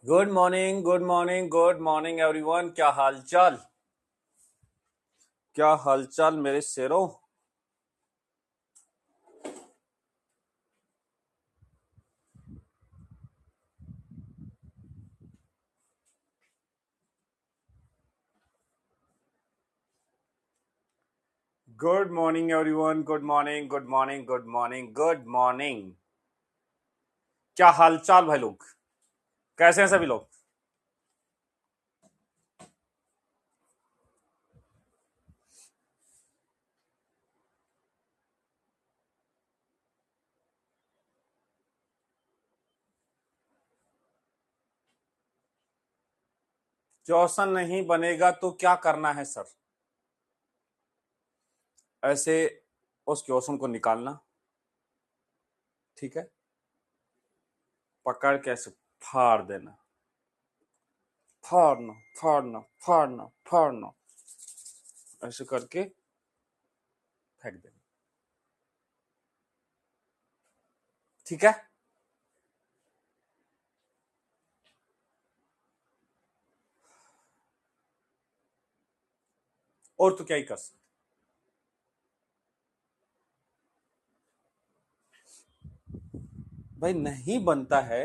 Good morning good morning good morning everyone. क्या हालचाल? क्या हालचाल मेरे शेरों? Good morning everyone. Good morning good morning good morning good morning. क्या हालचाल भाई लोग? कैसे हैं सभी लोग? क्वेश्चन नहीं बनेगा तो क्या करना है सर? ऐसे उस क्वेश्चन को निकालना, ठीक है, पकड़ के ऐसे फाड़ देना, फाड़ना फाड़ना फाड़ना फाड़ना, ऐसे करके फेंक देना, ठीक है। और तो क्या ही कर सकते भाई, नहीं बनता है।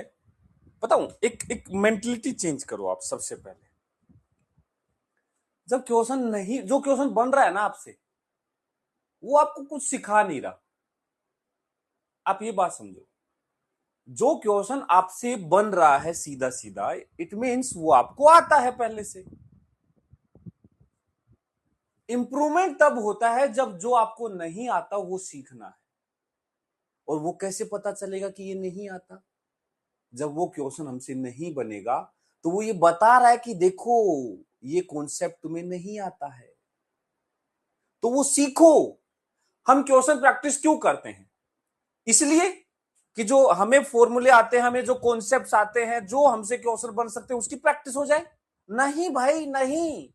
बताऊं, एक एक मेंटलिटी चेंज करो आप सबसे पहले। जब क्वेश्चन नहीं, जो क्वेश्चन बन रहा है ना आपसे, वो आपको कुछ सिखा नहीं रहा। आप ये बात समझो, जो क्वेश्चन आपसे बन रहा है सीधा सीधा, इट मीन्स वो आपको आता है पहले से। इंप्रूवमेंट तब होता है जब जो आपको नहीं आता वो सीखना है। और वो कैसे पता चलेगा कि ये नहीं आता? जब वो क्वेश्चन हमसे नहीं बनेगा तो वो ये बता रहा है कि देखो, ये कॉन्सेप्ट तुम्हें नहीं आता है, तो वो सीखो। हम क्वेश्चन प्रैक्टिस क्यों करते हैं? इसलिए कि जो हमें फॉर्मूले आते हैं, हमें जो कॉन्सेप्ट्स आते हैं, जो हमसे क्वेश्चन बन सकते हैं, उसकी प्रैक्टिस हो जाए। नहीं भाई नहीं,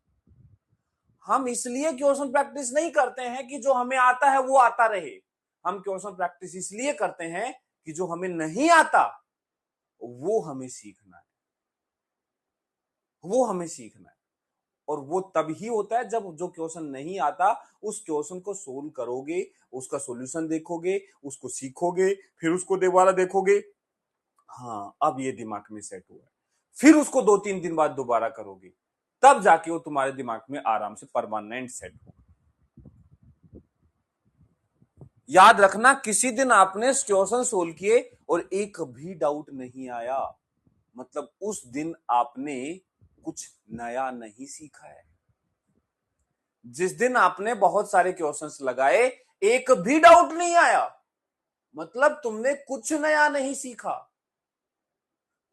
हम इसलिए क्वेश्चन प्रैक्टिस नहीं करते हैं कि जो हमें आता है वो आता रहे। हम क्वेश्चन प्रैक्टिस इसलिए करते हैं कि जो हमें नहीं आता वो हमें सीखना है, वो हमें सीखना है। और वो तभी होता है जब जो क्वेश्चन नहीं आता, उस क्वेश्चन को सोल्व करोगे, उसका सॉल्यूशन देखोगे, उसको सीखोगे, फिर उसको दोबारा देखोगे। हाँ, अब ये दिमाग में सेट हुआ है। फिर उसको 2-3 दिन बाद दोबारा करोगे, तब जाके वो तुम्हारे दिमाग में आराम से परमानेंट सेट होगा। याद रखना, किसी दिन आपने क्वेश्चन सोल्व किए और एक भी डाउट नहीं आया, मतलब उस दिन आपने कुछ नया नहीं सीखा है। जिस दिन आपने बहुत सारे क्वेश्चंस लगाए, एक भी डाउट नहीं आया, मतलब तुमने कुछ नया नहीं सीखा।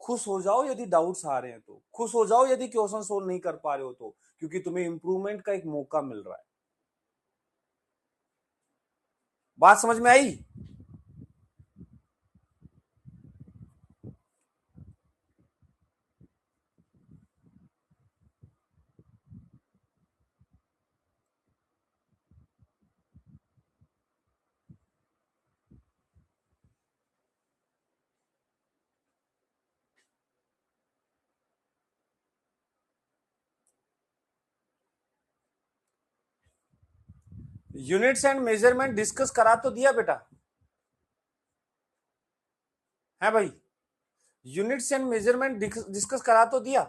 खुश हो जाओ यदि डाउट्स आ रहे हैं, तो खुश हो जाओ यदि क्वेश्चन सोल्व नहीं कर पा रहे हो, तो क्योंकि तुम्हें इंप्रूवमेंट का एक मौका मिल रहा है। बात समझ में आई? यूनिट्स एंड मेजरमेंट डिस्कस करा तो दिया बेटा, है भाई? यूनिट्स एंड मेजरमेंट डिस्कस करा तो दिया।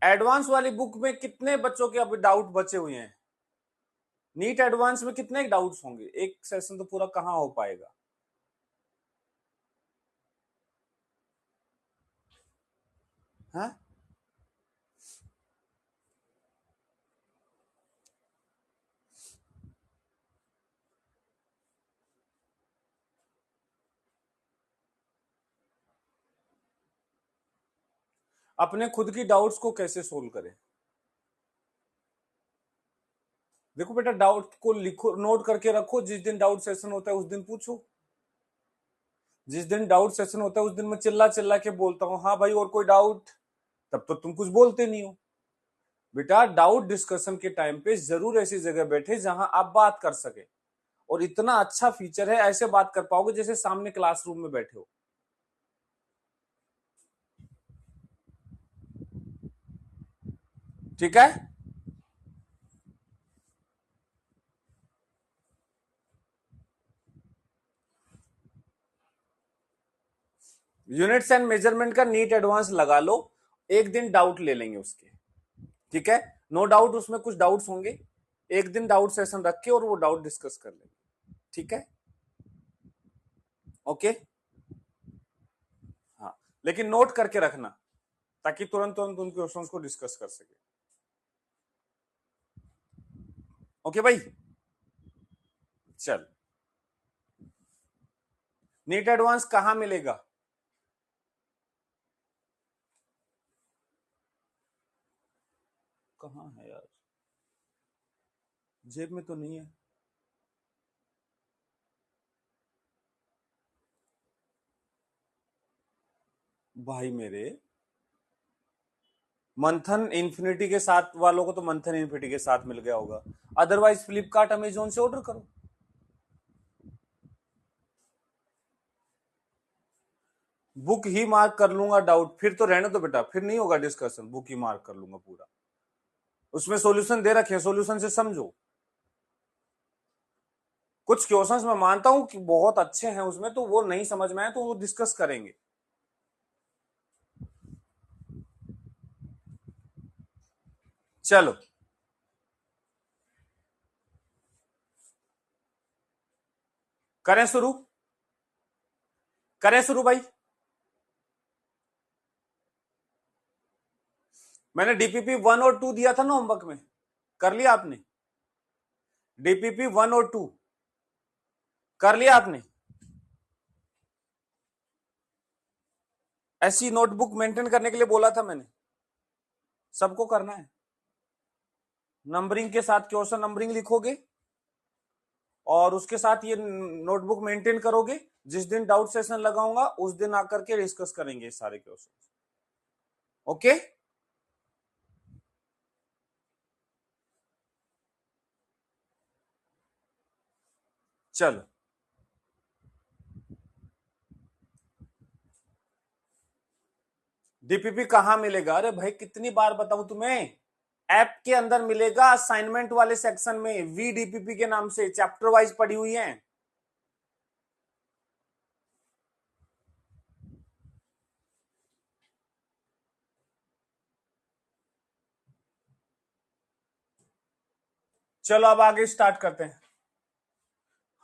एडवांस वाली बुक में कितने बच्चों के अभी डाउट बचे हुए हैं? नीट एडवांस में कितने डाउट्स होंगे? एक सेशन तो पूरा कहां हो पाएगा? हाँ, अपने खुद की डाउट्स को कैसे सोल्व करें? देखो बेटा, डाउट को लिखो, नोट करके रखो। जिस दिन डाउट सेशन होता है उस दिन पूछो। जिस दिन डाउट सेशन होता है उस दिन मैं चिल्ला चिल्ला के बोलता हूँ, हाँ भाई और कोई डाउट? तब तो तुम कुछ बोलते नहीं हो। बेटा, डाउट डिस्कशन के टाइम पे जरूर ऐसी जगह बैठे जहां आप बात कर सके। और इतना अच्छा फीचर है, ऐसे बात कर पाओगे जैसे सामने क्लासरूम में बैठे हो। ठीक है, यूनिट्स एंड मेजरमेंट का नीट एडवांस लगा लो, एक दिन डाउट ले लेंगे उसके। ठीक है, नो डाउट उसमें कुछ डाउट्स होंगे, एक दिन डाउट सेशन रख के और वो डाउट डिस्कस कर लेंगे। ठीक है, ओके। हाँ, लेकिन नोट करके रखना ताकि तुरंत तुरंत उन क्वेश्चंस को डिस्कस कर सके। ओके भाई, चल। नीट एडवांस कहां मिलेगा? कहां है यार, जेब में तो नहीं है। भाई मेरे, मंथन इन्फिनिटी के साथ वालों को तो मंथन इन्फिनिटी के साथ मिल गया होगा, अदरवाइज फ्लिपकार्ट अमेजोन से ऑर्डर करो। बुक ही मार्क कर लूंगा डाउट, फिर तो रहने दो बेटा, फिर नहीं होगा डिस्कशन, बुक ही मार्क कर लूंगा पूरा। उसमें सॉल्यूशन दे रखे हैं, सॉल्यूशन से समझो। कुछ क्वेश्चंस मैं मानता हूं कि बहुत अच्छे हैं उसमें, तो वो नहीं समझ में आए तो वो डिस्कस करेंगे। चलो, करें शुरू, करें शुरू भाई। मैंने डीपीपी 1 और 2 दिया था ना होमवर्क में, कर लिया आपने? डीपीपी 1 और 2 कर लिया आपने? ऐसी नोटबुक मेंटेन करने के लिए बोला था मैंने, सबको करना है। नंबरिंग के साथ क्वेश्चन नंबरिंग लिखोगे और उसके साथ ये नोटबुक मेंटेन करोगे। जिस दिन डाउट सेशन लगाऊंगा उस दिन आकर के डिस्कस करेंगे सारे क्वेश्चन। ओके, चलो। डीपीपी कहां मिलेगा? अरे भाई कितनी बार बताऊं तुम्हें, ऐप के अंदर मिलेगा, असाइनमेंट वाले सेक्शन में, वी डीपीपी के नाम से चैप्टर वाइज पड़ी हुई है। चलो अब आगे स्टार्ट करते हैं।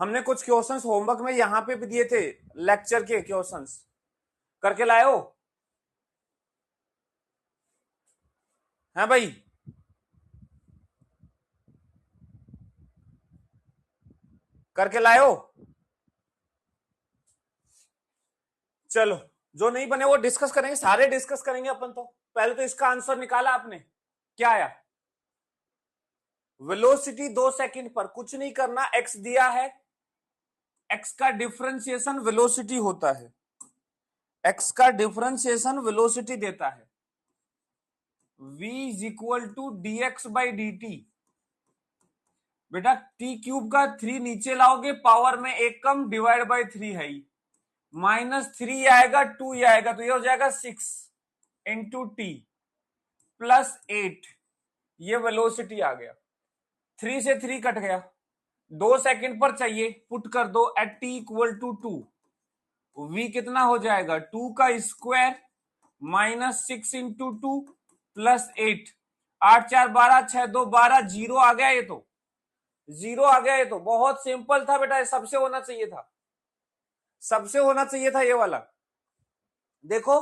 हमने कुछ क्वेश्चंस होमवर्क में यहां पे भी दिए थे, लेक्चर के क्वेश्चंस करके लाए हो? हैं भाई? करके लाए हो? चलो, जो नहीं बने वो डिस्कस करेंगे, सारे डिस्कस करेंगे अपन। तो पहले तो इसका आंसर निकाला आपने, क्या आया? वेलोसिटी 2 सेकंड पर, कुछ नहीं करना, एक्स दिया है, एक्स का डिफरेंशिएशन वेलोसिटी होता है, एक्स का डिफरेंशिएशन वेलोसिटी देता है। v is equal to d x by d t. बेटा टी क्यूब का 3 नीचे लाओगे, पावर में एक कम, डिवाइड बाई 3 है, -3 आएगा, 2 आएगा, तो ये हो जाएगा 6 इंटू टी प्लस 8। ये वेलोसिटी आ गया, 3 से 3 कट गया, 2 सेकंड पर चाहिए, पुट कर दो at t equal to 2। v कितना हो जाएगा, 2 का स्क्वायर -6 इंटू 2 प्लस 8, 8 4 12, 6 2 12, जीरो आ गया। ये तो जीरो आ गया, ये तो बहुत सिंपल था बेटा, सबसे होना चाहिए था, सबसे होना चाहिए था ये वाला। देखो,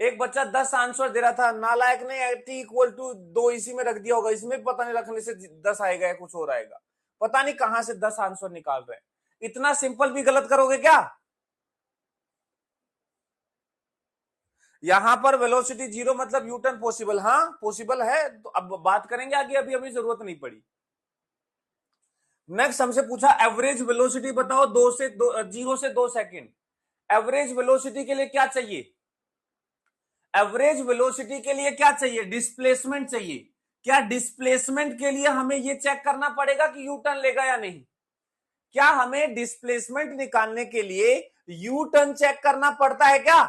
एक बच्चा 10 आंसर दे रहा था, नालायक ने टी इक्वल टू 2 इसी में रख दिया होगा, इसमें पता नहीं रखने से 10 आएगा या कुछ और आएगा, पता नहीं कहां से 10 आंसर निकाल रहे हैं। इतना सिंपल भी गलत करोगे क्या? यहां पर वेलोसिटी जीरो मतलब यू टर्न पॉसिबल, हाँ पॉसिबल है, तो अब बात करेंगे आगे, अभी अभी जरूरत नहीं पड़ी। नेक्स्ट हमसे पूछा एवरेज वेलोसिटी बताओ, 0 से 2 सेकंड। एवरेज वेलोसिटी के लिए क्या चाहिए? एवरेज वेलोसिटी के लिए क्या चाहिए? डिस्प्लेसमेंट चाहिए। क्या डिस्प्लेसमेंट के लिए हमें यह चेक करना पड़ेगा कि यू टर्न लेगा या नहीं? क्या हमें डिस्प्लेसमेंट निकालने के लिए यू टर्न चेक करना पड़ता है क्या?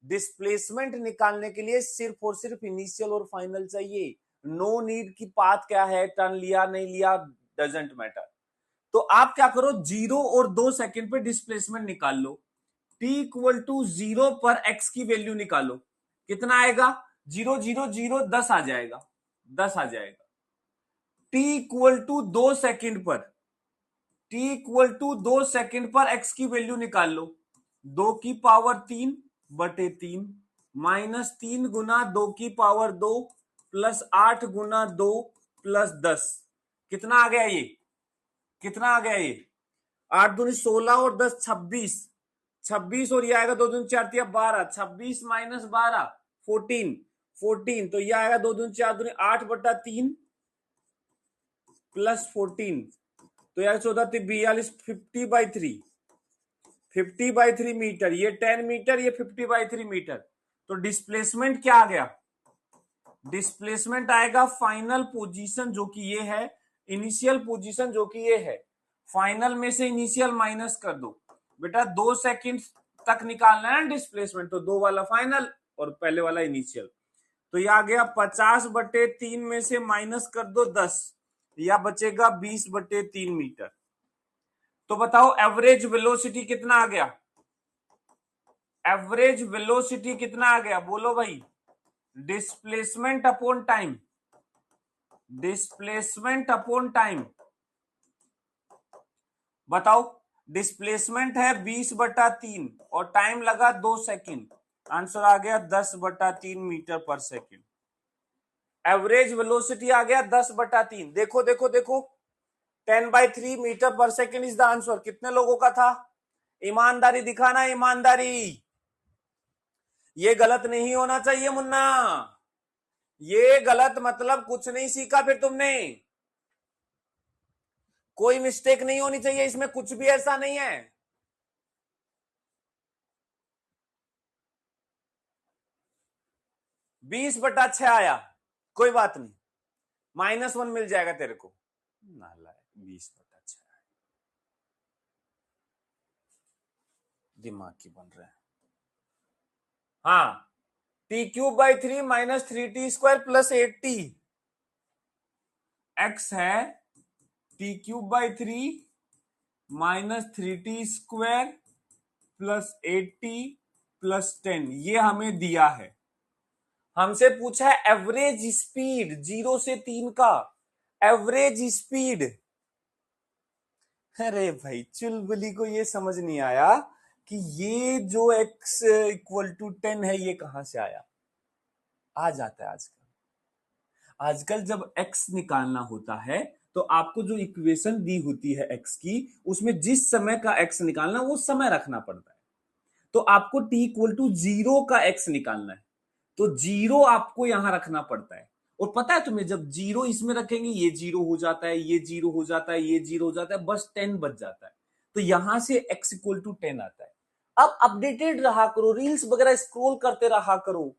डिस्प्लेसमेंट निकालने के लिए सिर्फ और सिर्फ इनिशियल और फाइनल चाहिए। नो नीड की पाथ क्या है, टर्न लिया नहीं लिया, डजेंट मैटर। तो आप क्या करो, 0 और 2 सेकंड पे डिस्प्लेसमेंट निकाल लो। t इक्वल टू 0 पर x की वैल्यू निकालो, कितना आएगा? 0 0 0 10 आ जाएगा, 10 आ जाएगा। t इक्वल टू 2 सेकंड पर, t इक्वल टू 2 सेकंड पर x की वैल्यू निकाल लो। 2 की पावर 3 बटे 3 माइनस 3 गुना 2 की पावर 2 प्लस 8 गुना 2 प्लस 10, कितना आ गया ये? कितना आ गया ये? 8 दूनी 16 और 10 26, 26 और ये आएगा 2 दूनी 4 तिया 12, 26 माइनस 12 14, 14 तो ये आएगा 2 दूनी 4 दूनी 8 बटा 3 प्लस 14 तो यार 14 42 50/3, 50/3 मीटर, ये 10 मीटर, ये 50/3 मीटर। तो डिस्प्लेसमेंट क्या आ गया? डिस्प्लेसमेंट आएगा फाइनल पोजीशन जो कि ये है, इनिशियल पोजीशन जो कि ये है। फाइनल में से इनिशियल माइनस कर दो बेटा, 2 सेकंड तक निकालना है डिस्प्लेसमेंट, तो 2 वाला फाइनल और पहले वाला इनिशियल। तो यह आ गया 50/3 में से माइनस कर दो 10, या बचेगा 20/3 मीटर। तो बताओ एवरेज वेलोसिटी कितना आ गया? एवरेज वेलोसिटी कितना आ गया बोलो भाई? Displacement upon time, displacement upon time बताओ। डिस्प्लेसमेंट है 20/3 और टाइम लगा 2 सेकंड, आंसर आ गया 10/3 मीटर पर सेकंड। एवरेज वेलोसिटी आ गया 10/3। देखो देखो देखो, 10/3 मीटर पर सेकंड इज द आंसर। कितने लोगों का था? ईमानदारी दिखाना, ईमानदारी। ये गलत नहीं होना चाहिए मुन्ना, ये गलत मतलब कुछ नहीं सीखा फिर तुमने। कोई मिस्टेक नहीं होनी चाहिए इसमें, कुछ भी ऐसा नहीं है। -20/6 आया, कोई बात नहीं, -1 मिल जाएगा तेरे को। नालायक, 20/6 दिमाग की बन रहे हैं। हाँ, t³/3 minus 3t² plus 8t, x है t³/3 minus 3t² plus 8t plus 10, ये हमें दिया है। हमसे पूछा है एवरेज स्पीड 0 से 3 का, एवरेज स्पीड। अरे भाई चुलबुली को ये समझ नहीं आया कि ये जो x इक्वल टू 10 है ये कहां से आया। आ जाता है आजकल। आजकल जब x निकालना होता है तो आपको जो इक्वेशन दी होती है x की, उसमें जिस समय का x निकालना वो समय रखना पड़ता है। तो आपको t इक्वल टू 0 का x निकालना है, तो 0 आपको यहां रखना पड़ता है। और पता है तुम्हें, जब 0 इसमें रखेंगे ये 0 हो जाता है, ये 0 हो जाता है, ये 0 हो जाता है, बस 10 बच जाता है। तो यहां से x इक्वल टू 10 आता है। अब अपडेटेड रहा करो, रील्स वगैरह स्क्रॉल करते रहा करो।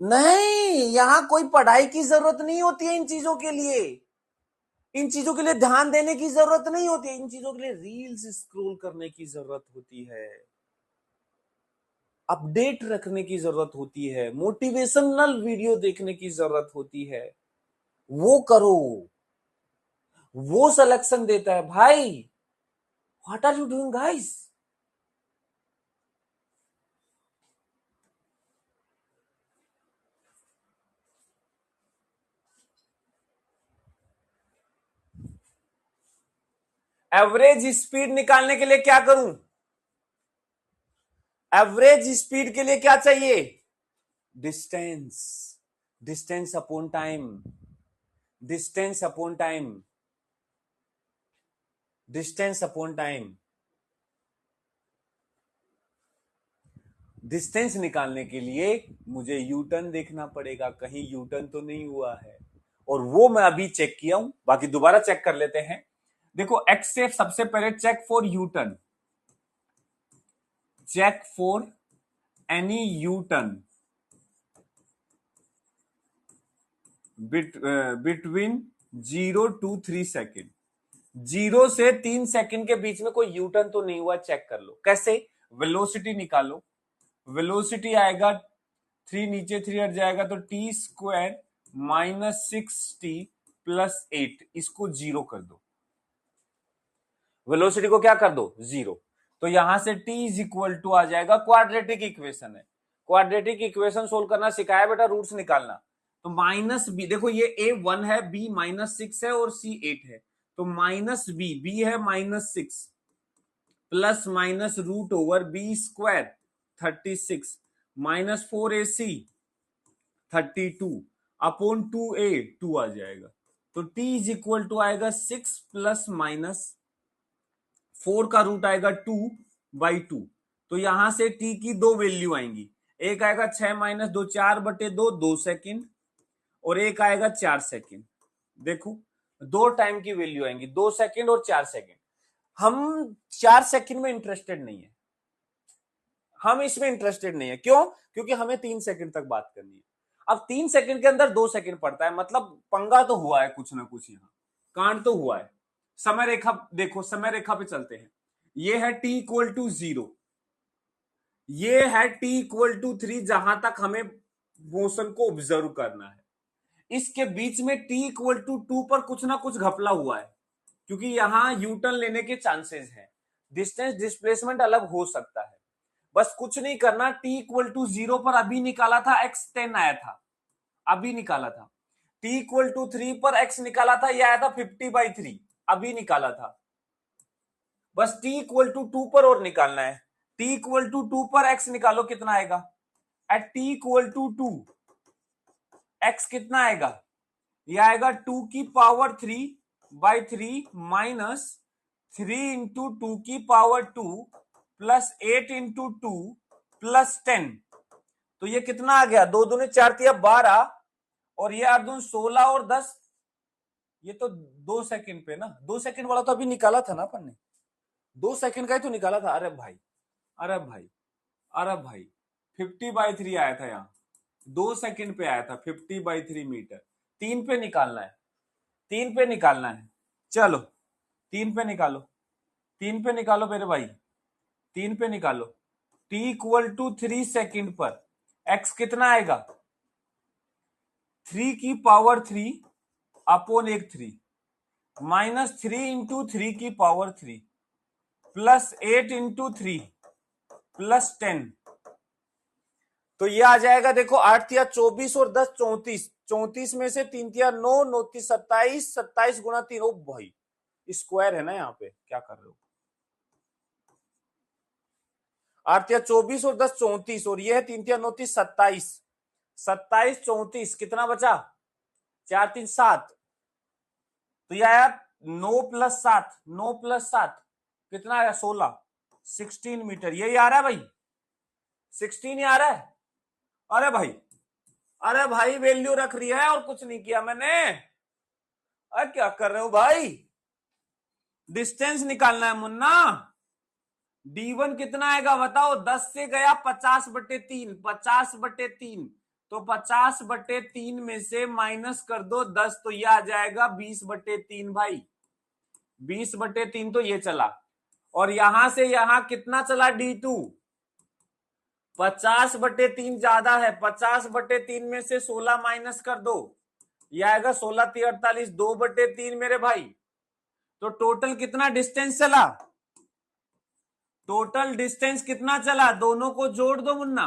नहीं, यहां कोई पढ़ाई की जरूरत नहीं होती है इन चीजों के लिए, इन चीजों के लिए ध्यान देने की जरूरत नहीं होती है, इन चीजों के लिए रील्स स्क्रॉल करने की जरूरत होती है, अपडेट रखने की जरूरत होती है, मोटिवेशनल वीडियो देखने की जरूरत होती है। वो करो, वो सिलेक्शन देता है भाई। What are you doing guys? Average speed निकालने के लिए क्या करूं? एवरेज स्पीड के लिए क्या चाहिए? Distance, distance upon time, distance upon time, distance upon time. Distance निकालने के लिए मुझे यू टर्न देखना पड़ेगा, कहीं यू टर्न तो नहीं हुआ है, और वो मैं अभी चेक किया हूं, बाकी दोबारा चेक कर लेते हैं। देखो एक्स से सबसे पहले check for U turn, check for any U turn between 0 to 3 second. 0 से 3 सेकंड के बीच में कोई यूटर्न तो नहीं हुआ, चेक कर लो। कैसे? वेलोसिटी निकालो। वेलोसिटी आएगा 3, नीचे 3 हट जाएगा तो T square minus 6t plus 8, इसको 0 कर दो। वेलोसिटी को क्या कर दो? 0। तो यहां से t इज इक्वल टू आ जाएगा, क्वाड्रेटिक इक्वेशन है, क्वाड्रेटिक इक्वेशन सोल्व करना सिखाया बेटा, रूट्स निकालना। तो माइनस बी, देखो ये a 1 है, b माइनस 6 है और c 8 है, तो माइनस b है minus 6 plus minus root over b square 36 minus 4ac 32 upon 2a 2 आ जाएगा। तो t इज इक्वल टू आएगा 6 प्लस माइनस 4 का रूट आएगा 2/2। तो यहां से t की दो वैल्यू आएंगी, एक आएगा 6 माइनस 2 4/2 2 सेकेंड, और एक आएगा 4 सेकेंड। देखो दो टाइम की वैल्यू आएंगी, 2 सेकेंड और 4 सेकेंड। हम 4 सेकेंड में इंटरेस्टेड नहीं है, हम इसमें इंटरेस्टेड नहीं है। क्यों? क्योंकि हमें 3 सेकेंड तक बात करनी है। अब 3 सेकेंड के अंदर 2 सेकेंड पड़ता है, मतलब पंगा तो हुआ है कुछ ना कुछ, यहां कांड तो हुआ है। समय रेखा देखो, समय रेखा पे चलते हैं। ये है t इक्वल टू 0, ये है t इक्वल टू 3, जहां तक हमें मोशन को ऑब्जर्व करना है। इसके बीच में t इक्वल टू 2 पर कुछ ना कुछ घपला हुआ है, क्योंकि यहां यूटर्न लेने के चांसेस हैं, डिस्टेंस डिस्प्लेसमेंट अलग हो सकता है। बस कुछ नहीं करना, t इक्वल टू 0 पर अभी निकाला था x 10 आया था, अभी निकाला था। t इक्वल टू 3 पर x निकाला था, यह आया था 50/3, अभी निकाला था। बस t इक्वल टू 2 पर और निकालना है। t इक्वल टू 2 पर x निकालो, कितना आएगा? At t equal to 2 x कितना आएगा? यह आएगा 2 की पावर 3/3 माइनस 3 इंटू 2 की पावर 2 प्लस 8 इंटू 2 प्लस 10। तो ये कितना आ गया? 2 दूनी 4 तिया 12, और ये 8 दूनी 16 और 10, ये तो 2 सेकंड पे ना, 2 सेकंड वाला तो अभी निकाला था ना अपन ने, 2 सेकंड का ही तो निकाला था। अरे भाई, अरे भाई, अरे भाई, 50/3 आया था यहाँ, 2 सेकंड पे आया था 50/3 मीटर। 3 पे निकालना है, 3 पे निकालना है। चलो 3 पे निकालो, 3 पे निकालो मेरे भाई, 3 पे निकालो। t इक्वल टू 3 सेकंड पर x कितना आएगा? 3 की पावर 3 अपॉन 3 माइनस 3 इंटू 3 की पावर 3 प्लस 8 इंटू 3 प्लस 10। तो ये आ जाएगा, देखो 8 तिया 24 और 10 34, 34 में से 3 तिया 9, 9 ती 27, 27 गुणा 3, ओ भाई स्क्वायर है ना यहाँ पे, क्या कर रहे हो? 8 तिया 24 और 10 34, और ये है 3 तिया 9 ती 27, 27 34 कितना बचा? 4 3 7। तो ये आया 9 प्लस 7, 9 प्लस 7 कितना आया? 16, 16 मीटर। यही आ रहा है भाई, 16 ही आ रहा है। अरे भाई, अरे भाई वैल्यू रख रही है और कुछ नहीं किया मैंने। अरे क्या कर रहे हो भाई? डिस्टेंस निकालना है मुन्ना। d1 कितना आएगा बताओ? 10 से गया 50/3, 50/3, तो 50/3 में से माइनस कर दो 10, तो ये आ जाएगा 20/3 भाई, 20/3 तो ये चला। और यहां से यहां कितना चला? d2, 50/3 ज्यादा है, 50/3 में से 16 माइनस कर दो, यह आएगा 16 × 48, 2/3 मेरे भाई। तो टोटल कितना डिस्टेंस चला? टोटल डिस्टेंस कितना चला? दोनों को जोड़ दो मुन्ना,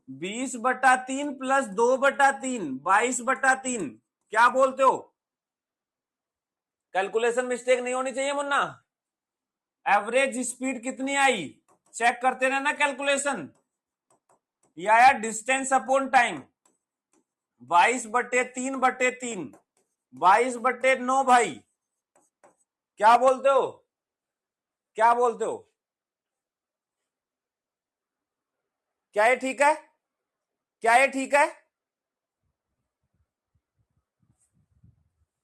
20/3 प्लस 2/3, 22/3। क्या बोलते हो? कैलकुलेशन मिस्टेक नहीं होनी चाहिए मुन्ना। एवरेज स्पीड कितनी आई? चेक करते रहना कैलकुलेशन। यह आया डिस्टेंस अपॉन टाइम, 22/3/3, 22/9 भाई। क्या बोलते हो? क्या बोलते हो? क्या ये ठीक है? क्या ये ठीक है?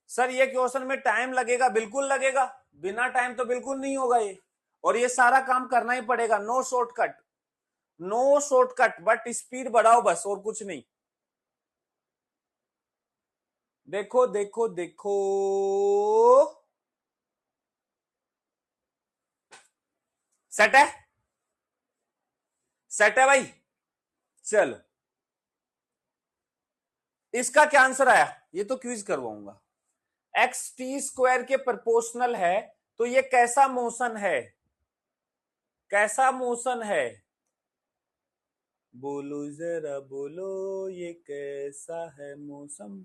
सर ये क्वेश्चन में टाइम लगेगा, बिल्कुल लगेगा, बिना टाइम तो बिल्कुल नहीं होगा ये, और ये सारा काम करना ही पड़ेगा। No shortcut, no shortcut, but speed बढ़ाओ बस, और कुछ नहीं। देखो देखो देखो, सेट है, सेट है भाई। चलो, इसका क्या आंसर आया, ये तो क्विज करवाऊंगा। एक्स टी स्क्वायर के प्रोपोर्शनल है, तो ये कैसा मोशन है, कैसा मोशन है, बोलो जरा बोलो, ये कैसा है मौसम।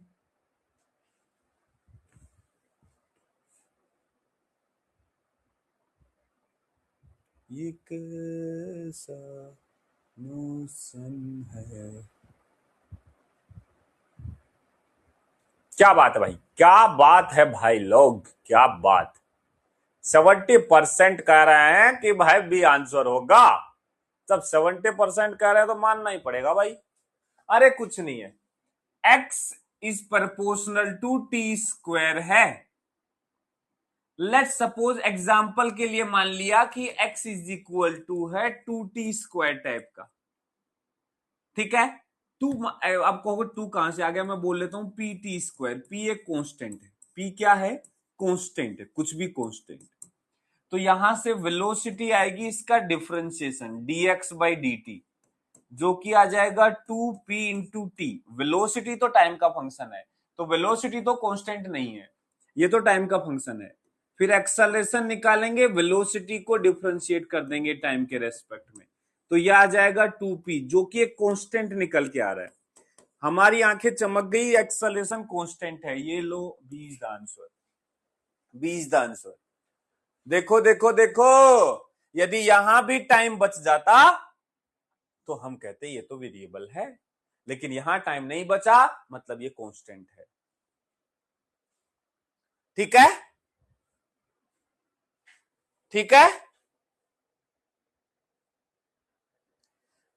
ये कैसा मौसम है। क्या बात है भाई, क्या बात है भाई, लोग क्या बात। 70% कह रहे हैं कि भाई बी आंसर होगा। तब 70% कह रहे हैं तो मानना ही पड़ेगा भाई। अरे कुछ नहीं है, x is proportional to t square है। लेट सपोज एग्जाम्पल के लिए मान लिया कि x इज इक्वल टू है 2t स्क्वायर टाइप का, ठीक है। टू, अब कहोगे टू कहां से आ गया, मैं बोल लेता हूं पी टी स्क्वायर। पी एक कांस्टेंट है, पी क्या है, कांस्टेंट है, कुछ भी कांस्टेंट। तो यहां से वेलोसिटी आएगी इसका डिफरेंशिएशन dx बाई dt, जो कि आ जाएगा 2p इंटू टी। वेलोसिटी तो टाइम का फंक्शन है, तो वेलोसिटी तो कांस्टेंट नहीं है, ये तो टाइम का फंक्शन है। फिर एक्सेलरेशन निकालेंगे, वेलोसिटी को डिफरेंशिएट कर देंगे टाइम के रेस्पेक्ट में, तो यह आ जाएगा 2p, जो कि एक कांस्टेंट निकल के आ रहा है। हमारी आंखें चमक गई, एक्सेलरेशन कांस्टेंट है। ये लो, B is the answer, B is the answer. देखो देखो देखो, यदि यहां भी टाइम बच जाता तो हम कहते ये तो वेरिएबल है, लेकिन यहां टाइम नहीं बचा, मतलब ये कांस्टेंट है। ठीक है, ठीक है।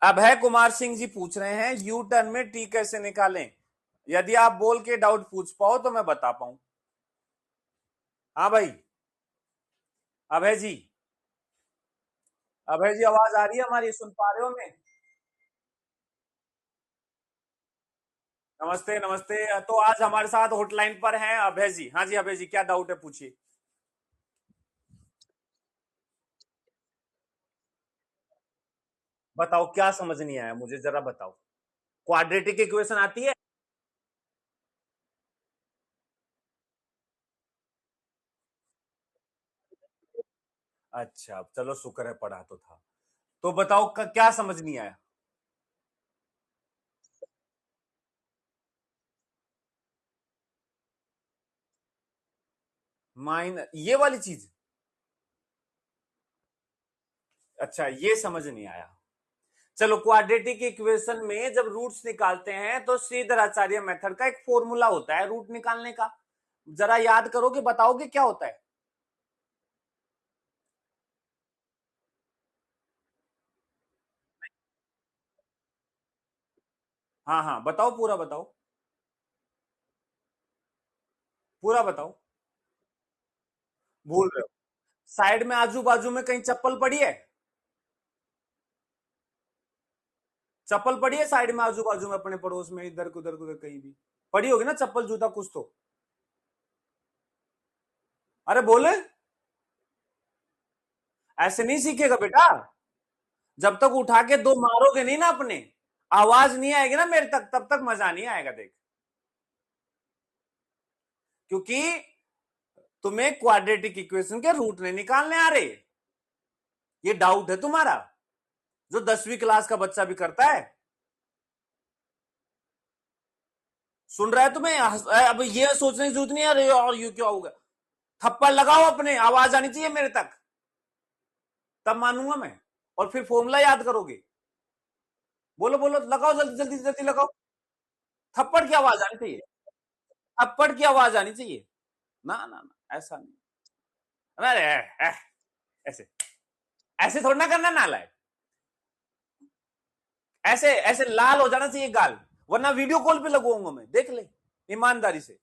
अब है कुमार सिंह जी पूछ रहे हैं यू टर्न में टी कैसे निकालें। यदि आप बोल के डाउट पूछ पाओ तो मैं बता पाऊं। हाँ भाई, अभय जी, अभय जी आवाज आ रही है हमारी, सुन पा रहे हो मैं? नमस्ते नमस्ते। तो आज हमारे साथ हॉटलाइन पर हैं अभय जी। हाँ जी अभय जी, क्या डाउट है पूछिए। बताओ क्या समझ नहीं आया मुझे, जरा बताओ। क्वाड्रेटिक इक्वेशन आती है? अच्छा चलो, शुक्र है पढ़ा तो था। तो बताओ क्या समझ नहीं आया। माइन ये वाली चीज, अच्छा ये समझ नहीं आया। चलो, क्वाड्रेटिक इक्वेशन में जब रूट्स निकालते हैं तो श्रीधराचार्य मेथड का एक फॉर्मूला होता है रूट निकालने का। जरा याद करोगे, बताओगे क्या होता है? हाँ हाँ बताओ, पूरा बताओ, पूरा बताओ। भूल रहे हो? साइड में आजू बाजू में कहीं चप्पल पड़ी है? चप्पल पड़ी है साइड में आजू बाजू में, अपने पड़ोस में, इधर उधर उधर कहीं भी पड़ी होगी ना चप्पल जूता कुछ तो। अरे बोले, ऐसे नहीं सीखेगा बेटा। जब तक उठा के दो मारोगे नहीं ना अपने, आवाज नहीं आएगी ना मेरे तक, तब तक मजा नहीं आएगा देख। क्योंकि तुम्हें क्वाड्रेटिक इक्वेशन के रूट नहीं निकालने आ रहे, ये डाउट है तुम्हारा, जो 10वीं क्लास का बच्चा भी करता है। सुन रहा है तुम्हें? अब ये सोचने की जरूरत नहीं है, अरे और ये क्या होगा। थप्पड़ लगाओ अपने, आवाज आनी चाहिए मेरे तक, तब मानूंगा मैं। और फिर फॉर्मूला याद करोगे। बोलो बोलो, लगाओ जल्दी जल्दी जल्दी लगाओ। थप्पड़ की आवाज आनी चाहिए, थप्पड़ की आवाज आनी चाहिए। ना ना ना, ऐसा नहीं। अरे ऐसे, ऐसे थोड़ा ना करना नाला है। ऐसे ऐसे लाल हो जाना चाहिए गाल, वरना वीडियो कॉल पे लगवाऊंगा मैं, देख ले ईमानदारी से।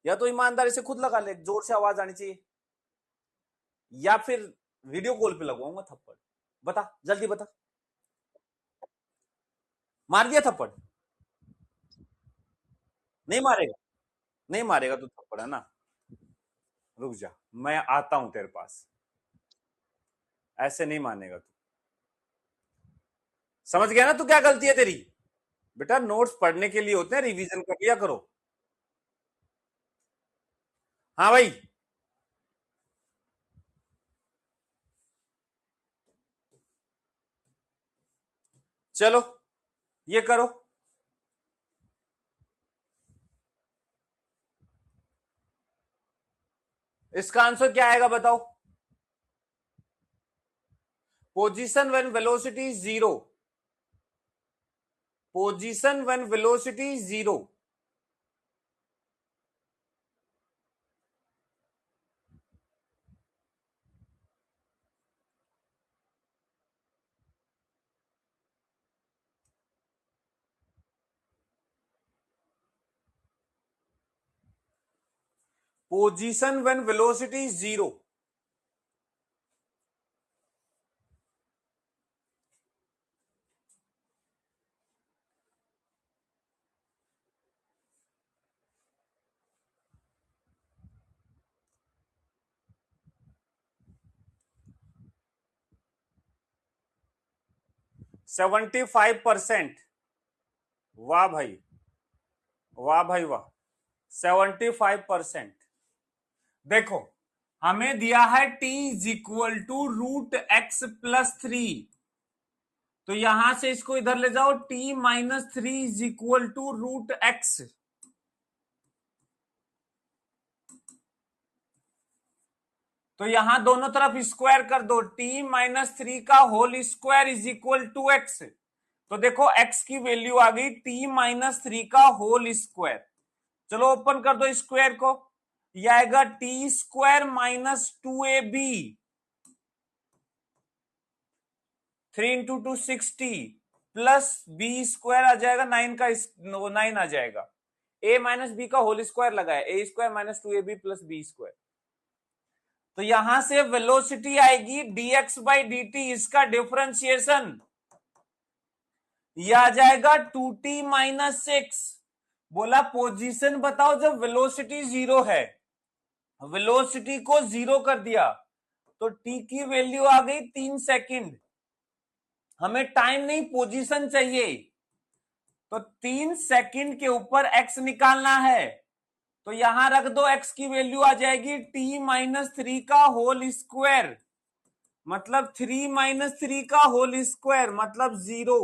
या तो ईमानदारी से खुद लगा ले, जोर से आवाज आनी चाहिए, या फिर वीडियो कॉल पे लगवाऊंगा थप्पड़। बता जल्दी बता। मार दिया थप्पड़? नहीं मारेगा, नहीं मारेगा तो थप्पड़, है ना? रुक जा, मैं आता हूं तेरे पास। ऐसे नहीं मानेगा तू। समझ गया ना तू क्या गलती है तेरी? बेटा नोट्स पढ़ने के लिए होते हैं, रिवीजन कर लिया करो। हाँ भाई। चलो ये करो। इसका आंसर क्या आएगा बताओ? Position when velocity is zero. Position when velocity is zero. Position when velocity is zero. 75%। वाह भाई, वाह भाई वाह। 75%। देखो हमें दिया है t is equal to √x+3। तो यहां से इसको इधर ले जाओ, t-3 is equal to √x। तो यहां दोनों तरफ स्क्वायर कर दो, t-3 का whole square is equal to x। तो देखो x की वैल्यू आ गई t-3 का होल स्क्वायर। चलो ओपन कर दो स्क्वायर को, यह आएगा t² - 2ab। 3 × 2 = 60 प्लस b² आ जाएगा 9 का 9 आ जाएगा। a - b का होल स्क्वायर लगा है, a² - 2ab प्लस b²। तो यहां से वेलोसिटी आएगी dx/dt, इसका डिफरेंशिएशन यह आ जाएगा 2t - 6। बोला पोजीशन बताओ जब वेलोसिटी जीरो है। वेलोसिटी को जीरो कर दिया तो t की वैल्यू आ गई 3 सेकंड। हमें टाइम नहीं पोजीशन चाहिए, तो 3 सेकंड के ऊपर x निकालना है। तो यहां रख दो, x की वैल्यू आ जाएगी t-3 का होल स्क्वायर, मतलब 3 - 3 का होल स्क्वायर मतलब जीरो।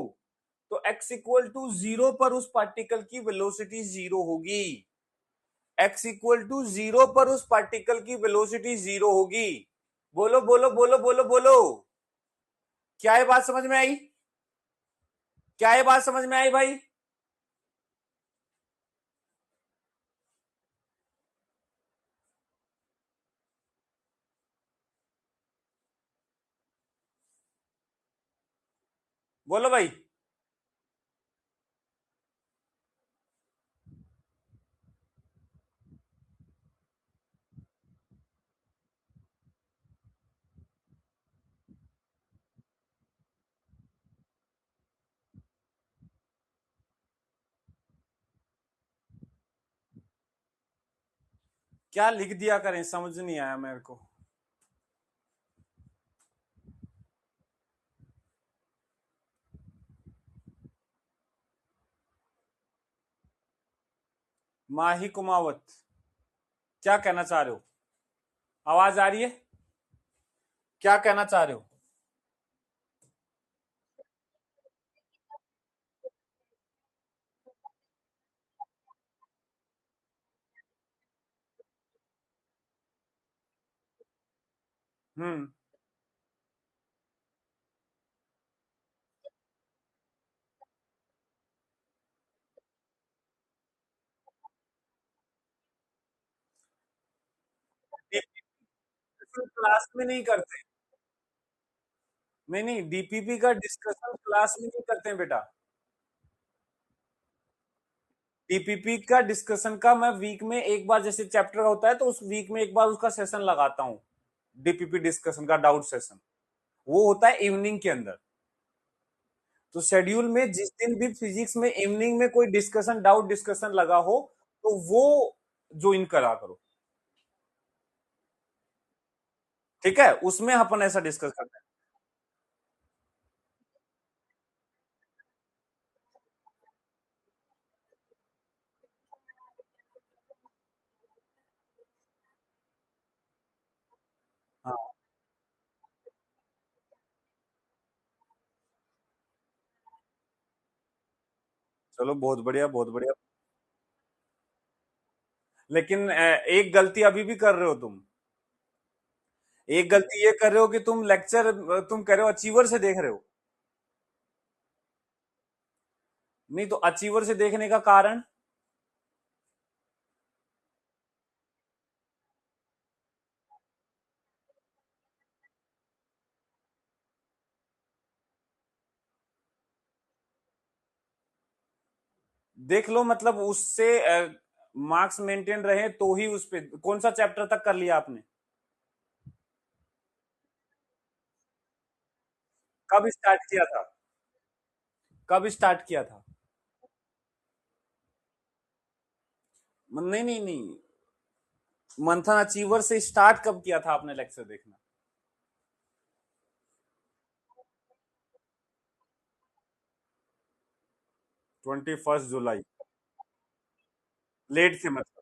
तो x इक्वल टू जीरो पर उस पार्टिकल की वेलोसिटी जीरो होगी। x इक्वल टू जीरो पर उस पार्टिकल की वेलोसिटी जीरो होगी। बोलो बोलो बोलो बोलो बोलो। क्या ये बात समझ में आई? क्या ये बात समझ में आई भाई? बोलो भाई। क्या लिख दिया करें, समझ नहीं आया मेरे को। माही कुमावत, क्या कहना चाह रहे हो? आवाज आ रही है? क्या कहना चाह रहे हो? हम्म। क्लास में नहीं करते। नहीं नहीं, डीपीपी का डिस्कशन क्लास में नहीं करते हैं बेटा। डीपीपी का डिस्कशन का मैं वीक में एक बार, जैसे चैप्टर होता है तो उस वीक में एक बार उसका सेशन लगाता हूँ। डीपीपी डिस्कशन का डाउट सेशन वो होता है इवनिंग के अंदर। तो शेड्यूल में जिस दिन भी फिजिक्स में इवनिंग में कोई डिस्कशन, डाउट डिस्कशन लगा हो, तो वो ज्वाइन करा करो। ठीक है, उसमें अपन ऐसा डिस्कस करते हैं। चलो बहुत बढ़िया, बहुत बढ़िया। लेकिन एक गलती अभी भी कर रहे हो तुम। एक गलती ये कर रहे हो कि तुम लेक्चर, तुम कह रहे हो अचीवर से देख रहे हो। नहीं तो अचीवर से देखने का कारण। देख लो, मतलब उससे मार्क्स मेंटेन रहे तो ही उस पे। कौन सा चैप्टर तक कर लिया आपने? कब स्टार्ट किया था? कब स्टार्ट किया था? नहीं नहीं नहीं, मंथन अचीवर से स्टार्ट कब किया था आपने लेक्चर देखना? 21 जुलाई। लेट से मतलब।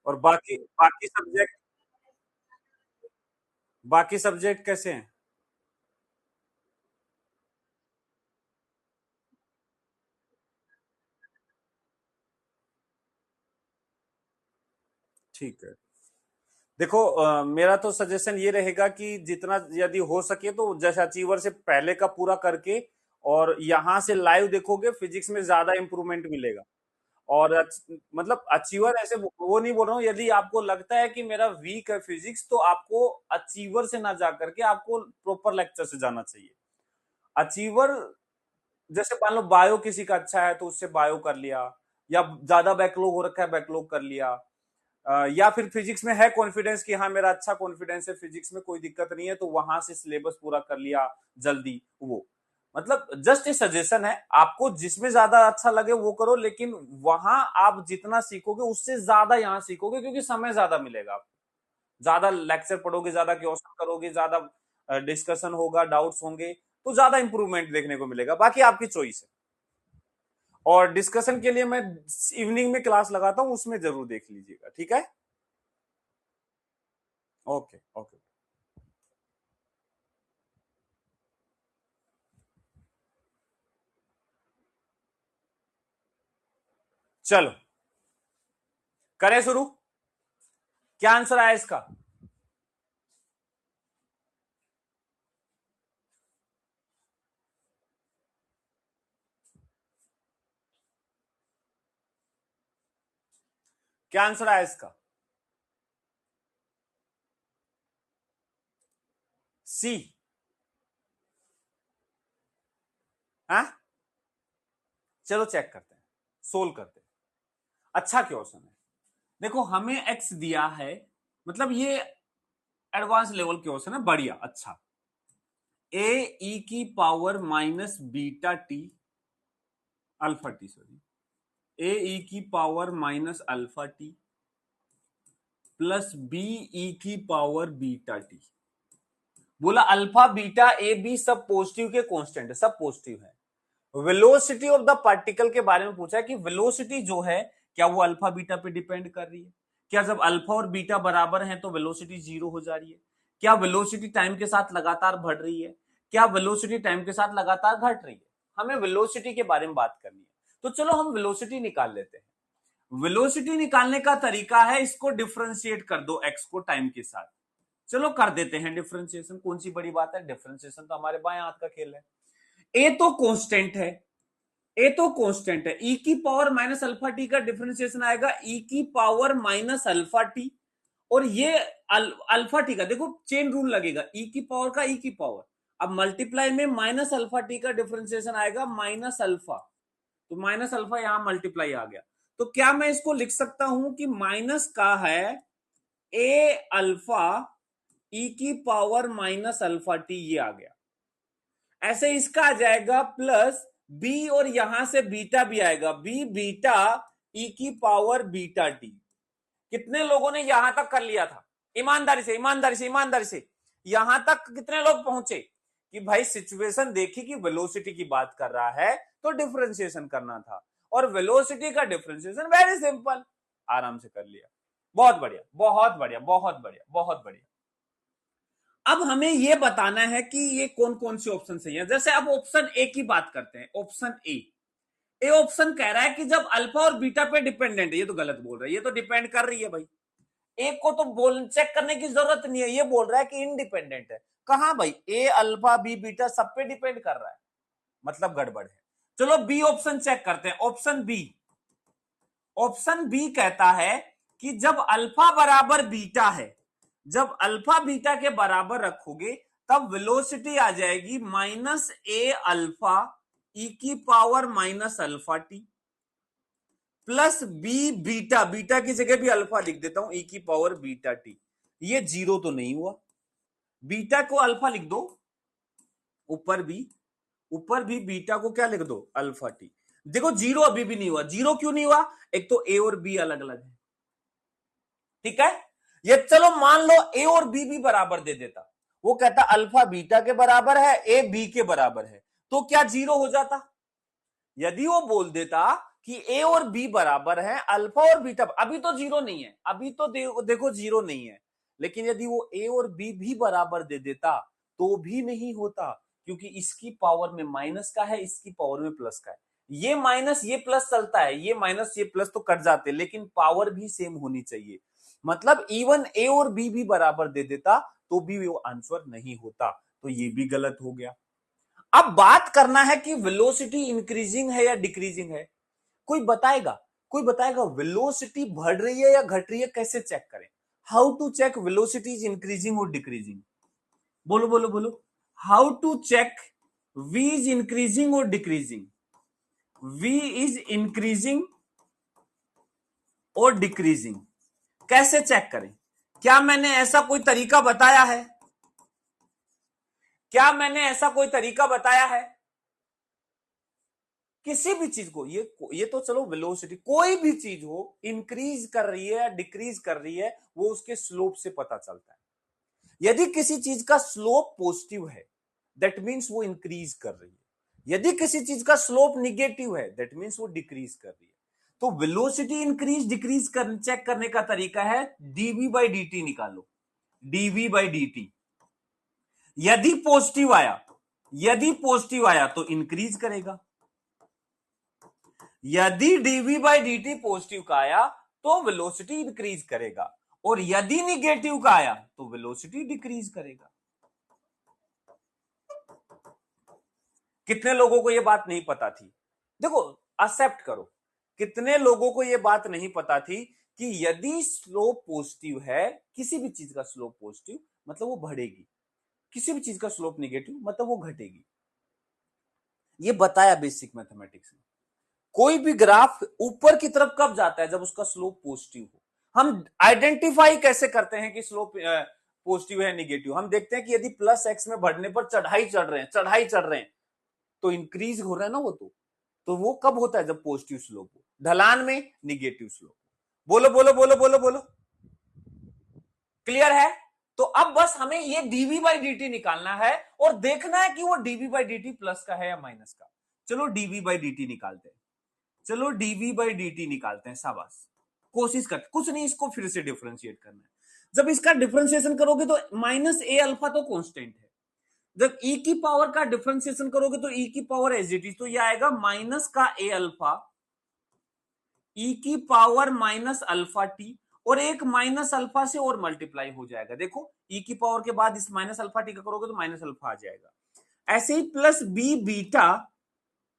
और बाकी बाकी सब्जेक्ट, बाकी सब्जेक्ट कैसे हैं? ठीक है। देखो, मेरा तो सजेशन ये रहेगा कि जितना यदि हो सके तो जैसे अचीवर से पहले का पूरा करके और यहां से लाइव देखोगे, फिजिक्स में ज्यादा इंप्रूवमेंट मिलेगा। और मतलब अचीवर ऐसे वो नहीं बोल रहा हूँ, यदि आपको लगता है कि मेरा वीक है फिजिक्स तो आपको अचीवर से ना जा करके आपको प्रॉपर लेक्चर से जाना चाहिए। अचीवर, जैसे मान लो बायो किसी का अच्छा है तो उससे बायो कर लिया, या ज्यादा बैकलॉग हो रखा है बैकलॉग कर लिया। या फिर फिजिक्स में है कॉन्फिडेंस कि हाँ मेरा अच्छा कॉन्फिडेंस है फिजिक्स में, कोई दिक्कत नहीं है, तो वहां से सिलेबस पूरा कर लिया जल्दी वो। मतलब जस्ट ये सजेशन है, आपको जिसमें ज्यादा अच्छा लगे वो करो, लेकिन वहां आप जितना सीखोगे उससे ज्यादा यहाँ सीखोगे, क्योंकि समय ज्यादा मिलेगा आपको। ज्यादा लेक्चर पढ़ोगे, ज्यादा क्वेश्चन करोगे, ज्यादा डिस्कशन होगा, डाउट्स होंगे, तो ज्यादा इंप्रूवमेंट देखने को मिलेगा। बाकी आपकी चॉइस है। और डिस्कशन के लिए मैं इवनिंग में क्लास लगाता हूं, उसमें जरूर देख लीजिएगा, ठीक है? Okay okay. चलो करें शुरू। क्या आंसर आया इसका? क्या आंसर आया इसका? सी। हाँ, चलो चेक करते हैं, सोल्व करते हैं। अच्छा क्वेश्चन है। देखो हमें एक्स दिया है, मतलब ये एडवांस लेवल क्वेश्चन है, बढ़िया अच्छा। ए ई की power minus beta t, alpha t sorry, A e की power minus alpha t plus B e की पावर बीटा टी। बोला अल्फा बीटा ए बी सब पॉजिटिव के कांस्टेंट है, सब पॉजिटिव है। वेलोसिटी ऑफ द पार्टिकल के बारे में पूछा है कि वेलोसिटी जो है क्या वो अल्फा बीटा पे डिपेंड कर रही है? क्या जब अल्फा और बीटा बराबर हैं तो वेलोसिटी जीरो हो जा रही है? क्या वेलोसिटी टाइम के साथ लगातार बढ़ रही है? क्या वेलोसिटी टाइम के साथ लगातार घट रही है? हमें वेलोसिटी के बारे में बात करनी है। तो चलो हम वेलोसिटी निकाल लेते हैं। वेलोसिटी निकालने का तरीका है, इसको डिफरेंशिएट कर दो एक्स को टाइम के साथ। चलो कर देते हैं डिफरेंशिएशन, कौन सी बड़ी बात है, डिफरेंशिएशन तो हमारे बाएं हाथ का खेल है। ए तो कांस्टेंट है, ए तो कांस्टेंट है, ई की पावर माइनस अल्फा टी का डिफरेंशिएशन आएगा ई की पावर माइनस अल्फा टी। और ये अल्फा टी का देखो चेन रूल लगेगा, ई की पावर का ई की पावर, अब मल्टीप्लाई में माइनस अल्फा टी का डिफरेंशिएशन आएगा माइनस अल्फा, तो माइनस अल्फा यहां मल्टीप्लाई आ गया। तो क्या मैं इसको लिख सकता हूं कि माइनस का है ए अल्फा ई की पावर माइनस अल्फा टी, ये आ गया। ऐसे इसका आ जाएगा प्लस बी, और यहां से बीटा भी आएगा, बी बीटा ई की पावर बीटा टी। कितने लोगों ने यहां तक कर लिया था? ईमानदारी से ईमानदारी से ईमानदारी से, यहां तक कितने लोग पहुंचे कि भाई सिचुएशन देखी कि वेलोसिटी की बात कर रहा है तो डिफरेंशिएशन करना था, और वेलोसिटी का डिफरेंशिएशन वेरी सिंपल, आराम से कर लिया। बहुत बढ़िया, बहुत बढ़िया, बहुत बढ़िया, बहुत बढ़िया। अब हमें यह बताना है कि ये कौन कौन से ऑप्शन सही है। जैसे अब ऑप्शन ए की बात करते हैं। ऑप्शन ए ऑप्शन कह रहा है कि जब अल्फा और बीटा पे डिपेंडेंट है, ये तो गलत बोल रहा है, ये तो डिपेंड कर रही है भाई। एक को तो बोल चेक करने की जरूरत नहीं है, ये बोल रहा है कि इनडिपेंडेंट है। कहां भाई, ए अल्फा बी बीटा सब पे डिपेंड कर रहा है, मतलब गड़बड़ है। चलो बी ऑप्शन चेक करते हैं। ऑप्शन बी कहता है कि जब अल्फा बराबर बीटा है, जब अल्फा बीटा के बराबर रखोगे तब वेलोसिटी आ जाएगी माइनस ए अल्फा ई की power minus alpha t plus B beta, beta की जगह भी अल्फा लिख देता हूं, ई की पावर बीटा टी। ये जीरो तो नहीं हुआ, बीटा को अल्फा लिख दो, ऊपर भी बीटा को क्या लिख दो, अल्फा टी। देखो जीरो अभी भी नहीं हुआ। जीरो क्यों नहीं हुआ, एक तो ए और बी अलग अलग है, ठीक है। ये चलो मान लो ए और बी भी बराबर दे देता, वो कहता अल्फा बीटा के बराबर है, ए बी के बराबर है, तो क्या जीरो हो जाता। यदि वो बोल देता कि ए और बी बराबर है, अल्फा और बीटा, अभी तो जीरो नहीं है, अभी तो देखो जीरो नहीं है, लेकिन यदि वो ए और बी भी बराबर दे देता तो भी नहीं होता, क्योंकि इसकी पावर में माइनस का है, इसकी पावर में प्लस का है। ये माइनस ये प्लस चलता है, ये माइनस ये प्लस तो कट जाते, लेकिन पावर भी सेम होनी चाहिए। मतलब इवन ए और बी भी बराबर दे देता तो भी वो आंसर नहीं होता, तो ये भी गलत हो गया। अब बात करना है कि वेलोसिटी इंक्रीजिंग है या डिक्रीजिंग है। कोई बताएगा वेलोसिटी बढ़ रही है या घट रही है, कैसे चेक करें। How to check velocity is increasing और डिक्रीजिंग, बोलो बोलो बोलो। How to check v is increasing और डिक्रीजिंग, v इज इंक्रीजिंग और डिक्रीजिंग, कैसे चेक करें। क्या मैंने ऐसा कोई तरीका बताया है, क्या मैंने ऐसा कोई तरीका बताया है। किसी भी चीज को, ये तो चलो वेलोसिटी, कोई भी चीज हो इंक्रीज कर रही है या डिक्रीज कर रही है, वो उसके स्लोप से पता चलता है। यदि किसी चीज का स्लोप पॉजिटिव है दैट मींस वो इंक्रीज कर रही है, यदि किसी चीज का स्लोप निगेटिव है दैट मींस वो डिक्रीज कर रही है। तो वेलोसिटी इंक्रीज डिक्रीज चेक करने का तरीका है डीवी बाई डी निकालो, डीवी बाई डी। यदि पॉजिटिव आया तो इंक्रीज करेगा, यदि डीवी बाई डी पॉजिटिव का आया तो वेलोसिटी इंक्रीज करेगा, और यदि निगेटिव का आया तो वेलोसिटी डिक्रीज करेगा। कितने लोगों को यह बात नहीं पता थी, देखो एक्सेप्ट करो, कितने लोगों को यह बात नहीं पता थी कि यदि स्लोप पॉजिटिव है, किसी भी चीज का स्लोप पॉजिटिव मतलब वो बढ़ेगी, किसी भी चीज का स्लोप निगेटिव मतलब वो घटेगी। ये बताया बेसिक मैथमेटिक्स में। कोई भी ग्राफ ऊपर की तरफ कब जाता है, जब उसका स्लोप पॉजिटिव हो। हम आइडेंटिफाई कैसे करते हैं कि स्लोप पॉजिटिव है निगेटिव, हम देखते हैं कि यदि प्लस एक्स में बढ़ने पर चढ़ाई चढ़ रहे हैं तो इंक्रीज हो रहा है ना वो, तो वो कब होता है, जब पॉजिटिव स्लोप हो। ढलान में निगेटिव स्लोप। बोलो बोलो बोलो बोलो बोलो, क्लियर है। तो अब बस हमें ये डीवी बाई डी निकालना है और देखना है कि वो डीवी बाई डी प्लस का है या माइनस का। चलो डीवी बाई डी निकालते हैं, चलो डीवी बाई डी निकालते हैं, शाबाश। कोशिश कर, कुछ नहीं, इसको फिर से डिफरेंशिएट करना है। जब इसका डिफरेंशिएशन करोगे तो माइनस ए अल्फा तो कांस्टेंट है, जब ई की पावर का डिफरेंशिएशन करोगे तो ई की पावर एज इट इज, तो ये आएगा माइनस का ए अल्फा ई की पावर माइनस अल्फा टी, और एक माइनस अल्फा से और मल्टीप्लाई हो जाएगा। देखो ई की पावर के बाद इस माइनस अल्फा टी का करोगे तो माइनस अल्फा आ जाएगा। ऐसे ही प्लस बी बीटा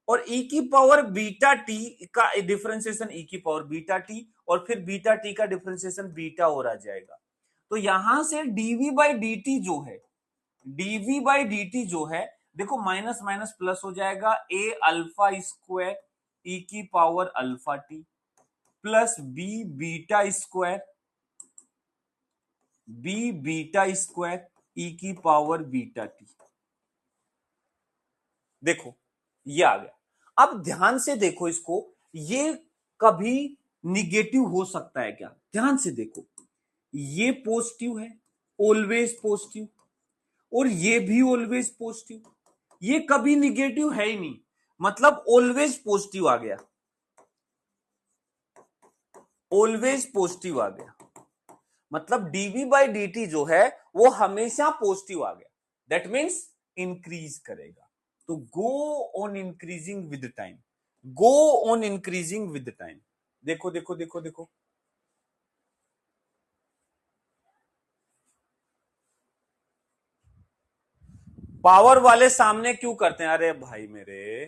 और ई की पावर बीटा टी का डिफरेंशिएशन ई की पावर बीटा टी, और फिर बीटा टी का डिफरेंशिएशन बीटा और आ जाएगा। तो यहां से डीवी बाई डी जो है, डीवी बाई डी जो है, देखो माइनस माइनस प्लस हो जाएगा, ए अल्फा स्क्वायर ई की power alpha t plus B beta square e की पावर बीटा टी। देखो ये आ गया। अब ध्यान से देखो इसको, ये कभी निगेटिव हो सकता है क्या, ध्यान से देखो। ये पॉजिटिव है, ऑलवेज पॉजिटिव, और ये भी ऑलवेज पॉजिटिव, ये कभी निगेटिव है ही नहीं, मतलब ऑलवेज पॉजिटिव आ गया, ऑलवेज पॉजिटिव आ गया, मतलब डीवी बाई डी टी जो है वो हमेशा पॉजिटिव आ गया, दैट मीन्स इंक्रीज करेगा। तो go on increasing with time, go on increasing with time. देखो देखो देखो देखो, पावर वाले सामने क्यों करते हैं? अरे भाई मेरे,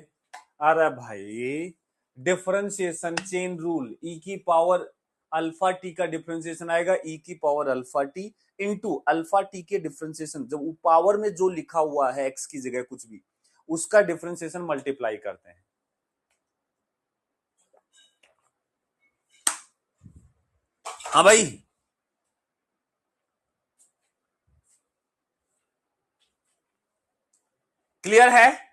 अरे भाई, डिफरेंशिएशन चेन रूल, ई की पावर अल्फा टी का डिफरेंशिएशन आएगा ई की power alpha T into alpha T के डिफरेंशिएशन, जब पावर में जो लिखा हुआ है एक्स की जगह कुछ भी, उसका डिफरेंशिएशन मल्टीप्लाई करते हैं। हाँ भाई, क्लियर है?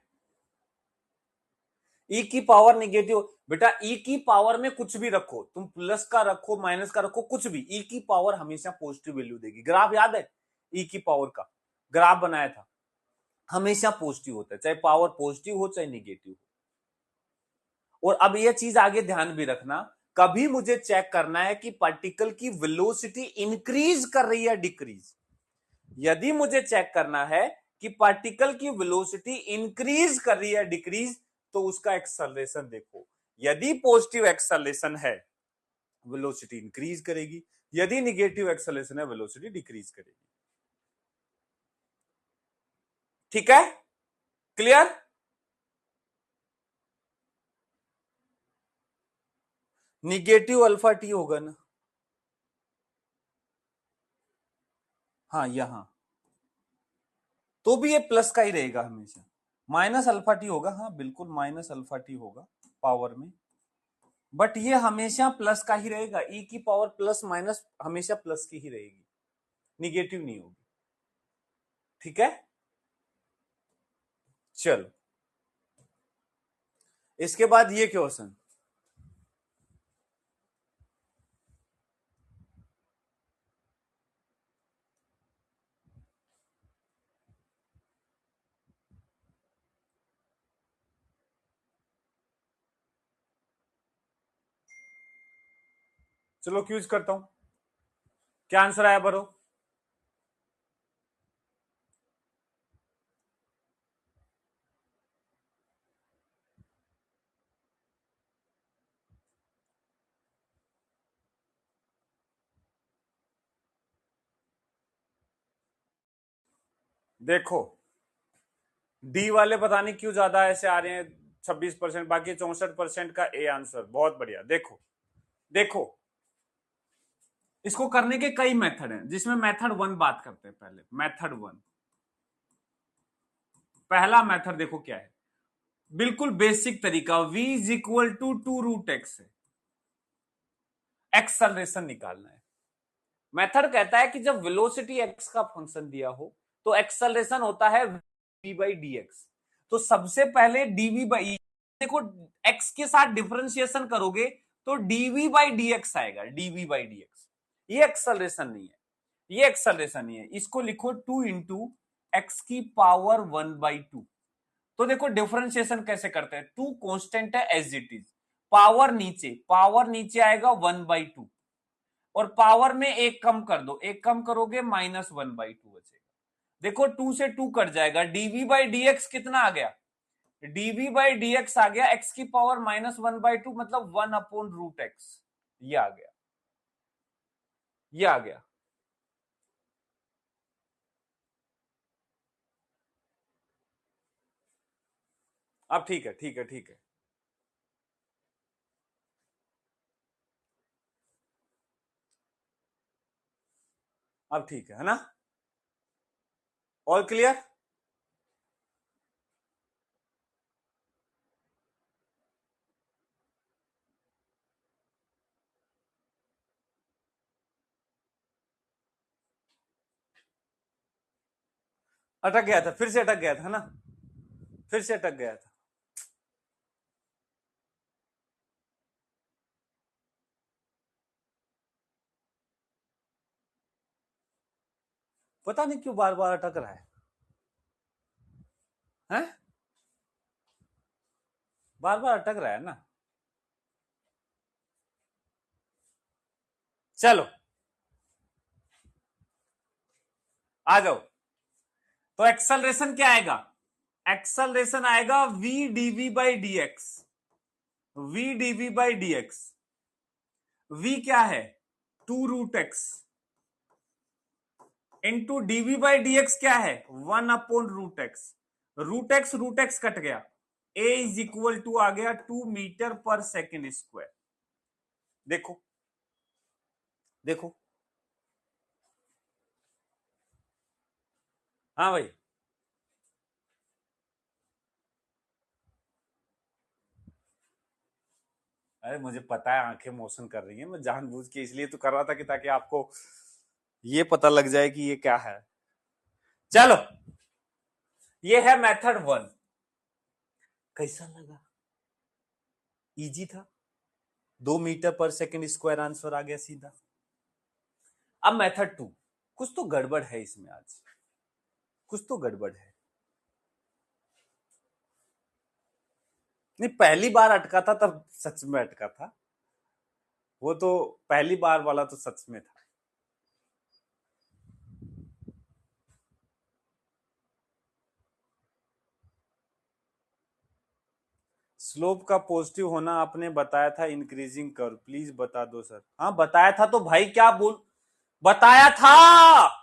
ई की पावर निगेटिव, बेटा ई की पावर में कुछ भी रखो, तुम प्लस का रखो माइनस का रखो, कुछ भी, ई की पावर हमेशा पॉजिटिव वैल्यू देगी। ग्राफ याद है ई की पावर का? ग्राफ बनाया था, हमेशा पॉजिटिव होता है, चाहे पावर पॉजिटिव हो चाहे निगेटिव हो। और अब यह चीज आगे ध्यान भी रखना, कभी मुझे चेक करना है कि पार्टिकल की वेलोसिटी इंक्रीज कर रही है डिक्रीज। यदि मुझे चेक करना है कि पार्टिकल की वेलोसिटी इंक्रीज कर रही है डिक्रीज, तो उसका एक्सेलरेशन देखो। यदि पॉजिटिव एक्सेलरेशन है, वेलोसिटी इंक्रीज करेगी, यदि निगेटिव एक्सेलरेशन है, वेलोसिटी डिक्रीज करेगी। ठीक है, क्लियर? निगेटिव अल्फा टी होगा ना, हाँ यहां, तो भी ये प्लस का ही रहेगा हमेशा, माइनस अल्फा टी होगा, हाँ बिल्कुल माइनस अल्फा टी होगा पावर में, बट ये हमेशा प्लस का ही रहेगा, ई की पावर प्लस माइनस हमेशा प्लस की ही रहेगी, निगेटिव नहीं होगी। ठीक है, चलो इसके बाद ये क्वेश्चन, चलो क्यूज करता हूं, क्या आंसर आया बरो? देखो डी वाले पता नहीं क्यों ज्यादा ऐसे आ रहे हैं, 26%, बाकी 64% का ए आंसर, बहुत बढ़िया। देखो देखो, इसको करने के कई मेथड हैं, जिसमें मेथड वन बात करते हैं पहले। मेथड वन, पहला मेथड देखो क्या है, बिल्कुल बेसिक तरीका, v is equal to 2√x है, एक्सलरेशन निकालना है। मेथड कहता है कि जब वेलोसिटी x का फंक्शन दिया हो तो एक्सलरेशन होता है v बाई डी एक्स। तो सबसे पहले dv बाई, देखो x के साथ डिफरेंशिएशन करोगे तो dv बाई डी एक्स आएगा, dv बाई डी एक्स। ये एक्सलरेशन नहीं है, ये एक्सलरेशन नहीं है, इसको लिखो 2 इंटू एक्स की पावर 1/2। तो देखो डिफरेंशिएशन कैसे करते हैं, 2 कांस्टेंट है एज इट इज, पावर नीचे आएगा 1/2, और पावर में एक कम कर दो, एक कम करोगे -1/2 बचेगा। देखो 2 से 2 कट जाएगा, डीवी बाई डी एक्स कितना आ गया, डीवी बाई डी एक्स आ गया एक्स की पावर -1/2, मतलब 1/√x, ये आ गया, ये आ गया। अब ठीक है, ठीक है, ठीक है, अब ठीक है ना? All clear? अटक गया था, फिर से अटक गया था ना, फिर से अटक गया था। पता नहीं क्यों बार बार अटक रहा है। बार बार अटक रहा है ना। चलो आ जाओ। तो एक्सेलरेशन क्या आएगा? एक्सेलरेशन आएगा v dv by d x. v dv by d x. v क्या है? 2√x into d v by d x क्या है? 1/√x। रूट एक्स कट गया। a इज इक्वल टू आ गया 2 मीटर पर सेकेंड स्क्वायर। देखो देखो। हाँ भाई। अरे मुझे पता है आंखें मोशन कर रही हैं, मैं जानबूझ के इसलिए तो कर रहा था कि ताकि आपको ये पता लग जाए कि ये क्या है। चलो ये है मेथड 1। कैसा लगा? इजी था। 2 मीटर पर सेकेंड स्क्वायर आंसर आ गया सीधा। अब मेथड 2। कुछ तो गड़बड़ है इसमें आज, कुछ तो गड़बड़ है। नहीं, पहली बार अटका था तब सच में अटका था। वो तो पहली बार वाला तो सच में था। स्लोप का पॉजिटिव होना आपने बताया था इंक्रीजिंग कर्व, प्लीज बता दो सर। हाँ बताया था तो भाई, क्या बोल, बताया था।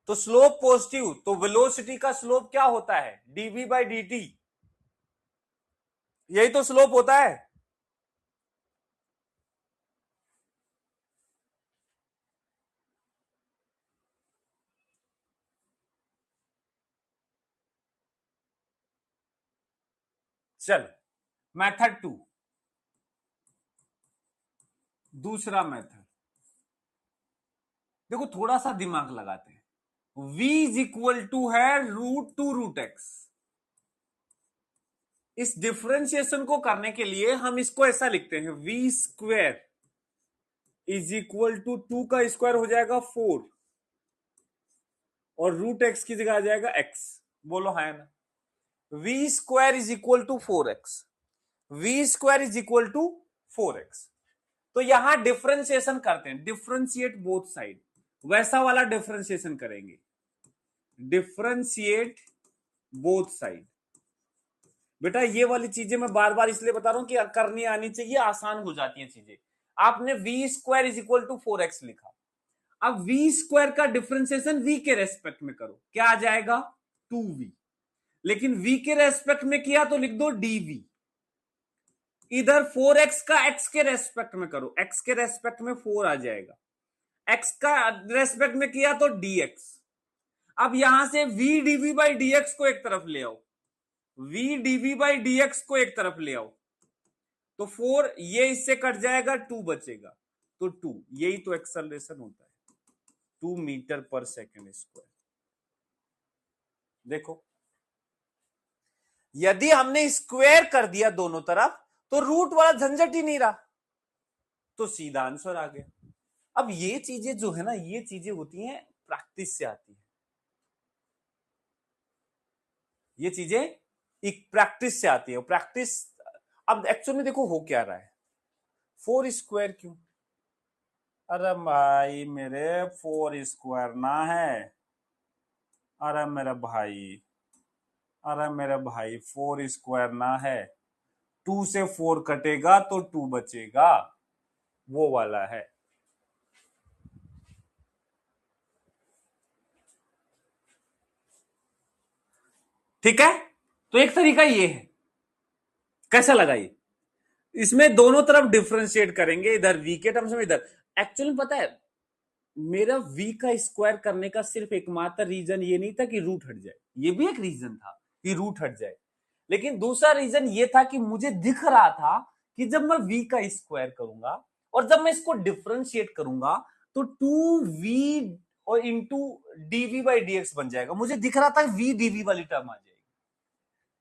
तो स्लोप पॉजिटिव तो वेलोसिटी का स्लोप क्या होता है? D v by d t. यही तो स्लोप होता है। चल मेथड 2, दूसरा मेथड। देखो थोड़ा सा दिमाग लगाते हैं। v इज इक्वल टू है √2√x। इस डिफरेंशिएशन को करने के लिए हम इसको ऐसा लिखते हैं, v square is equal to 2 का स्क्वायर हो जाएगा 4 और √x की जगह आ जाएगा x। बोलो है ना? v square is equal to 4x। v square is equal to 4x। तो यहां डिफरेंशिएशन करते हैं, डिफरेंशिएट बोथ साइड। वैसा वाला डिफरेंशिएशन करेंगे, डिफरेंशिएट बोथ साइड। बेटा ये वाली चीजें मैं बार बार इसलिए बता रहा हूं कि करनी आनी चाहिए, आसान हो जाती हैं चीजें। आपने v square is equal to 4x लिखा। अब v स्क्वायर का डिफरेंशिएशन v के रेस्पेक्ट में करो, क्या आ जाएगा? 2v। लेकिन v के रेस्पेक्ट में किया तो लिख दो dv। इधर 4x का x के रेस्पेक्ट में करो, x के रेस्पेक्ट में 4 आ जाएगा। x का रेस्पेक्ट में किया तो dx। अब यहां से v dv बाई dx को एक तरफ ले आओ, v dv बाई dx को एक तरफ ले आओ, तो 4 ये इससे कट जाएगा, 2 बचेगा। तो 2, यही तो एक्सेलरेशन होता है, 2 मीटर पर सेकेंड स्क्वायर। देखो यदि हमने स्क्वायर कर दिया दोनों तरफ तो रूट वाला झंझट ही नहीं रहा, तो सीधा आंसर आ गया। अब ये चीजें जो है ना, ये चीजें होती हैं प्रैक्टिस से आती है। ये चीजें एक प्रैक्टिस से आती है, प्रैक्टिस। अब एक्चुअली में देखो हो क्या रहा है, 4 स्क्वायर क्यों? अरे भाई मेरे 4 स्क्वायर ना है। अरे मेरा भाई, अरे मेरे भाई 4 स्क्वायर ना है। 2 से 4 कटेगा तो 2 बचेगा, वो वाला है। ठीक है, तो एक तरीका ये है। कैसा लगा ये? इसमें दोनों तरफ डिफरेंशिएट करेंगे, इधर v के टर्म्स में, इधर। एक्चुअली पता है मेरा v का स्क्वायर करने का सिर्फ एकमात्र रीजन ये नहीं था कि रूट हट जाए, ये भी एक रीजन था कि रूट हट जाए, लेकिन दूसरा रीजन ये था कि मुझे दिख रहा था कि जब मैं v का स्क्वायर करूंगा और जब मैं इसको डिफरेंशिएट करूंगा तो 2v और into d v by d x बन जाएगा। मुझे दिख रहा था v dv वाली टर्म आ जाएगी।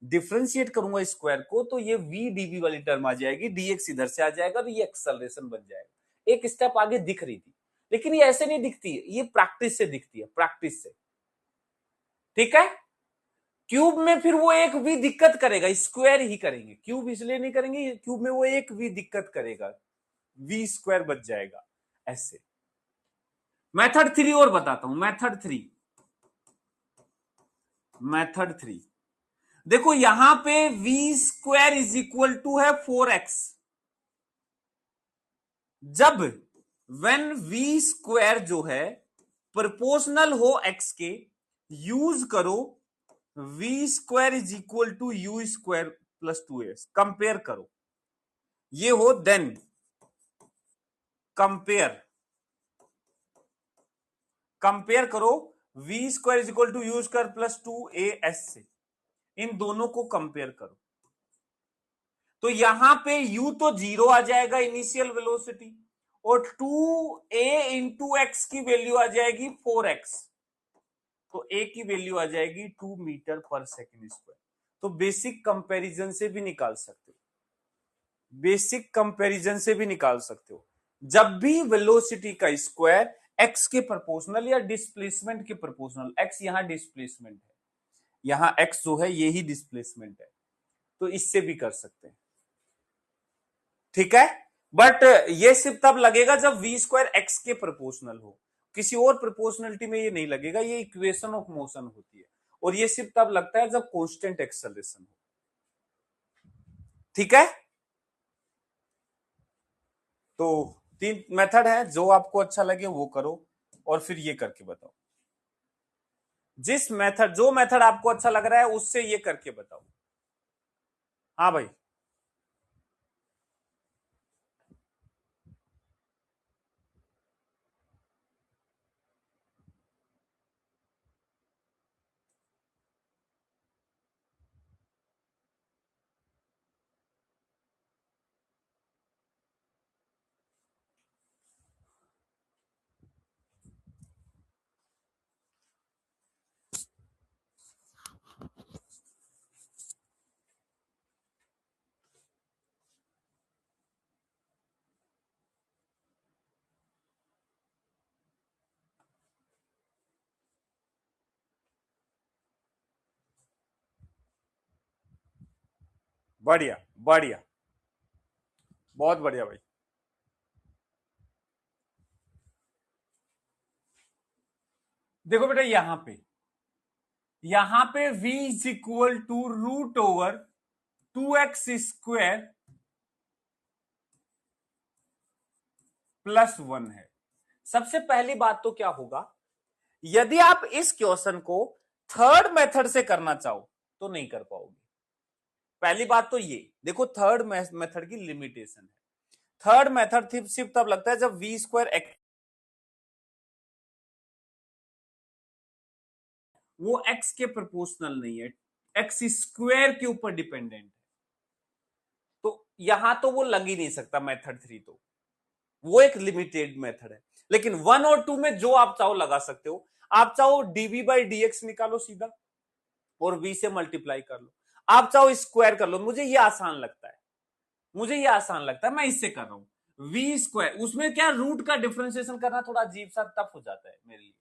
डिफरेंशिएट करूंगा स्क्वायर को तो ये v dv वाली टर्म आ जाएगी, dx इधर से आ जाएगा, तो ये एक्सेलरेशन बन जाएगा। एक स्टेप आगे दिख रही थी, लेकिन ये ऐसे नहीं दिखती है, ये प्रैक्टिस से दिखती है, प्रैक्टिस से। ठीक है, क्यूब में फिर वो एक भी दिक्कत करेगा, स्क्वायर ही करेंगे, क्यूब इसलिए नहीं करेंगे, क्यूब में वो एक भी दिक्कत करेगा, वी स्क्वायर बच जाएगा ऐसे। मेथड 3 और बताता हूं, मेथड 3 देखो, यहां पे v square is equal to है 4x। जब वेन वी स्क्वायर जो है प्रोपोर्शनल हो x के, यूज करो v square is equal to u square plus 2s, compare करो, ये हो देन कंपेयर कंपेयर करो v square is equal to u square plus 2as से, इन दोनों को कंपेयर करो। तो यहां पे u तो 0 आ जाएगा इनिशियल वेलोसिटी, और 2a इंटू एक्स की वैल्यू आ जाएगी 4x, तो a की वैल्यू आ जाएगी 2 मीटर पर सेकेंड स्क्वायर। तो बेसिक कंपैरिजन से भी निकाल सकते हो, बेसिक कंपैरिजन से भी निकाल सकते हो। जब भी वेलोसिटी का स्क्वायर x के प्रोपोर्शनल या डिस्प्लेसमेंट के प्रोपोर्शनल, x यहां डिस्प्लेसमेंट है, यहां x जो है ये ही डिस्प्लेसमेंट है, तो इससे भी कर सकते हैं, ठीक है। बट ये सिर्फ तब लगेगा जब वी स्क्वायर एक्स के प्रोपोर्शनल हो, किसी और प्रोपोर्शनलिटी में ये नहीं लगेगा, ये इक्वेशन ऑफ मोशन होती है, और ये सिर्फ तब लगता है जब कांस्टेंट एक्सेलरेशन हो, ठीक है। तो 3 मेथड है, जो आपको अच्छा लगे वो करो, और फिर ये करके बताओ, जिस मेथड जो मेथड आपको अच्छा लग रहा है उससे ये करके बताओ। हाँ भाई, बढ़िया बढ़िया, बहुत बढ़िया भाई। देखो बेटा, यहां पे v इज इक्वल टू root over 2x square plus 1 है। सबसे पहली बात तो क्या होगा, यदि आप इस क्वेश्चन को थर्ड मेथड से करना चाहो तो नहीं कर पाओगे। पहली बात तो ये देखो, थर्ड मेथड की लिमिटेशन है। थर्ड मेथड सिर्फ तब लगता है जब वी स्क्वायर एक्स, वो एक्स के प्रोपोर्शनल नहीं है, एक्स स्क्वायर के ऊपर डिपेंडेंट है, तो यहां तो वो लग ही नहीं सकता मेथड 3, तो वो एक लिमिटेड मेथड है। लेकिन 1 और 2 में जो आप चाहो लगा सकते हो। आप चाहो डीवी बाई डी एक्स निकालो सीधा, और v से मल्टीप्लाई कर लो, आप चाहो स्क्वायर कर लो, मुझे ये आसान लगता है, मैं इससे कर रहा हूं वी स्क्वायर। उसमें क्या, रूट का डिफरेंशिएशन करना थोड़ा अजीब सा टफ हो जाता है मेरे लिए,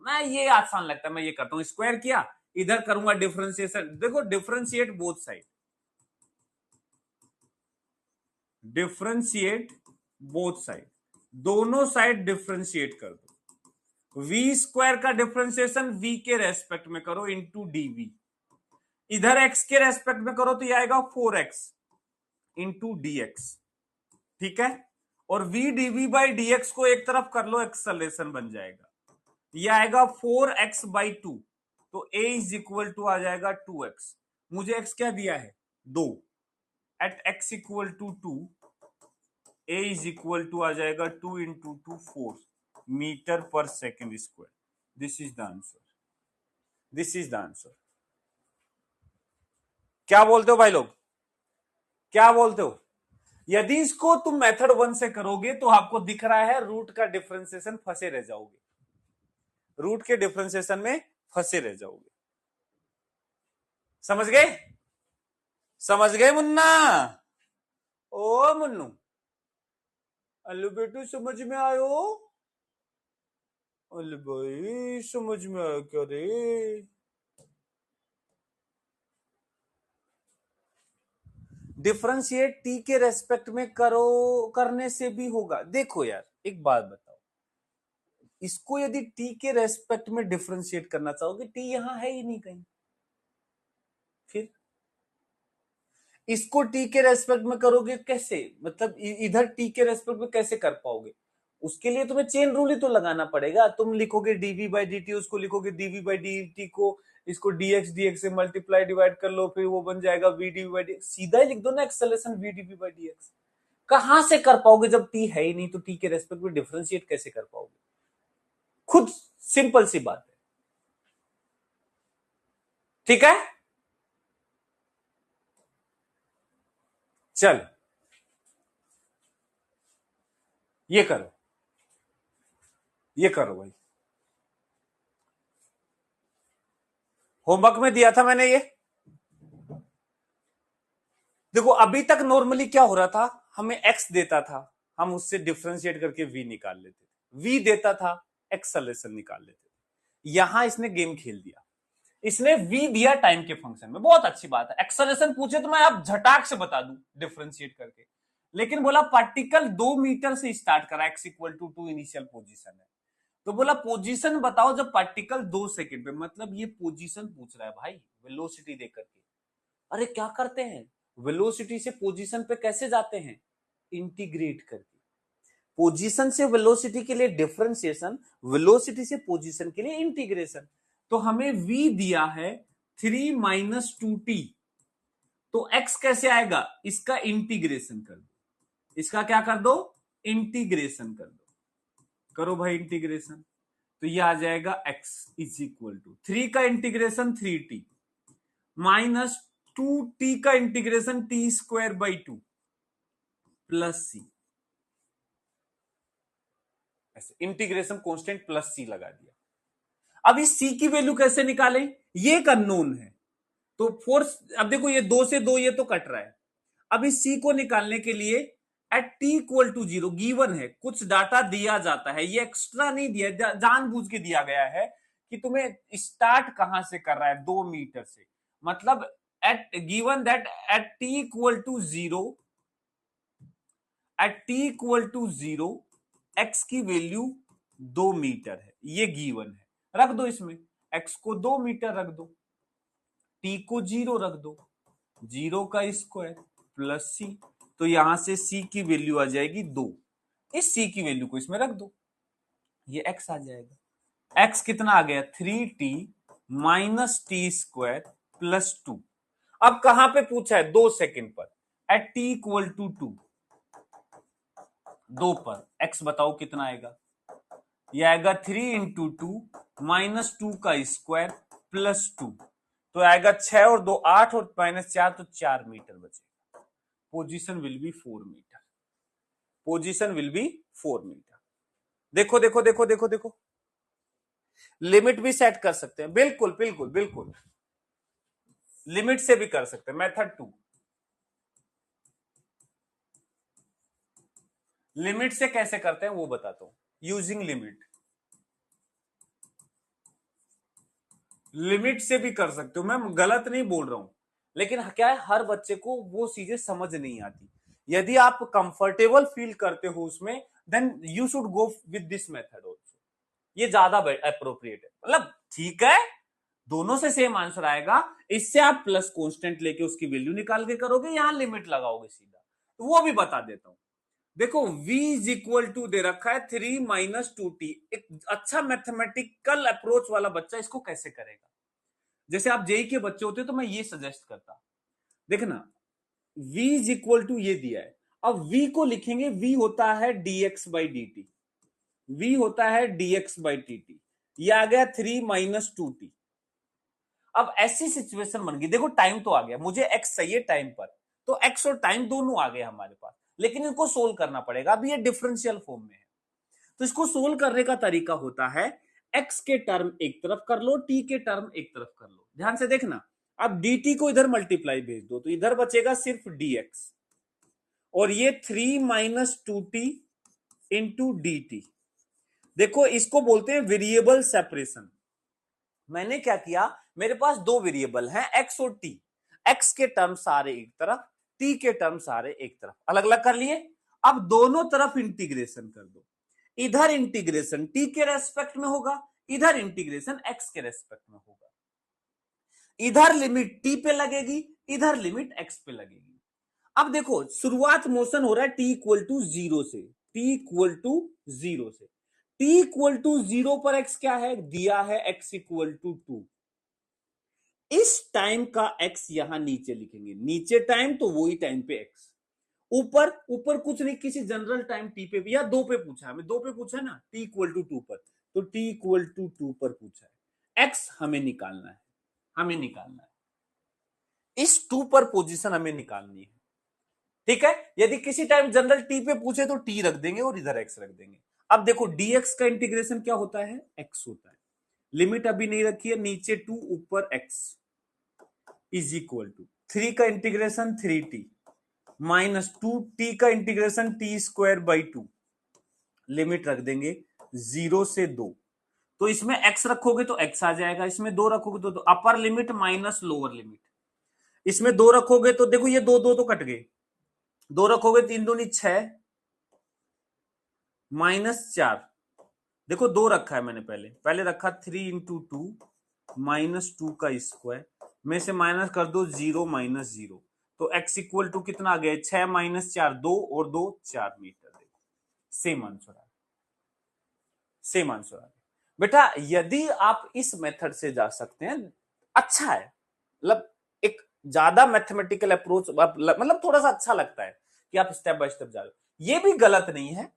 मैं ये आसान लगता है, मैं ये करता हूं, स्क्वायर किया, इधर करूंगा डिफरेंशिएशन। देखो, डिफरेंशिएट बोथ साइड, दोनों साइड डिफरेंशिएट कर दो। वी स्क्वायर का डिफरेंशिएशन v के रेस्पेक्ट में करो इंटू डीवी, इधर x के रेस्पेक्ट में करो तो ये आएगा 4x इंटू dx, ठीक है। और v dv बाई dx को एक तरफ कर लो, एक्सेलरेशन बन जाएगा, ये आएगा 4x/2, तो a इज इक्वल टू आ जाएगा 2x। मुझे x क्या दिया है, 2, at x equal to 2 a is equal to आ जाएगा 2 इंटू 2 4 मीटर पर second square. This is the answer, this is the answer. क्या बोलते हो भाई लोग, क्या बोलते हो? यदि इसको तुम मेथड 1 से करोगे तो आपको दिख रहा है रूट का डिफरेंशिएशन, फंसे रह जाओगे, रूट के डिफरेंशिएशन में फंसे रह जाओगे। समझ गए, समझ गए मुन्ना? ओ मुन्नू, अल्लू बेटू समझ में आयो? अल्लू भाई समझ में आया क्या रे? डिफरेंशिएट टी के रेस्पेक्ट में करो, करने से भी होगा। देखो यार एक बात बताओ, इसको यदि टी के रेस्पेक्ट में डिफरेंशिएट करना चाहोगे, टी यहां है ही नहीं कहीं, फिर इसको टी के रेस्पेक्ट में करोगे कैसे, मतलब इधर टी के रेस्पेक्ट में कैसे कर पाओगे? उसके लिए तुम्हें चेन रूल ही तो लगाना पड़ेगा। तुम लिखोगे डीवी बाई डी टी, उसको लिखोगे डीवी बाई डी टी को, इसको डीएक्स डीएक्स से मल्टीप्लाई डिवाइड कर लो, फिर वो बन जाएगा वी डीवी बाई डी, सीधा ही लिख दो ना acceleration v d v by d x. कहां से कर पाओगे जब टी है ही नहीं, तो टी के रेस्पेक्ट में डिफरेंशिएट कैसे कर पाओगे? खुद सिंपल सी बात है, ठीक है। चल ये करो, ये करो भाई, होमवर्क में दिया था मैंने ये। देखो अभी तक नॉर्मली क्या हो रहा था, हमें एक्स देता था, हम उससे डिफरेंशिएट करके वी निकाल लेते थे, वी देता था एक्सेलरेशन निकाल लेते थे। यहां इसने गेम खेल दिया, इसने वी दिया टाइम के फंक्शन में, बहुत अच्छी बात है। एक्सेलरेशन पूछे तो मैं अब झटाक से बता दूं डिफरेंशिएट करके, लेकिन बोला पार्टिकल 2 मीटर से स्टार्ट करा, x equal to 2 initial position है, तो बोला पोजीशन बताओ जब पार्टिकल 2 सेकंड पे, मतलब ये पोजीशन पूछ रहा है भाई वेलोसिटी देकर के। अरे क्या करते हैं, वेलोसिटी से पोजीशन पे कैसे जाते हैं, इंटीग्रेट करके। पोजीशन से वेलोसिटी के लिए डिफरेंशिएशन, वेलोसिटी से पोजीशन के लिए इंटीग्रेशन। तो हमें v दिया है 3 माइनस 2t, तो x कैसे आएगा, इसका इंटीग्रेशन कर दो, इसका क्या कर दो, इंटीग्रेशन कर दो, करो भाई इंटीग्रेशन, तो ये आ जाएगा x इज इक्वल टू 3 का इंटीग्रेशन 3t माइनस 2t का integration t square by 2 plus c, ऐसे इंटीग्रेशन कांस्टेंट प्लस c लगा दिया। अब इस c की वैल्यू कैसे निकालें, ये एक अननोन है, तो फोर्स, अब देखो ये 2 से 2 ये तो कट रहा है। अब इस c को निकालने के लिए at t equal to 0 given है, कुछ डाटा दिया जाता है, ये एक्स्ट्रा नहीं दिया, जानबूझ के दिया गया है कि तुम्हें स्टार्ट कहां से कर रहा है, 2 मीटर से, मतलब at given that at t equal to 0, at t equal to 0 x की वैल्यू 2 मीटर है, ये गिवन है, रख दो इसमें, x को 2 मीटर रख दो, t को 0 रख दो, 0 का स्क्वायर प्लस c, तो यहां से c की वैल्यू आ जाएगी 2, इस c की वैल्यू को इसमें रख दो, ये x आ जाएगा, x कितना आ गया 3t minus t square plus 2। अब कहां पे पूछा है, 2 सेकंड पर, एट t इक्वल टू 2 पर x बताओ कितना आएगा, यह आएगा 3 इंटू 2 माइनस 2 का स्क्वायर प्लस 2, तो आएगा 6 और 2 8 और माइनस 4, तो 4 मीटर बचेगा। Position will be 4 metre, position will be 4 metre. देखो देखो देखो देखो देखो, लिमिट भी सेट कर सकते हैं, बिल्कुल बिल्कुल बिल्कुल, लिमिट से भी कर सकते हैं। मेथड 2, लिमिट से कैसे करते हैं वो बताता हूं, यूजिंग लिमिट, लिमिट से भी कर सकते हो, मैं गलत नहीं बोल रहा हूं, लेकिन क्या है हर बच्चे को वो चीजें समझ नहीं आती। यदि आप कंफर्टेबल फील करते हो उसमें, then you should go with this method also, ये ज्यादा अप्रोप्रिएट है, मतलब ठीक है दोनों से सेम आंसर आएगा, इससे आप प्लस कांस्टेंट लेके उसकी वैल्यू निकाल के करोगे, यहां लिमिट लगाओगे सीधा, तो वो भी बता देता हूं। देखो v इज इक्वल टू दे रखा है 3 माइनस 2t, एक अच्छा मैथमेटिकल अप्रोच वाला बच्चा इसको कैसे करेगा, जैसे आप जेई के बच्चे होते तो मैं ये सजेस्ट करता, देखना v इज इक्वल टू ये दिया है, अब v को लिखेंगे, v होता है dx by d T, v होता है dx बाई टी टी, ये आ गया 3 माइनस 2t। अब ऐसी सिचुएशन बन गई, देखो टाइम तो आ गया, मुझे x चाहिए टाइम पर, तो x और टाइम दोनों आ गए हमारे पास, लेकिन इनको सोल्व करना पड़ेगा, अब ये डिफरेंशियल फॉर्म में है, तो इसको सोल्व करने का तरीका होता है, x के टर्म एक तरफ कर लो, t के टर्म एक तरफ कर लो, ध्यान से देखना, अब dt को इधर मल्टीप्लाई भेज दो, तो इधर बचेगा सिर्फ dx, और ये 3 minus 2t into D T. देखो इसको बोलते हैं वेरिएबल सेपरेशन। मैंने क्या किया, मेरे पास दो वेरिएबल हैं x और t, x के टर्म सारे एक तरफ, टी के टर्म सारे एक तरफ अलग अलग कर लिए। अब दोनों तरफ इंटीग्रेशन कर दो, इधर इंटीग्रेशन टी के रेस्पेक्ट में होगा, इधर इंटीग्रेशन एक्स के रेस्पेक्ट में होगा। इधर लिमिट टी पे लगेगी, इधर लिमिट एक्स पे लगेगी। अब देखो शुरुआत मोशन हो रहा है टी इक्वल टू जीरो से, टी इक्वल टू जीरो से। टी इक्वल टू जीरो पर एक्स क्या है, दिया है एक्स इक्वल टू 2। इस टाइम का एक्स यहां नीचे लिखेंगे, नीचे टाइम तो वही टाइम पे एक्स, ऊपर ऊपर कुछ नहीं, किसी जनरल टाइम टी पे भी, या दो पे पूछा, हमें दो पे पूछा है ना, टी इक्वल टू 2 पर, तो टी इक्वल टू 2 पर पूछा है। एक्स हमें निकालना है, हमें निकालना है, इस 2 पर पोजीशन हमें निकालनी है। ठीक है, यदि किसी टाइम जनरल टी पे पूछे तो टी रख देंगे और इधर एक्स रख देंगे। अब देखो डीएक्स का इंटीग्रेशन क्या होता है, एक्स होता है। लिमिट अभी नहीं रखी है, नीचे 2 ऊपर एक्स इज इक्वल टू 3 का इंटीग्रेशन 3t माइनस 2t का integration T square by 2, limit रख देंगे 0 से 2। तो इसमें x रखोगे तो x आ जाएगा, इसमें 2 रखोगे तो upper limit minus lower limit. इसमें 2 रखोगे तो देखो ये 2 2 तो कट गए, 2 रखोगे 3 दूनी 6 माइनस 4, देखो 2 रखा है मैंने, पहले पहले रखा 3 इंटू 2 माइनस 2 का स्क्वायर में से माइनस कर दो 0 माइनस 0, तो x इक्वल टू कितना आ गया, 6 माइनस 4 2 और 2 4 मीटर। देखो सेम आंसर आ गया, सेम आंसर आ गया। बेटा यदि आप इस मेथड से जा सकते हैं अच्छा है, मतलब एक ज्यादा मैथमेटिकल अप्रोच, मतलब थोड़ा सा अच्छा लगता है कि आप स्टेप बाय स्टेप जा रहे हो, ये भी गलत नहीं है,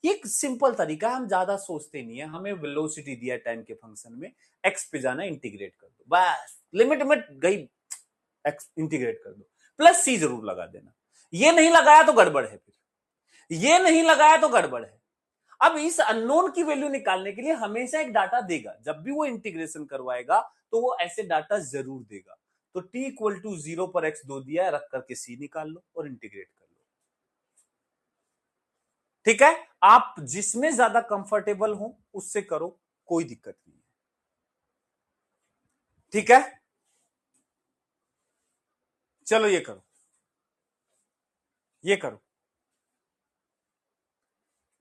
ये एक सिंपल तरीका है, हम ज्यादा सोचते नहीं है। हमें वेलोसिटी दिया टाइम के फंक्शन में, एक्स पे जाना, इंटीग्रेट कर दो बस, लिमिट में गई, एक्स इंटीग्रेट कर दो, प्लस सी जरूर लगा देना। ये नहीं लगाया तो गड़बड़ है, फिर ये नहीं लगाया तो गड़बड़ है। अब इस अननोन की वैल्यू निकालने के लिए हमेशा एक डाटा देगा, जब भी वो इंटीग्रेशन करवाएगा तो वो ऐसे डाटा जरूर देगा। तो t इक्वल टू 0 पर x 2 दिया है, रख करके c निकाल लो और इंटीग्रेट कर लो। ठीक है, आप जिसमें ज्यादा कंफर्टेबल हो उससे करो, कोई दिक्कत नहीं है। ठीक है, चलो ये करो, ये करो।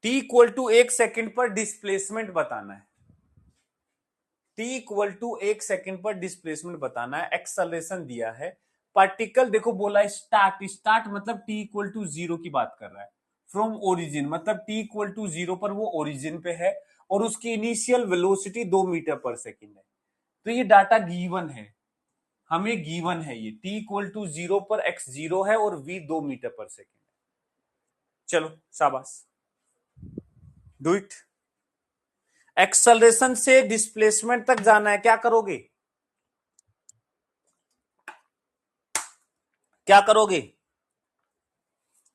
t इक्वल टू 1 सेकंड पर डिस्प्लेसमेंट बताना है, t इक्वल टू 1 सेकंड पर डिस्प्लेसमेंट बताना है। एक्सेलरेशन दिया है, पार्टिकल देखो बोला स्टार्ट, स्टार्ट मतलब t इक्वल टू 0 की बात कर रहा है, फ्रॉम ओरिजिन मतलब t इक्वल टू 0 पर वो ओरिजिन पे है और उसकी इनिशियल वेलोसिटी 2 मीटर पर सेकंड है। तो ये डाटा गिवन है, हमें गिवन है, ये t इक्वल टू 0 पर x 0 है और v 2 मीटर पर सेकंड है। चलो शाबाश, डू इट। एक्सेलरेशन से डिस्प्लेसमेंट तक जाना है, क्या करोगे, क्या करोगे,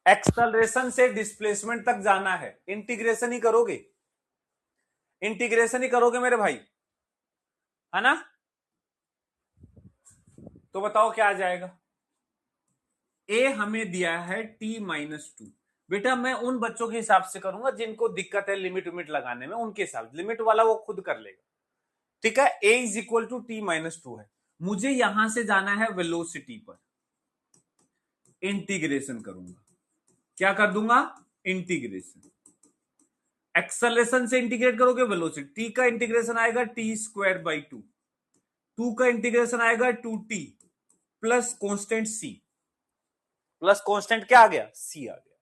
एक्सेलरेशन से डिस्प्लेसमेंट तक जाना है, इंटीग्रेशन ही करोगे, इंटीग्रेशन ही करोगे मेरे भाई, है ना। तो बताओ क्या आ जाएगा, ए हमें दिया है t माइनस 2। बेटा मैं उन बच्चों के हिसाब से करूंगा जिनको दिक्कत है लिमिट विमिट लगाने में, उनके हिसाब, लिमिट वाला वो खुद कर लेगा। ठीक है, a is equal to t minus 2 है, मुझे यहां से जाना है वेलोसिटी पर, इंटीग्रेशन करूंगा, क्या कर दूंगा, इंटीग्रेशन। एक्सेलरेशन से इंटीग्रेट करोगे वेलोसिटी, टी का इंटीग्रेशन आएगा टी स्क्वायर बाई 2, 2 का इंटीग्रेशन आएगा 2t plus constant c, plus constant क्या आ गया, c आ गया।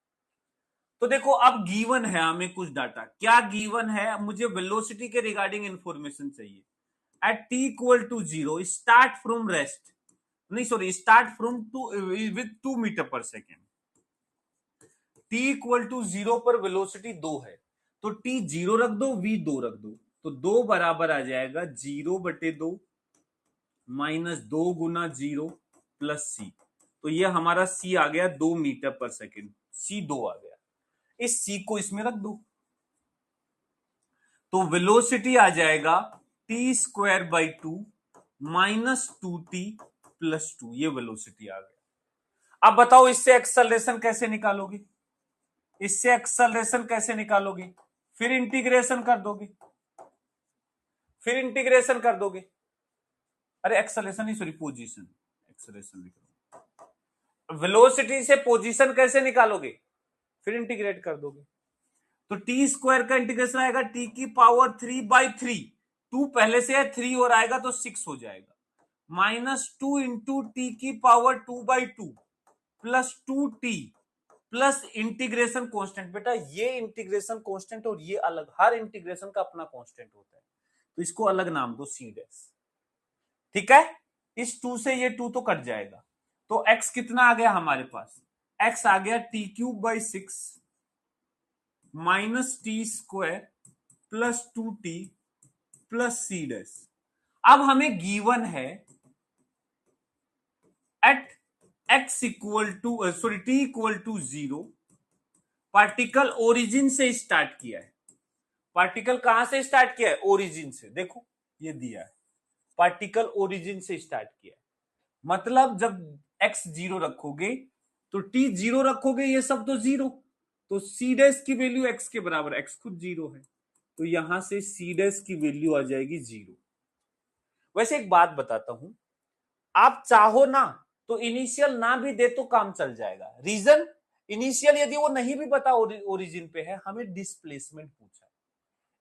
तो देखो अब गिवन है हमें कुछ डाटा, क्या गिवन है, मुझे वेलोसिटी के रिगार्डिंग इंफॉर्मेशन चाहिए। At t equal to 0 start from rest, नहीं sorry, start from 2 with 2 metre पर सेकेंड, t इक्वल टू 0 पर वेलोसिटी 2 है, तो t 0 रख दो, v 2 रख दो, तो 2 बराबर आ जाएगा 0 बटे 2 माइनस 2 गुना 0 प्लस c, तो ये हमारा c आ गया 2 मीटर पर सेकेंड, c 2 आ गया, इस c को इसमें रख दो, तो वेलोसिटी आ जाएगा T square by 2 minus 2t plus 2, ये वेलोसिटी आ गया। अब बताओ इससे एक्सेलरेशन कैसे निकालोगे, इससे एक्सेलरेशन कैसे निकालोगे, फिर इंटीग्रेशन कर दोगे, फिर इंटीग्रेशन कर दोगे, अरे एक्सेलरेशन नहीं सॉरी पोजीशन, एक्सेलरेशन लिख रहा हूं, वेलोसिटी से पोजीशन कैसे निकालोगे, फिर इंटीग्रेट कर दोगे। तो टी स्क्वायर का इंटीग्रेशन आएगा टी की पावर 3/3, 2 पहले से है, 3 और आएगा तो 6 हो जाएगा, -2 इंटू टी की power 2/2 plus 2t plus integration constant. बेटा ये इंटीग्रेशन कांस्टेंट और ये अलग, हर इंटीग्रेशन का अपना कांस्टेंट होता है, तो इसको अलग नाम दो सी डैश। ठीक है, इस 2 से ये 2 तो कट जाएगा, तो x कितना आ गया हमारे पास, x आ गया t³/6 minus t square plus 2t plus c dash. अब हमें गिवन है at x equal to sorry t equal to 0 particle origin से स्टार्ट किया है। पार्टिकल कहां से स्टार्ट किया है, ओरिजिन से। देखो ये दिया है, पार्टिकल ओरिजिन से स्टार्ट किया है, मतलब जब x 0 रखोगे तो t 0 रखोगे, ये सब तो 0, तो सी डैश की वैल्यू x के बराबर, x खुद 0 है, तो यहां से सी डैश की वैल्यू आ जाएगी 0। वैसे एक बात बताता हूं, आप चाहो ना तो इनिशियल ना भी दे तो काम चल जाएगा। रीजन, इनिशियल यदि वो नहीं भी पता ओरिजिन पे है, हमें डिस्प्लेसमेंट पूछा,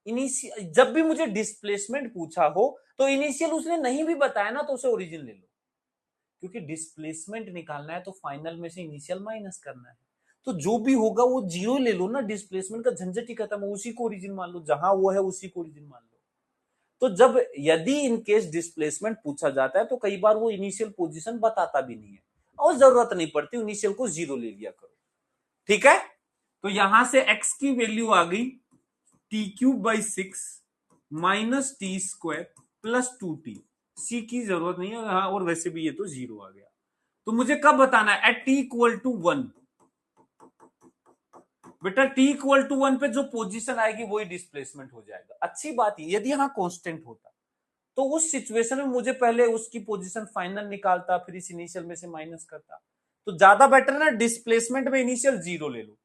इनिशियल जब भी मुझे डिस्प्लेसमेंट पूछा हो तो इनिशियल उसने नहीं भी बताया ना तो उसे ओरिजिन ले लो, क्योंकि डिस्प्लेसमेंट निकालना है तो फाइनल में से इनिशियल माइनस करना है, तो जो भी होगा वो 0 ले लो ना, डिस्प्लेसमेंट का झंझट ही खत्म, उसी को ओरिजिन मान लो, जहां वो है उसी को ओरिजिन मान लो। तो जब यदि इन केस डिस्प्लेसमेंट पूछा जाता है तो कई बार वो इनिशियल पोजीशन बताता भी नहीं है, और जरूरत नहीं पड़ती, इनिशियल को 0 ले लिया करो। ठीक है, तो यहां से x की वैल्यू आ गई t³/6 minus t square plus 2t, सी की जरूरत नहीं है, हाँ, और वैसे भी ये तो 0 आ गया। तो मुझे कब बताना है, एट t इक्वल टू 1। बेटा t इक्वल टू 1 पे जो पोजीशन आएगी वही डिस्प्लेसमेंट हो जाएगा। अच्छी बात है, यदि यहां कांस्टेंट होता तो उस सिचुएशन में मुझे पहले उसकी पोजीशन फाइनल निकालता, फिर इस इनिशियल में से माइनस करता, तो ज्यादा बेटर ना डिस्प्लेसमेंट में इनिशियल 0 ले लो,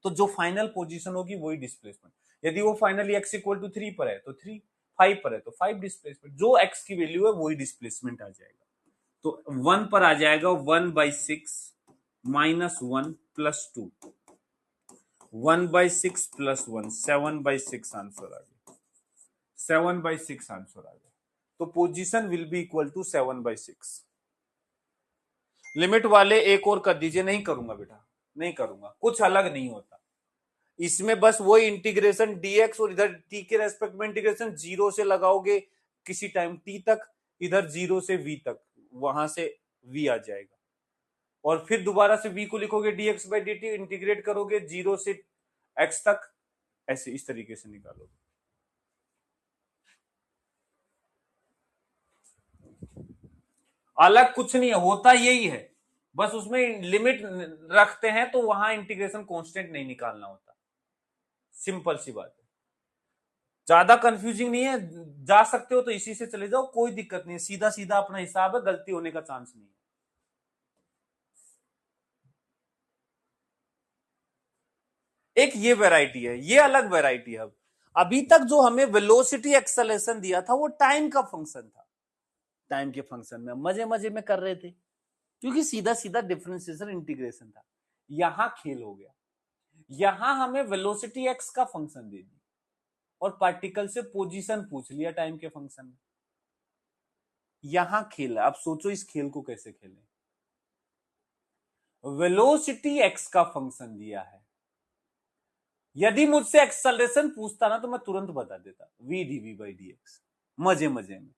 तो जो फाइनल पोजीशन होगी वही डिस्प्लेसमेंट। यदि वो फाइनली x इक्वल टू 3 पर है तो 3, 5 पर है तो 5 डिस्प्लेसमेंट, जो x की वैल्यू है वही डिस्प्लेसमेंट आ जाएगा। तो 1 पर आ जाएगा 1/6 माइनस 1 प्लस 2, 1/6 प्लस 1, 7/6 आंसर आ गया, 7/6 आंसर आ गया। तो position will be equal to 7/6। Limit वाले एक और कर दीजिए, नहीं करूंगा बेटा, नहीं करूंगा, कुछ अलग नहीं होता इसमें, बस वही इंटीग्रेशन dx और इधर t के रेस्पेक्ट में इंटीग्रेशन 0 से लगाओगे किसी टाइम t तक, इधर 0 से v तक, वहां से v आ जाएगा, और फिर दोबारा से v को लिखोगे dx/dt, इंटीग्रेट करोगे 0 से x तक, ऐसे इस तरीके से निकालोगे। अलग कुछ नहीं है, होता यही है, बस उसमें लिमिट रखते हैं तो वहां इंटीग्रेशन कांस्टेंट नहीं निकालना होता, सिंपल सी बात है, ज्यादा कंफ्यूजिंग नहीं है, जा सकते हो तो इसी से चले जाओ, कोई दिक्कत नहीं है, सीधा सीधा अपना हिसाब है, गलती होने का चांस नहीं है। एक ये वैरायटी है, ये अलग वैरायटी है। अभी तक जो हमें वेलोसिटी एक्सेलरेशन दिया था वो टाइम का फंक्शन था, टाइम के फंक्शन में मजे मजे में कर रहे थे, क्योंकि सीधा सीधा डिफरेंशिएशन इंटीग्रेशन था। यहां खेल हो गया, यहां हमें वेलोसिटी एक्स का फंक्शन दे दी और पार्टिकल से पोजीशन पूछ लिया टाइम के फंक्शन में, यहां खेल है। अब सोचो इस खेल को कैसे खेलें, वेलोसिटी एक्स का फंक्शन दिया है, यदि मुझसे एक्सेलरेशन पूछता ना तो मैं तुरंत बता देता v dv/dx, मजे मजे में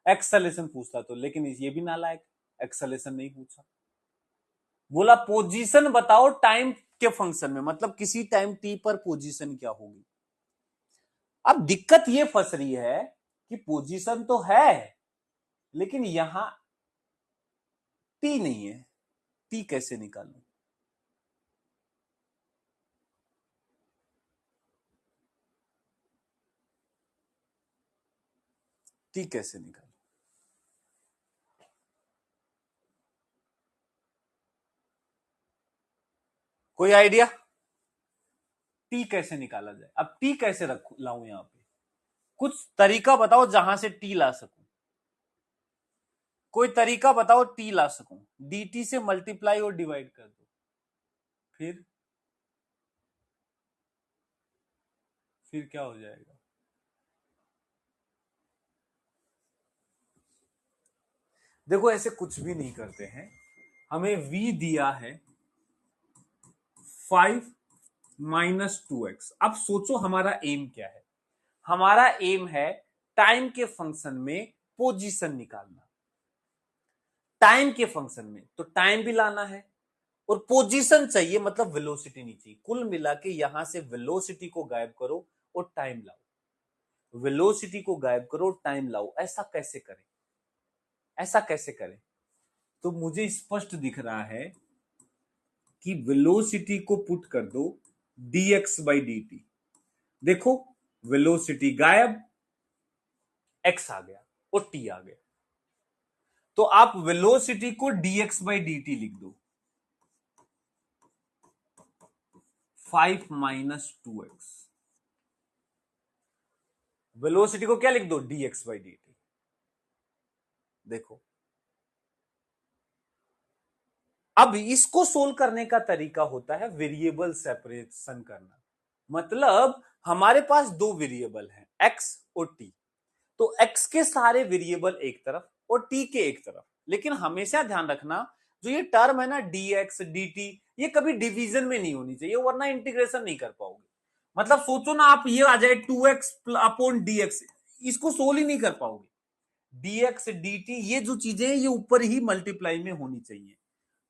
एक्सेलरेशन पूछता तो, लेकिन ये भी नालायक, एक्सेलरेशन नहीं पूछा, बोला पोजीशन बताओ टाइम के फंक्शन में, मतलब किसी टाइम t पर पोजीशन क्या होगी। अब दिक्कत ये फंस रही है कि पोजीशन तो है लेकिन यहां t नहीं है, t कैसे निकालूं, t कैसे निकालूं, कोई आइडिया, टी कैसे निकाला जाए, अब टी कैसे रखू लाऊं यहां पे, कुछ तरीका बताओ जहां से टी ला सकूं, कोई तरीका बताओ टी ला सकूं, dt से मल्टीप्लाई और डिवाइड कर दो, फिर क्या हो जाएगा? देखो ऐसे कुछ भी नहीं करते हैं, हमें v दिया है 5 - 2x। अब सोचो हमारा एम क्या है? हमारा एम है टाइम के फंक्शन में पोजीशन निकालना। टाइम के फंक्शन में तो टाइम भी लाना है और पोजीशन चाहिए, मतलब वेलोसिटी नहीं चाहिए। कुल मिला के यहां से वेलोसिटी को गायब करो और टाइम लाओ, वेलोसिटी को गायब करो टाइम लाओ। ऐसा कैसे करें? ऐसा कैसे करें? तो मुझे स्पष्ट दिख रहा है कि वेलोसिटी को पुट कर दो dx/dt। देखो वेलोसिटी गायब, x आ गया और t आ गया। तो आप वेलोसिटी को dx/dt लिख दो, 5 - 2x। वेलोसिटी को क्या लिख दो? dx/dt। देखो अब इसको सोल्व करने का तरीका होता है वेरिएबल सेपरेशन करना। मतलब हमारे पास दो वेरिएबल हैं, x और t। तो x के सारे वेरिएबल एक तरफ और t के एक तरफ। लेकिन हमेशा ध्यान रखना, जो ये टर्म है ना dx dt, ये कभी डिवीजन में नहीं होनी चाहिए, वरना इंटीग्रेशन नहीं कर पाओगे। मतलब सोचो ना, आप ये आ जाए 2x अपॉन dx, इसको सोल्व ही नहीं कर पाओगे। dx dt ये जो चीजें ये ऊपर ही मल्टीप्लाई में होनी चाहिए।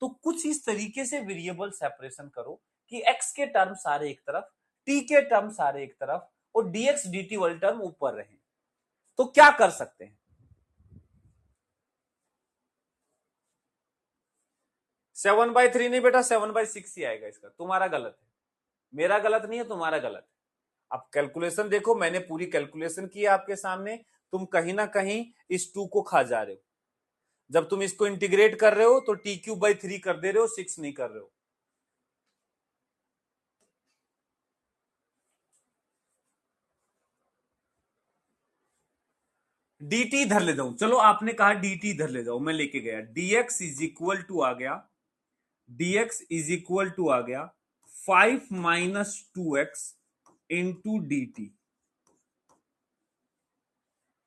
तो कुछ इस तरीके से वेरिएबल सेपरेशन करो कि x के टर्म सारे एक तरफ, t के टर्म सारे एक तरफ और dx dt वाले टर्म ऊपर रहे। तो क्या कर सकते हैं? 7/3 नहीं बेटा, 7/6 ही आएगा इसका। तुम्हारा गलत है, मेरा गलत नहीं है, तुम्हारा गलत है। अब कैलकुलेशन देखो, मैंने पूरी कैलकुलेशन की है आपके सामने। तुम कहीं ना कहीं इस 2 को खा जा रहे हो। जब तुम इसको इंटीग्रेट कर रहे हो तो t³/3 कर दे रहे हो, 6 नहीं कर रहे हो। dt इधर ले जाऊं, चलो आपने कहा dt इधर ले जाओ, मैं लेके गया। dx इज इक्वल टू आ गया, dx इज इक्वल टू आ गया 5 - 2x इंटू dt।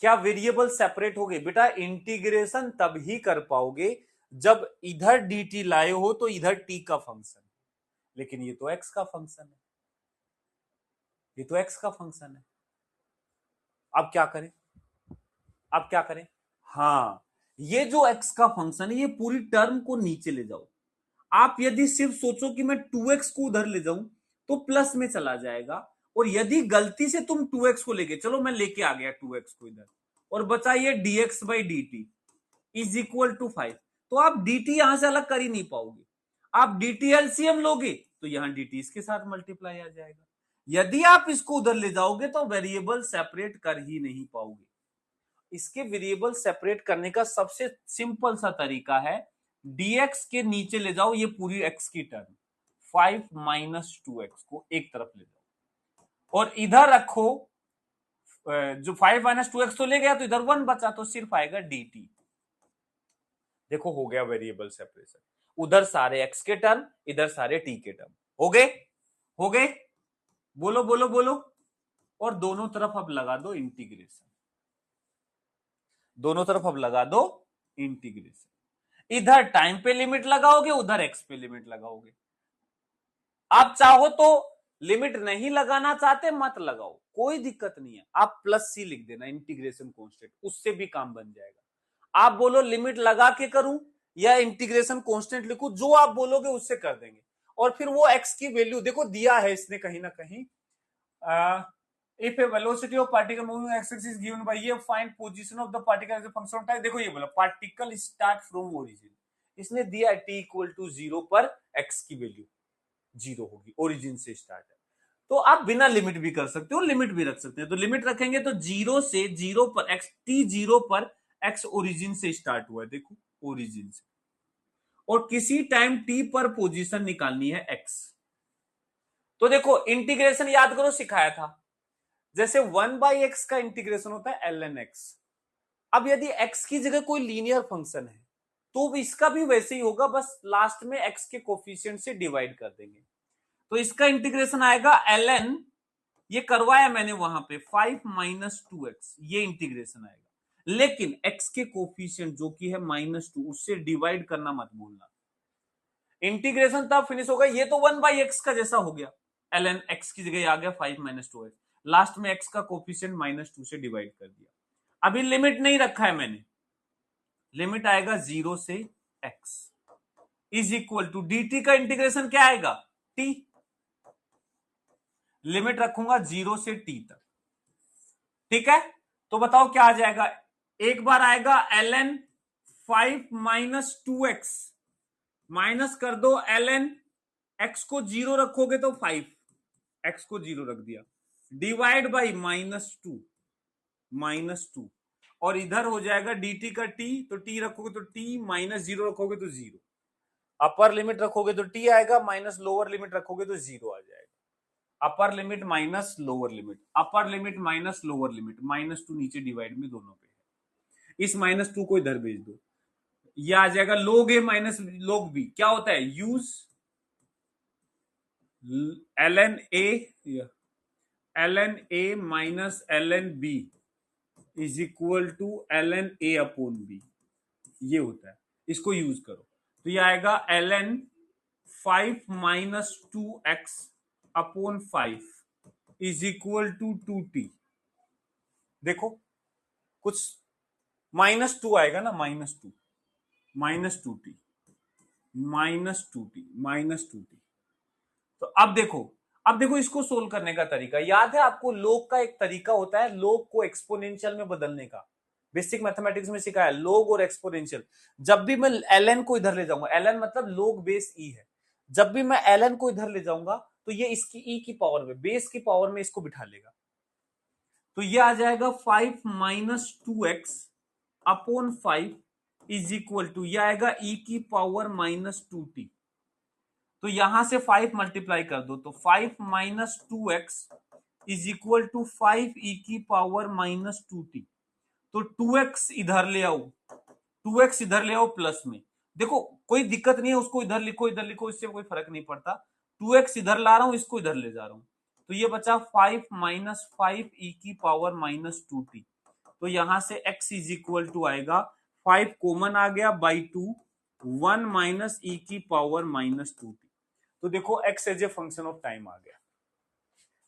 क्या वेरिएबल सेपरेट हो गए? बेटा इंटीग्रेशन तब ही कर पाओगे जब इधर dt लाए हो तो इधर t का फंक्शन, लेकिन ये तो x का फंक्शन है, ये तो x का फंक्शन है। अब क्या करें? अब क्या करें? हाँ, ये जो x का फंक्शन है ये पूरी टर्म को नीचे ले जाओ। आप यदि सिर्फ सोचो कि मैं 2x को उधर ले जाऊं तो प्लस में चला जाएगा, और यदि गलती से तुम 2x को लेके चलो, मैं लेके आ गया 2x को इधर, और बचा ये dx/dt इज इक्वल टू 5, तो आप dt यहां से अलग कर ही नहीं पाओगे। आप dt एलसीएम लोगे तो यहां dt इसके साथ मल्टीप्लाई आ जाएगा। यदि आप इसको उधर ले जाओगे तो वेरिएबल सेपरेट कर ही नहीं पाओगे। इसके वेरिएबल सेपरेट करने का सबसे सिंपल सा तरीका है, dx के नीचे ले जाओ ये पूरी x की टर्म, 5 - 2x को एक तरफ ले जाओ और इधर रखो, जो 5 - 2x तो ले गया तो इधर 1 बचा, तो सिर्फ आएगा dt। देखो हो गया वेरिएबल सेपरेशन, उधर सारे x के टर्म, इधर सारे t के टर्म। हो गए? हो गए? बोलो बोलो बोलो। और दोनों तरफ अब लगा दो इंटीग्रेशन, दोनों तरफ अब लगा दो इंटीग्रेशन। इधर टाइम पे लिमिट लगाओगे, उधर एक्स पे लिमिट लगाओगे। आप चाहो तो लिमिट नहीं लगाना चाहते मत लगाओ, कोई दिक्कत नहीं है। आप +c लिख देना इंटीग्रेशन कांस्टेंट, उससे भी काम बन जाएगा। आप बोलो लिमिट लगा के करूं या इंटीग्रेशन कांस्टेंट लिखूं, जो आप बोलोगे उससे कर देंगे। और फिर वो x की वैल्यू देखो दिया है इसने कहीं ना कहीं, if a velocity of particle moving x-axis is given by ये find position of the particle as a function of time। देखो ये बोला particle start from origin, इसने दिया t इक्वल टू 0 पर x की वैल्यू 0 होगी, ओरिजिन से स्टार्ट है। तो आप बिना लिमिट भी कर सकते हो, लिमिट भी रख सकते हैं। तो लिमिट रखेंगे तो 0 से 0 पर x, t 0 पर x ओरिजिन से स्टार्ट हुआ है, देखो ओरिजिन से, और किसी टाइम t पर पोजीशन निकालनी है x। तो देखो इंटीग्रेशन याद करो सिखाया था, जैसे 1/x का इंटीग्रेशन होता है ln x, अब यदि x की जगह कोई लीनियर फंक्शन है तो इसका भी वैसे ही होगा, बस लास्ट में x के कोफिशिएंट से डिवाइड कर देंगे। तो इसका इंटीग्रेशन आएगा ln, ये करवाया मैंने वहां पे 5 माइनस 2x, ये इंटीग्रेशन आएगा। लेकिन x के कोफिशिएंट जो कि है -2, उससे डिवाइड करना मत भूलना। इंटीग्रेशन तब फिनिश होगा, ये तो 1/x का जैसा हो गया, ln x की जगह आ गया 5 माइनस 2x, लास्ट में x का कोफिशिएंट -2 से डिवाइड कर दिया। अभी लिमिट नहीं रखा है मैंने, लिमिट आएगा 0 से x is equal to dt का इंटीग्रेशन क्या आएगा t, लिमिट रखूंगा 0 से t तक, ठीक है। तो बताओ क्या आ जाएगा, एक बार आएगा ln 5 माइनस 2x, माइनस कर दो ln x को 0 रखोगे तो 5, x को 0 रख दिया, डिवाइड बाई -2, और इधर हो जाएगा dt का t, तो t रखोगे तो t, -0 रखोगे तो 0, अपर लिमिट रखोगे तो t आएगा, माइनस लोअर लिमिट रखोगे तो 0 आ जाएगा। Upper limit minus lower limit, upper limit minus lower limit, -2 नीचे डिवाइड में दोनों पे है, इस -2 को इधर भेज दो, ये आ जाएगा log a माइनस log b, क्या होता है use ln a minus ln b is equal to ln a upon b, ये होता है, इसको यूज करो। तो ये आएगा ln 5 minus 2x upon 5 is equal to 2t। देखो कुछ -2 आएगा ना, -2, -2t, -2t। तो अब देखो इसको सोल्व करने का तरीका याद है आपको, लोग का एक तरीका होता है लोग को एक्सपोनेंशियल में बदलने का, बेसिक मैथमेटिक्स में सिखाया लोग और एक्सपोनेंशियल। जब भी मैं ln को इधर ले जाऊंगा, ln मतलब लोग बेस e है, जब भी मैं ln को इधर ले जाऊंगा तो ये इसकी e की पावर में, बेस की पावर में इसको बिठा लेगा, तो ये आ जाएगा 5 minus 2x upon 5 is equal to, ये आएगा e की पावर -2t, तो यहां से 5 मल्टीप्लाई कर दो, तो 5 minus 2x is equal to 5 e की पावर -2t, तो 2x इधर ले आओ, 2x इधर ले आओ प्लस में, देखो कोई दिक्कत नहीं है, उसको इधर लिखो, इससे कोई फर्क नहीं पड़ता, 2x इधर ला रहा हूं, इसको इधर ले जा रहा हूं, तो ये बचा 5 माइनस 5 e की पावर -2t, तो यहां से x इज इक्वल टू आएगा 5 कॉमन आ गया बाई 2, 1 माइनस e की पावर -2t। तो देखो x as a function of time आ गया,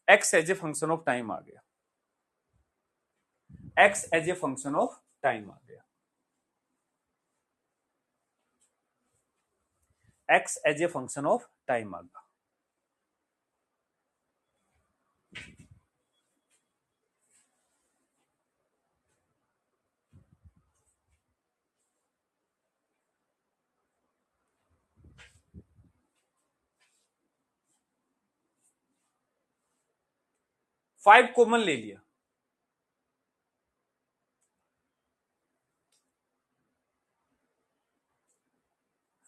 x as a function of time आ गया, x as a function of time आ गया, x as a function of time आ गया। फाइव कॉमन ले लिया,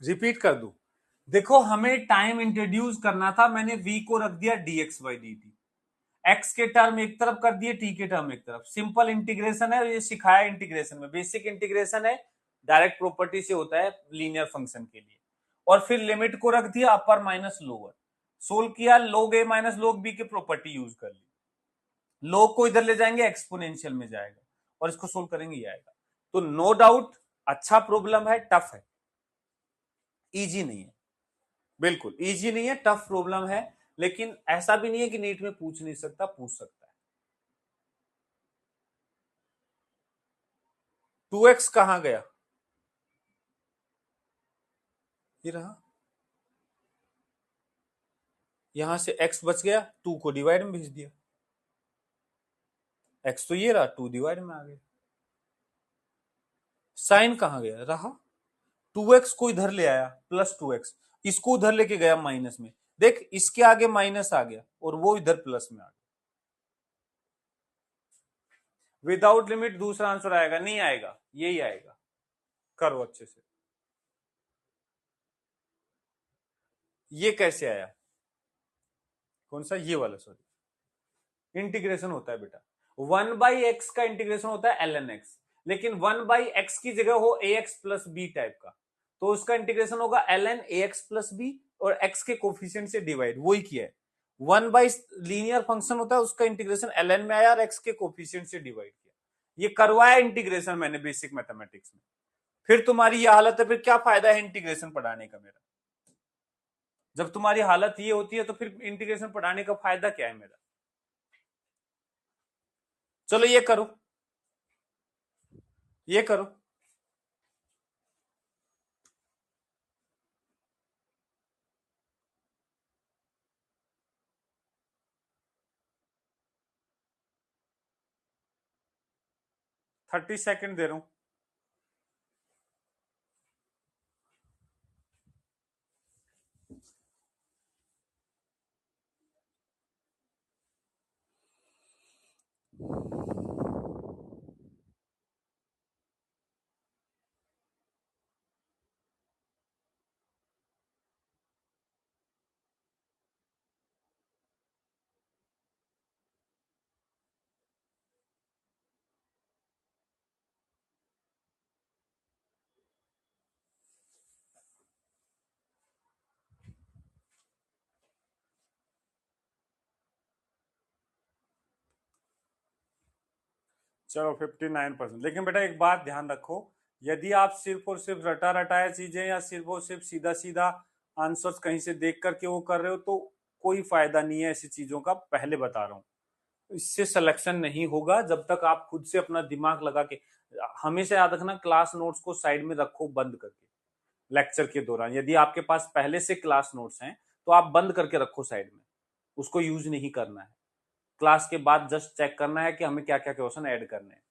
रिपीट कर दू, देखो हमें टाइम इंट्रोड्यूस करना था, मैंने v को रख दिया dx बाई dt, x के टर्म एक तरफ कर दिए, t के टर्म एक तरफ, सिंपल इंटीग्रेशन है, ये सिखाया इंटीग्रेशन में, बेसिक इंटीग्रेशन है, डायरेक्ट प्रॉपर्टी से होता है लीनियर फंक्शन के लिए, और फिर लिमिट को रख दिया अपर माइनस लोअर, सोल्व किया, log a माइनस log b की प्रॉपर्टी यूज कर ली, log को इधर ले जाएंगे एक्सपोनेंशियल में जाएगा, और इसको सोल्व करेंगे ये आएगा। तो नो डाउट अच्छा प्रॉब्लम है, टफ है, इजी नहीं है, बिल्कुल इजी नहीं है, टफ प्रॉब्लम है, लेकिन ऐसा भी नहीं है कि नीट में पूछ नहीं सकता, पूछ सकता है। 2x कहां गया, ये रहा, यहां से x बच गया, 2 को डिवाइड में भेज दिया, x तो ये रहा, 2 डिवाइड में आ गया, साइन कहां गया, रहा, 2x को इधर ले आया प्लस 2x, इसको उधर लेके गया माइनस में, देख इसके आगे माइनस आ गया और वो इधर प्लस में आ गया, विदाउट लिमिट दूसरा आंसर आएगा, नहीं आएगा, यही आएगा, करो अच्छे से। ये कैसे आया, कौन सा, ये वाला, सॉरी, इंटीग्रेशन होता है बेटा, 1/x का इंटीग्रेशन होता है ln x, लेकिन 1/x की जगह हो ax प्लस बी टाइप का, तो उसका इंटीग्रेशन होगा ln ax प्लस बी और x के कोफिशिएंट से डिवाइड, वही किया है। 1 बाई लीनियर फंक्शन होता है, उसका इंटीग्रेशन ln में आया और x के कोफिशिएंट से डिवाइड किया। ये करवाया इंटीग्रेशन मैंने बेसिक मैथमेटिक्स में। फिर तुम्हारी ये हालत है, फिर क्या फायदा है इंटीग्रेशन पढ़ाने का मेरा? जब तुम्हारी हालत ये होती है तो फिर इंटीग्रेशन पढ़ाने का फायदा क्या है मेरा? चलो ये करो, ये करो। थर्टी सेकेंड दे रहा हूं। चलो 59%। लेकिन बेटा एक बात ध्यान रखो, यदि आप सिर्फ और सिर्फ रटा रटाया चीजें या सिर्फ और सिर्फ सीधा सीधा आंसर्स कहीं से देख करके वो कर रहे हो तो कोई फायदा नहीं है ऐसी चीजों का, पहले बता रहा हूँ। इससे सिलेक्शन नहीं होगा जब तक आप खुद से अपना दिमाग लगा के। हमेशा याद रखना, क्लास नोट्स को साइड में रखो बंद करके लेक्चर के दौरान। यदि आपके पास पहले से क्लास नोट्स हैं तो आप बंद करके रखो साइड में, उसको यूज नहीं करना है। क्लास के बाद जस्ट चेक करना है कि हमें क्या क्या क्वेश्चन ऐड करने हैं,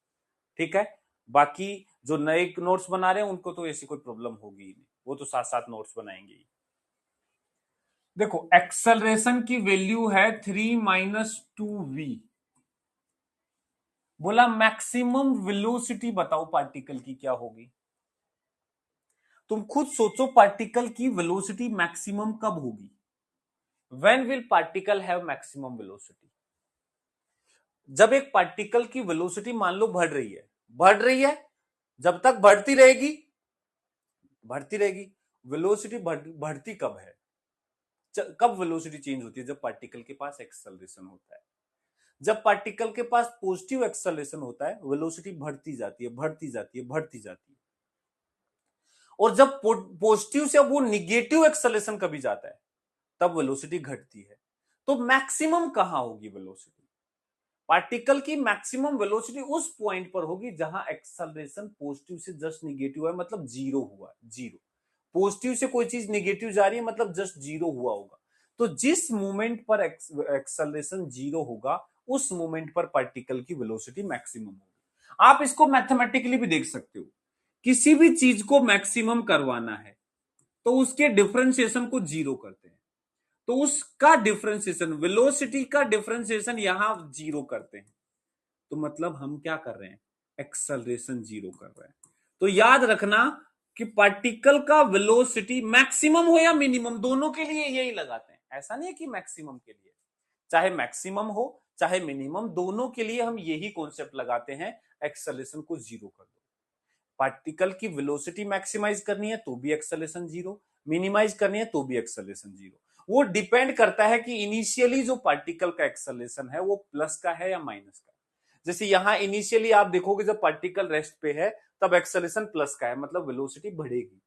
ठीक है? बाकी जो नए नोट्स बना रहे हैं उनको तो ऐसी कोई प्रॉब्लम होगी ही नहीं, वो तो साथ साथ नोट्स बनाएंगे ही। देखो एक्सेलरेशन की वैल्यू है 3 - 2v। बोला मैक्सिमम वेलोसिटी बताओ पार्टिकल की क्या होगी। तुम खुद सोचो पार्टिकल की वेलोसिटी मैक्सिमम कब होगी? When will particle have maximum velocity? जब एक पार्टिकल की वेलोसिटी मान लो बढ़ रही है, बढ़ रही है, जब तक बढ़ती रहेगी, बढ़ती रहेगी। वेलोसिटी बढ़ती कब है? कब वेलोसिटी चेंज होती है? जब पार्टिकल के पास एक्सेलरेशन होता है। जब पार्टिकल के पास पॉजिटिव एक्सेलरेशन होता है, वेलोसिटी बढ़ती जाती है, बढ़ती जाती है, बढ़ती जाती है। और जब पॉजिटिव से वो निगेटिव एक्सेलरेशन कभी जाता है, तब वेलोसिटी घटती है। तो मैक्सिमम कहां होगी वेलोसिटी? पार्टिकल की मैक्सिमम वेलोसिटी उस पॉइंट पर होगी जहां एक्सेलरेशन पॉजिटिव से जस्ट निगेटिव है, मतलब जीरो हुआ, जीरो। पॉजिटिव से कोई चीज निगेटिव जा रही है मतलब जस्ट जीरो हुआ होगा। तो जिस मोमेंट पर एक्सेलरेशन जीरो होगा, उस मोमेंट पर पार्टिकल की वेलोसिटी मैक्सिमम होगी। आप इसको मैथमेटिकली भी देख सकते हो। किसी भी चीज को मैक्सिमम करवाना है तो उसके डिफरेंशिएशन को जीरो करते हैं, तो उसका डिफरेंशिएशन, वेलोसिटी का डिफरेंशिएशन यहां जीरो करते हैं। तो मतलब हम क्या कर रहे हैं? एक्सेलरेशन जीरो कर रहे हैं। तो याद रखना कि पार्टिकल का वेलोसिटी मैक्सिमम हो या मिनिमम, दोनों के लिए यही लगाते हैं। ऐसा नहीं है कि मैक्सिमम के लिए, चाहे मैक्सिमम हो चाहे मिनिमम, दोनों के लिए हम यही कॉन्सेप्ट लगाते हैं, एक्सेलरेशन को जीरो कर दो। पार्टिकल की वेलोसिटी मैक्सिमाइज करनी है तो भी एक्सेलरेशन जीरो, मिनिमाइज करनी है तो भी एक्सेलरेशन जीरो। वो डिपेंड करता है कि इनिशियली जो पार्टिकल का एक्सेलरेशन है वो प्लस का है या माइनस का। जैसे यहां इनिशियली आप देखोगे जब पार्टिकल रेस्ट पे है तब एक्सेलरेशन प्लस का है, मतलब वेलोसिटी बढ़ेगी।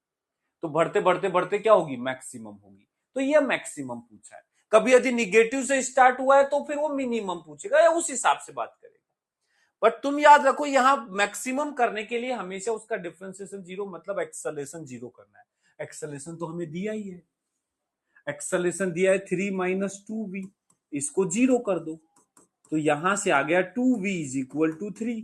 तो बढ़ते बढ़ते बढ़ते क्या होगी? मैक्सिमम होगी। तो ये मैक्सिमम पूछा है। कभी यदि निगेटिव से स्टार्ट हुआ है तो फिर वो मिनिमम पूछेगा या उस हिसाब से बात करेगा। बट तुम याद रखो यहां मैक्सिमम करने के लिए हमेशा उसका डिफरेंशिएशन जीरो, मतलब एक्सेलरेशन जीरो करना है। एक्सेलरेशन तो हमें दिया ही है, एक्सेलरेशन दिया है 3 - 2v, इसको जीरो कर दो। तो यहां से आ गया 2v इज इक्वल टू 3,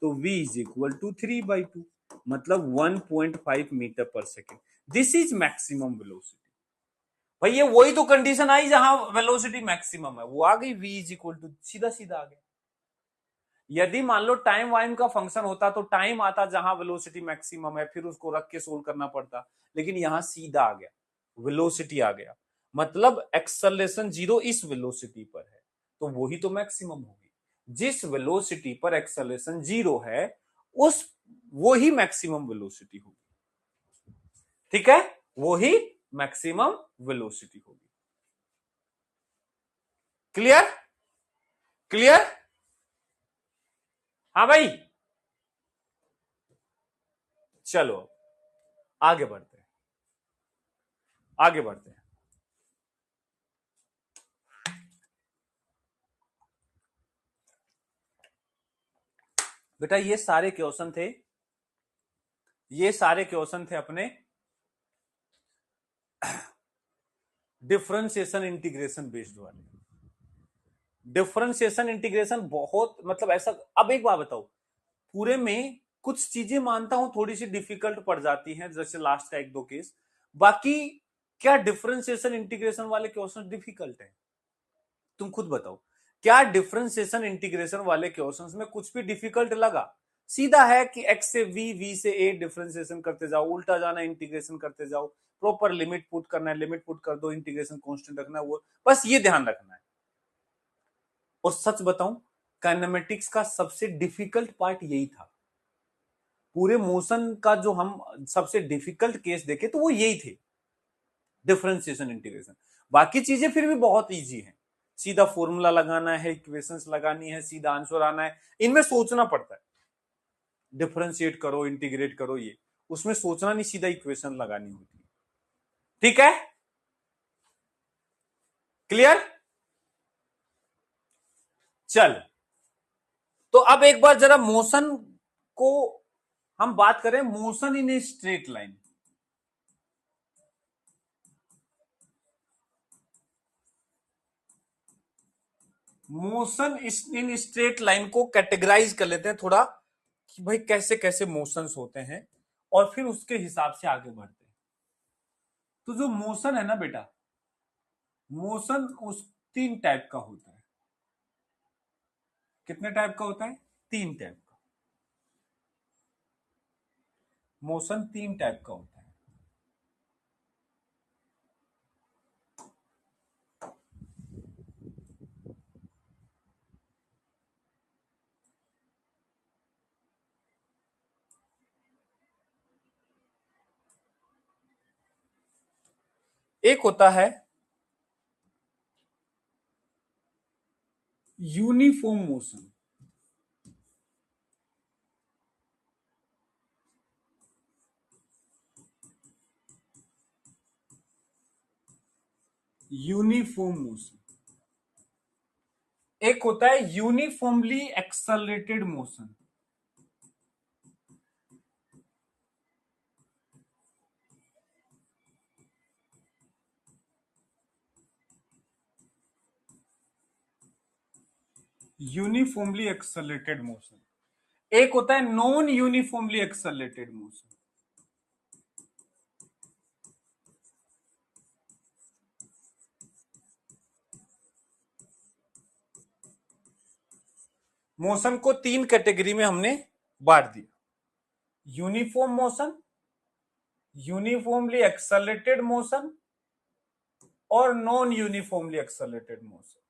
तो v इज इक्वल टू 3/2, मतलब 1.5 मीटर पर second. This is maximum velocity. भाई ये वही तो कंडीशन आई जहां वेलोसिटी मैक्सिमम है, वो आ गई, v इज इक्वल टू, सीधा सीधा आ गया। यदि मान लो टाइम वाइम का फंक्शन होता तो टाइम आता जहां वेलोसिटी मैक्सिमम है, फिर उसको रख के सोल्व करना पड़ता, लेकिन यहां सीधा आ गया, वेलोसिटी आ गया, मतलब एक्सेलरेशन जीरो इस वेलोसिटी पर है, तो वही तो मैक्सिमम होगी। जिस वेलोसिटी पर एक्सेलरेशन जीरो है उस वो ही मैक्सिमम वेलोसिटी होगी। ठीक है, वो ही मैक्सिमम वेलोसिटी होगी। क्लियर? क्लियर? हाँ भाई, चलो आगे बढ़ते हैं, आगे बढ़ते हैं। बेटा ये सारे क्वेश्चन थे, ये सारे क्वेश्चन थे अपने डिफरेंशिएशन इंटीग्रेशन बेस्ड वाले। डिफरेंशिएशन इंटीग्रेशन बहुत मतलब ऐसा, अब एक बात बताओ, पूरे में कुछ चीजें मानता हूं थोड़ी सी डिफिकल्ट पड़ जाती हैं, जैसे लास्ट का एक दो केस, बाकी क्या डिफरेंशिएशन इंटीग्रेशन वाले क्वेश्चन डिफिकल्ट है? तुम खुद बताओ, क्या डिफरेंशिएशन इंटीग्रेशन वाले क्वेश्चंस में कुछ भी डिफिकल्ट लगा? सीधा है कि x से v से a डिफरेंशिएशन करते जाओ, उल्टा जाना इंटीग्रेशन करते जाओ, प्रॉपर लिमिट पुट करना है, लिमिट पुट कर दो, इंटीग्रेशन कांस्टेंट रखना है, वो बस ये ध्यान रखना है। और सच बताऊं, काइनेमेटिक्स का सबसे डिफिकल्ट पार्ट यही था। पूरे मोशन का जो हम सबसे डिफिकल्ट केस देखे तो वो यही थे, डिफरेंशिएशन इंटीग्रेशन। बाकी चीजें फिर भी बहुत इजी हैं, सीधा फॉर्मूला लगाना है, इक्वेशंस लगानी है, सीधा आंसर आना है, इनमें सोचना पड़ता है। डिफरेंशिएट करो, इंटीग्रेट करो, ये उसमें सोचना नहीं, सीधा इक्वेशन लगानी होती है। ठीक है, क्लियर? चल, तो अब एक बार जरा मोशन को हम बात करें, motion in a straight line. Motion in straight line को कैटेगराइज कर लेते हैं थोड़ा, कि भाई कैसे कैसे मोशंस होते हैं, और फिर उसके हिसाब से आगे बढ़ते हैं। तो जो मोशन है ना बेटा, मोशन उस तीन टाइप का होता है। कितने टाइप का होता है? तीन टाइप का। मोशन तीन टाइप का होता है। एक होता है यूनिफॉर्म मोशन, यूनिफॉर्म मोशन। एक होता है uniformly accelerated motion. Uniformly accelerated motion. एक होता है non uniformly accelerated motion. Motion को तीन कैटेगरी में हमने बांट दिया, uniform motion, uniformly accelerated motion और नॉन यूनिफॉर्मली एक्सेलरेटेड मोशन।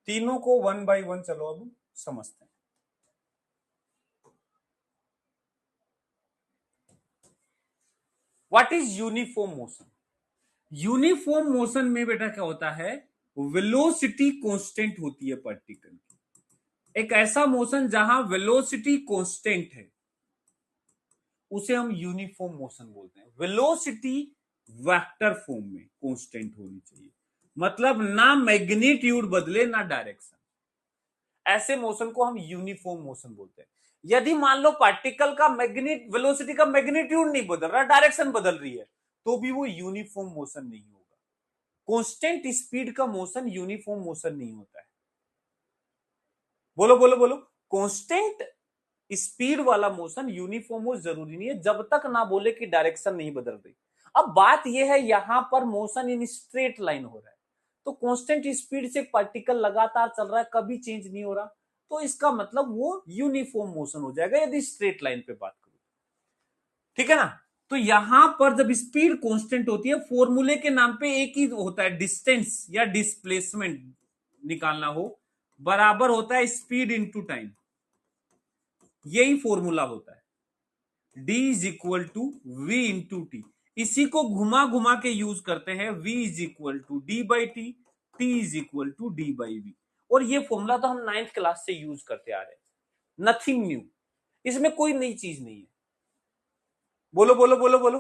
तीनों को वन बाय वन चलो अब समझते हैं। What is uniform motion? Uniform motion में बेटा क्या होता है, वेलोसिटी कांस्टेंट होती है पार्टिकल की। एक ऐसा मोशन जहां वेलोसिटी कांस्टेंट है उसे हम यूनिफॉर्म मोशन बोलते हैं। वेलोसिटी वेक्टर फॉर्म में कांस्टेंट होनी चाहिए, मतलब ना मैग्नीट्यूड बदले ना डायरेक्शन, ऐसे मोशन को हम यूनिफॉर्म मोशन बोलते हैं। यदि मान लो पार्टिकल का वेलोसिटी का मैग्नीट्यूड नहीं बदल रहा, डायरेक्शन बदल रही है, तो भी वो यूनिफॉर्म मोशन नहीं होगा। कांस्टेंट स्पीड का मोशन यूनिफॉर्म मोशन नहीं होता है। बोलो बोलो बोलो, कांस्टेंट स्पीड वाला मोशन यूनिफॉर्म हो जरूरी नहीं है, जब तक ना बोले कि डायरेक्शन नहीं बदल रही। अब बात यह है, यहां पर मोशन इन स्ट्रेट लाइन हो रहा है, तो कांस्टेंट स्पीड से पार्टिकल लगातार चल रहा है, कभी चेंज नहीं हो रहा, तो इसका मतलब वो यूनिफॉर्म मोशन हो जाएगा यदि स्ट्रेट लाइन पे बात करूं। ठीक है ना? तो यहां पर जब स्पीड कांस्टेंट होती है, फॉर्मूले के नाम पे एक ही होता है, डिस्टेंस या डिस्प्लेसमेंट निकालना हो, बराबर होता है स्पीड इंटू टाइम, यही फॉर्मूला होता है। d is equal to v into t. इसी को घुमा घुमा के यूज करते हैं, v is equal to d by t, t is equal to d by v. और ये फॉर्मूला तो हम 9th क्लास से यूज करते आ रहे हैं, नथिंग न्यू, इसमें कोई नई चीज नहीं है। बोलो बोलो बोलो बोलो,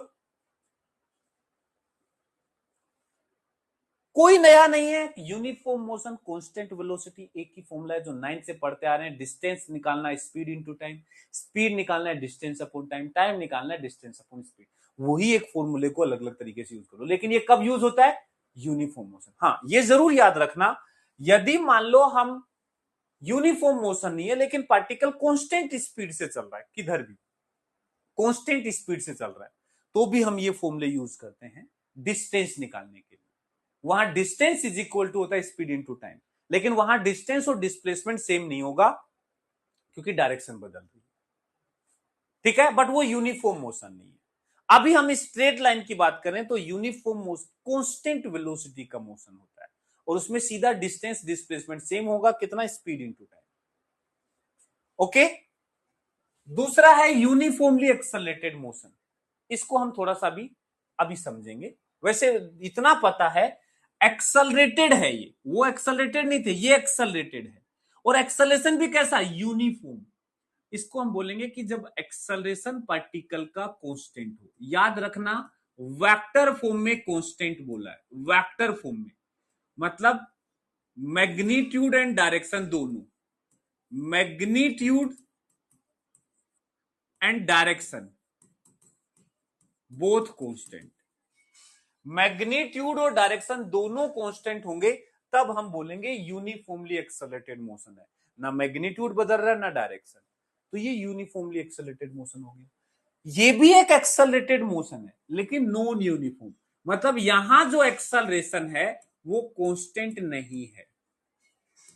कोई नया नहीं है। यूनिफॉर्म मोशन, कांस्टेंट वेलोसिटी, एक ही फॉर्मूला है जो 9th से पढ़ते आ रहे हैं। डिस्टेंस निकालना है स्पीड इनटू टाइम, स्पीड निकालना है डिस्टेंस अपॉन टाइम, टाइम निकालना है डिस्टेंस अपॉन स्पीड। वही एक फॉर्मूले को अलग अलग तरीके से यूज करो, लेकिन ये कब यूज होता है? Uniform motion. हाँ, ये जरूर याद रखना, यदि मान लो हम यूनिफॉर्म मोशन नहीं है लेकिन पार्टिकल कांस्टेंट स्पीड से चल रहा है, किधर भी कांस्टेंट स्पीड से चल रहा है, तो भी हम ये फॉर्मूले यूज करते हैं डिस्टेंस निकालने के लिए। वहां डिस्टेंस इज इक्वल टू होता है स्पीड इनटू टाइम, लेकिन वहां डिस्टेंस और डिस्प्लेसमेंट सेम नहीं होगा क्योंकि डायरेक्शन बदल रही है, ठीक है, बट वो यूनिफॉर्म मोशन नहीं है। अभी हम स्ट्रेट लाइन की बात करें तो यूनिफॉर्म मोशन कांस्टेंट वेलोसिटी का मोशन होता है, और उसमें सीधा डिस्टेंस डिस्प्लेसमेंट सेम होगा, कितना? Speed into time. ओके, दूसरा है यूनिफॉर्मली एक्सेलरेटेड मोशन। इसको हम थोड़ा सा भी अभी समझेंगे। वैसे इतना पता है, एक्सेलरेटेड है ये, वो एक्सेलरेटेड नहीं थे, ये एक्सेलरेटेड है। और एक्सेलरेशन भी कैसा? यूनिफॉर्म। इसको हम बोलेंगे कि जब एक्सेलरेशन पार्टिकल का कांस्टेंट हो। याद रखना, वेक्टर फॉर्म में कांस्टेंट बोला है, वेक्टर फॉर्म में, मतलब मैग्नीट्यूड एंड डायरेक्शन दोनों, magnitude and direction both constant, magnitude और डायरेक्शन दोनों कांस्टेंट होंगे, तब हम बोलेंगे यूनिफॉर्मली एक्सेलरेटेड मोशन है। ना मैग्नीट्यूड बदल रहा है ना डायरेक्शन, तो ये यूनिफॉर्मली एक्सेलरेटेड मोशन हो गया। ये भी एक एक्सेलरेटेड मोशन है लेकिन नॉन यूनिफॉर्म, मतलब यहां जो एक्सेलरेशन है वो कांस्टेंट नहीं है,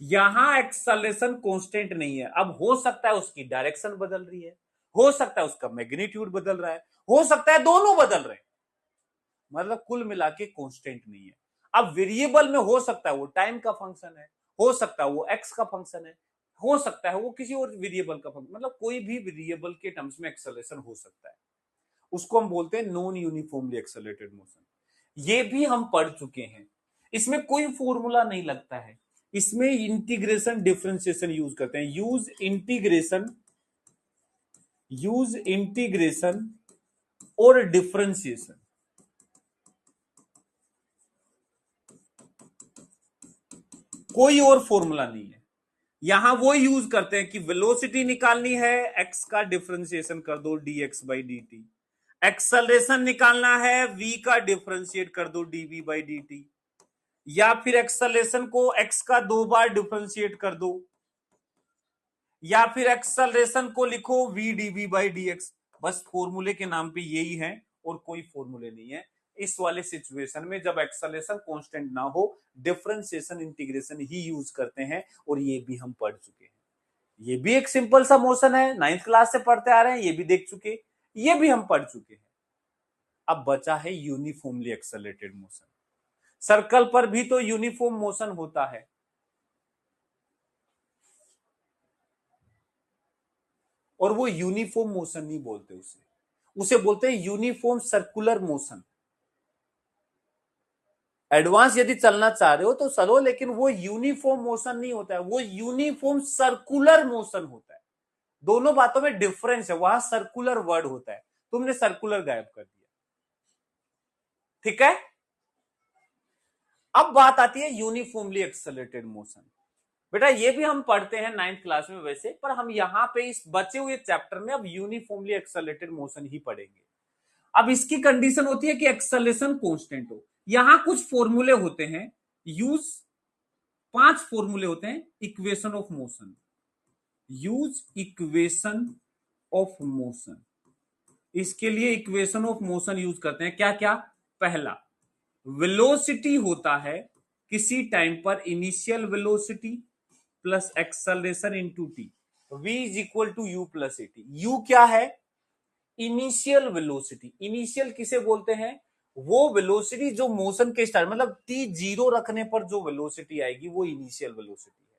यहां एक्सेलरेशन कांस्टेंट नहीं है। अब हो सकता है उसकी डायरेक्शन बदल रही है, हो सकता है उसका मैग्नीट्यूड बदल रहा है, हो सकता है दोनों बदल रहे हैं, मतलब कुल मिला के कांस्टेंट नहीं है। अब वेरिएबल में हो सकता है वो टाइम का फंक्शन है, हो सकता है वो एक्स का फंक्शन है, हो सकता है वो किसी और वेरिएबल का फंक्शन, मतलब कोई भी वेरिएबल के टर्म्स में एक्सेलरेशन हो सकता है। उसको हम बोलते हैं नॉन यूनिफॉर्मली एक्सेलरेटेड मोशन। ये भी हम पढ़ चुके हैं, इसमें कोई फॉर्मूला नहीं लगता है, इसमें इंटीग्रेशन डिफरेंशिएशन यूज करते हैं। यूज इंटीग्रेशन और डिफरेंशिएशन, कोई और फॉर्मूला नहीं है। यहां वो यूज करते हैं कि वेलोसिटी निकालनी है, एक्स का डिफरेंशिएशन कर दो dx बाई dt, एक्सेलरेशन निकालना है, v का डिफरेंशिएट कर दो dv बाई dt, या फिर एक्सेलरेशन को x का 2 बार डिफरेंशिएट कर दो, या फिर एक्सेलरेशन को लिखो v dv बाई dx। बस फॉर्मूले के नाम पे यही है और कोई फॉर्मूले नहीं है। इस वाले सिचुएशन में जब एक्सेलरेशन कांस्टेंट ना हो, डिफरेंशिएशन इंटीग्रेशन ही यूज करते हैं, और ये भी हम पढ़ चुके हैं। ये भी एक सिंपल सा मोशन है, 9th क्लास से पढ़ते आ रहे हैं, ये भी देख चुके, ये भी हम पढ़ चुके हैं। अब बचा है यूनिफॉर्मली एक्सेलरेटेड मोशन। सर्कल पर भी तो यूनिफॉर्म मोशन होता है, और वो यूनिफॉर्म मोशन नहीं बोलते उसे बोलते हैं यूनिफॉर्म सर्कुलर मोशन। एडवांस यदि चलना चाह रहे हो तो चलो, लेकिन वो यूनिफॉर्म मोशन नहीं होता है, वो यूनिफॉर्म सर्कुलर मोशन होता है। दोनों बातों में डिफरेंस है, वहां सर्कुलर वर्ड होता है, तुमने सर्कुलर गायब कर दिया, ठीक है। अब बात आती है यूनिफॉर्मली एक्सेलरेटेड मोशन। बेटा ये भी हम पढ़ते हैं 9th क्लास में वैसे, पर हम यहां पे इस बचे हुए चैप्टर में अब यूनिफॉर्मली एक्सेलरेटेड मोशन ही पढ़ेंगे। अब इसकी कंडीशन होती है कि एक्सेलरेशन कांस्टेंट हो। यहां कुछ फॉर्मूले होते हैं, यूज 5 फॉर्मूले होते हैं equation of motion, use equation of motion. इसके लिए इक्वेशन ऑफ मोशन यूज करते हैं, क्या क्या? पहला, वेलोसिटी होता है किसी टाइम पर initial velocity plus acceleration into t, v is equal to u plus a t. U क्या है? Initial velocity. इनिशियल किसे बोलते हैं? वो वेलोसिटी जो मोशन के स्टार्ट, मतलब t 0 रखने पर जो वेलोसिटी आएगी वो इनिशियल वेलोसिटी है।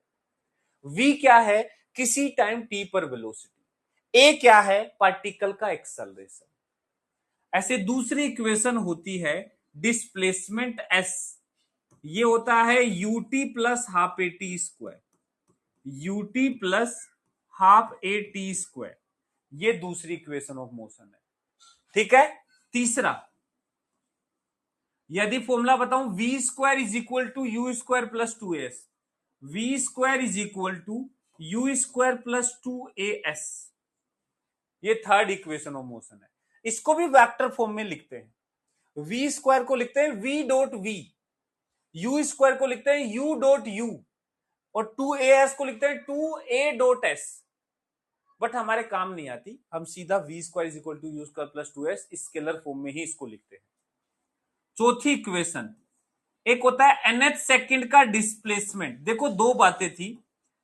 v क्या है? किसी टाइम t पर वेलोसिटी। ए क्या है? पार्टिकल का एक्सेलरेशन। ऐसे दूसरी इक्वेशन होती है डिस्प्लेसमेंट एस, ये होता है UT plus half a t square, UT plus half a t square, ये दूसरी इक्वेशन ऑफ मोशन है। ठीक है। तीसरा, यदि फॉर्मूला बताऊं, v square is equal to u square plus 2as, v square is equal to u square plus 2as, ये third equation of motion है। इसको भी वेक्टर फॉर्म में लिखते हैं। वी स्क्वायर को लिखते हैं v dot v, u square को लिखते हैं यू डॉट यू, और 2as को लिखते हैं 2a डॉट एस। बट हमारे काम नहीं आती, हम सीधा v square is equal to u square plus 2s scalar form में ही इसको लिखते हैं। चौथी इक्वेशन, एक होता है nth सेकंड का डिस्प्लेसमेंट। देखो दो बातें थी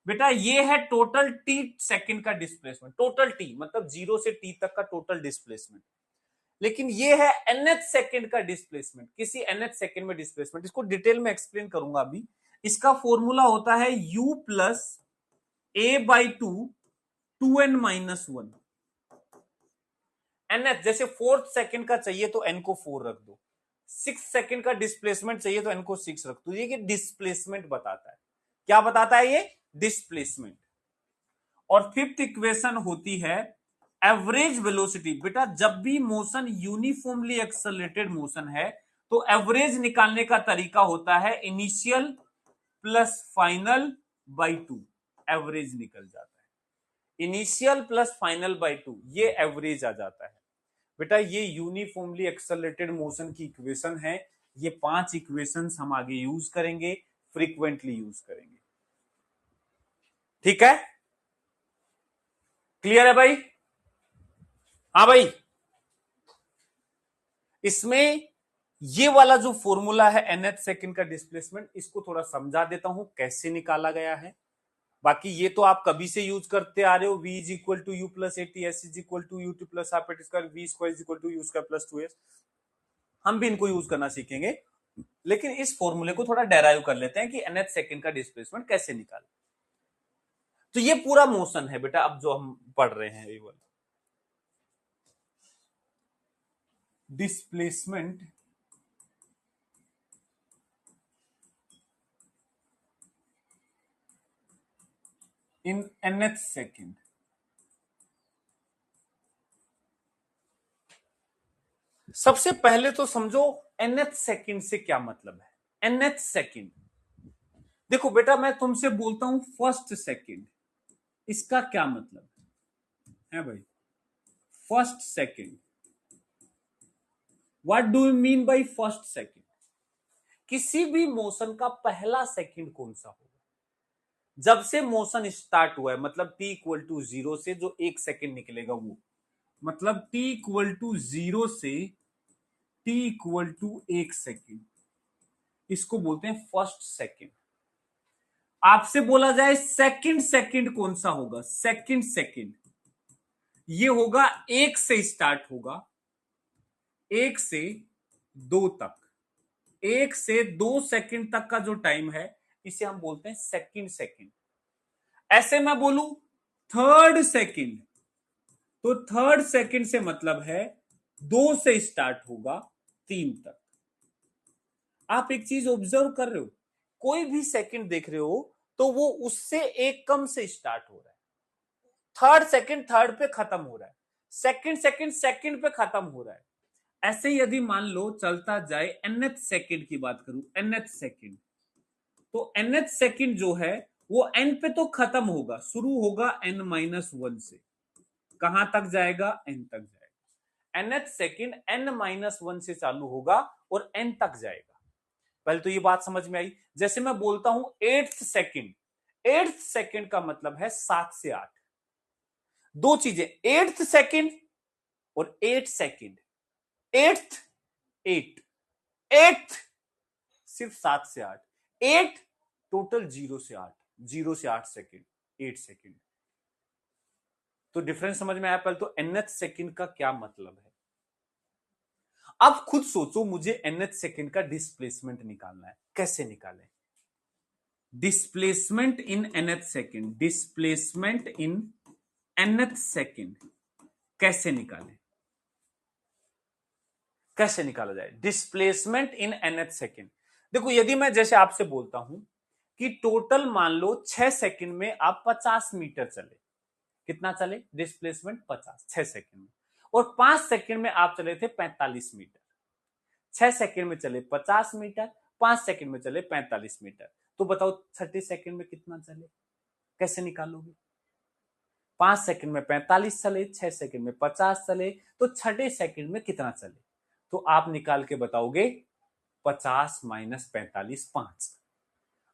बेटा, ये है टोटल टी सेकंड का डिस्प्लेसमेंट, टोटल टी मतलब 0 से t तक का टोटल डिस्प्लेसमेंट, लेकिन ये है nth सेकंड का डिस्प्लेसमेंट, किसी nth सेकंड में डिस्प्लेसमेंट। इसको डिटेल में एक्सप्लेन करूंगा अभी। इसका फॉर्मूला होता है u plus a by 2n minus 1। nth, जैसे 4th सेकंड का चाहिए तो n को 4 रख दो, 6 सेकंड का डिस्प्लेसमेंट चाहिए तो n को 6 रख दो। ये डिस्प्लेसमेंट बताता है। क्या बताता है ये? डिस्प्लेसमेंट। और फिफ्थ इक्वेशन होती है एवरेज वेलोसिटी। बेटा जब भी मोशन यूनिफॉर्मली एक्सेलरेटेड मोशन है तो एवरेज निकालने का तरीका होता है initial plus final by 2, average निकल जाता है। इनिशियल प्लस फाइनल बाई 2, ये एवरेज आ जाता है। बेटा ये यूनिफॉर्मली एक्सेलरेटेड मोशन की इक्वेशन है। ये 5 इक्वेशंस हम आगे यूज करेंगे, फ्रीक्वेंटली यूज करेंगे। ठीक है, क्लियर है भाई? हाँ भाई, इसमें ये वाला जो फॉर्मूला है nth सेकंड का डिस्प्लेसमेंट, इसको थोड़ा समझा देता हूं कैसे निकाला गया है। बाकी ये तो आप कभी से यूज करते आ रहे हो, v is equal to u plus a t, s is equal to u t plus half a t square, v square is equal to u square plus 2s। हम भी इनको यूज करना सीखेंगे, लेकिन इस फॉर्मूले को थोड़ा डेराइव कर लेते हैं कि nth सेकंड का डिस्प्लेसमेंट कैसे निकालें। तो ये पूरा मोशन है बेटा, अब जो हम पढ़ रहे हैं, ये वाला डिस्प्लेसमेंट इन nth सेकंड। सबसे पहले तो समझो nth सेकंड से क्या मतलब है। nth सेकंड, देखो बेटा मैं तुमसे बोलता हूं फर्स्ट सेकंड, इसका क्या मतलब है भाई? First second, what do you mean by first second? किसी भी मोशन का पहला सेकंड कौन सा होगा? जब से मोशन स्टार्ट हुआ है, मतलब t इक्वल टू 0 से जो 1 सेकंड निकलेगा वो, मतलब t इक्वल टू 0 से t इक्वल टू 1 सेकंड, इसको बोलते हैं फर्स्ट सेकंड। आपसे बोला जाए सेकंड सेकंड कौन सा होगा? सेकंड सेकंड ये होगा 1 से स्टार्ट होगा, 1 से 2 तक, 1 से 2 सेकंड तक का जो टाइम है इसे हम बोलते हैं सेकंड सेकंड। ऐसे मैं बोलूं थर्ड सेकंड, तो थर्ड सेकंड से मतलब है 2 से स्टार्ट होगा 3 तक। आप एक चीज ऑब्जर्व कर रहे हो, कोई भी सेकंड देख रहे हो तो वो उससे एक कम से स्टार्ट हो रहा है। थर्ड सेकंड थर्ड पे खत्म हो रहा है, सेकंड सेकंड सेकंड पे खत्म हो रहा है। ऐसे यदि मान लो चलता जाए nth सेकंड की बात करूं, nth सेकंड, तो nth सेकंड जो है वो n पे तो खत्म होगा, शुरू होगा n-1 से, कहां तक जाएगा? n तक जाएगा। nth सेकंड n-1 से चालू होगा और n तक जाएगा। पहले तो ये बात समझ में आई। जैसे मैं बोलता हूं 8th सेकंड, 8th सेकंड का मतलब है 7 से 8। दो चीजें, 8th सेकंड और 8 सेकंड, 8th 8, 8th सिर्फ 7 से 8, 8 टोटल 0 से 8, 0 से 8 सेकंड, 8 सेकंड। तो डिफरेंस समझ में आया? पहले तो nth सेकंड का क्या मतलब है। अब खुद सोचो, मुझे nth सेकंड का डिस्प्लेसमेंट निकालना है, कैसे निकालें? Displacement in nth second, displacement in nth second कैसे निकालें, कैसे निकाला जाए डिस्प्लेसमेंट इन nth सेकेंड। देखो यदि मैं जैसे आपसे बोलता हूं कि टोटल मान लो 6 सेकंड में आप 50 मीटर चले, कितना चले डिस्प्लेसमेंट 50 6 सेकंड में, और 5 सेकंड में आप चले थे 45 मीटर। 6 सेकंड में चले 50 मीटर, 5 सेकंड में चले 45 मीटर, तो बताओ 30 सेकंड में कितना चले, कैसे निकालोगे? 5 सेकंड में 45 चले, 6 सेकंड में 50 चले, तो छठे सेकंड में कितना चले? तो आप निकाल के बताओगे 50 माइनस 45 5।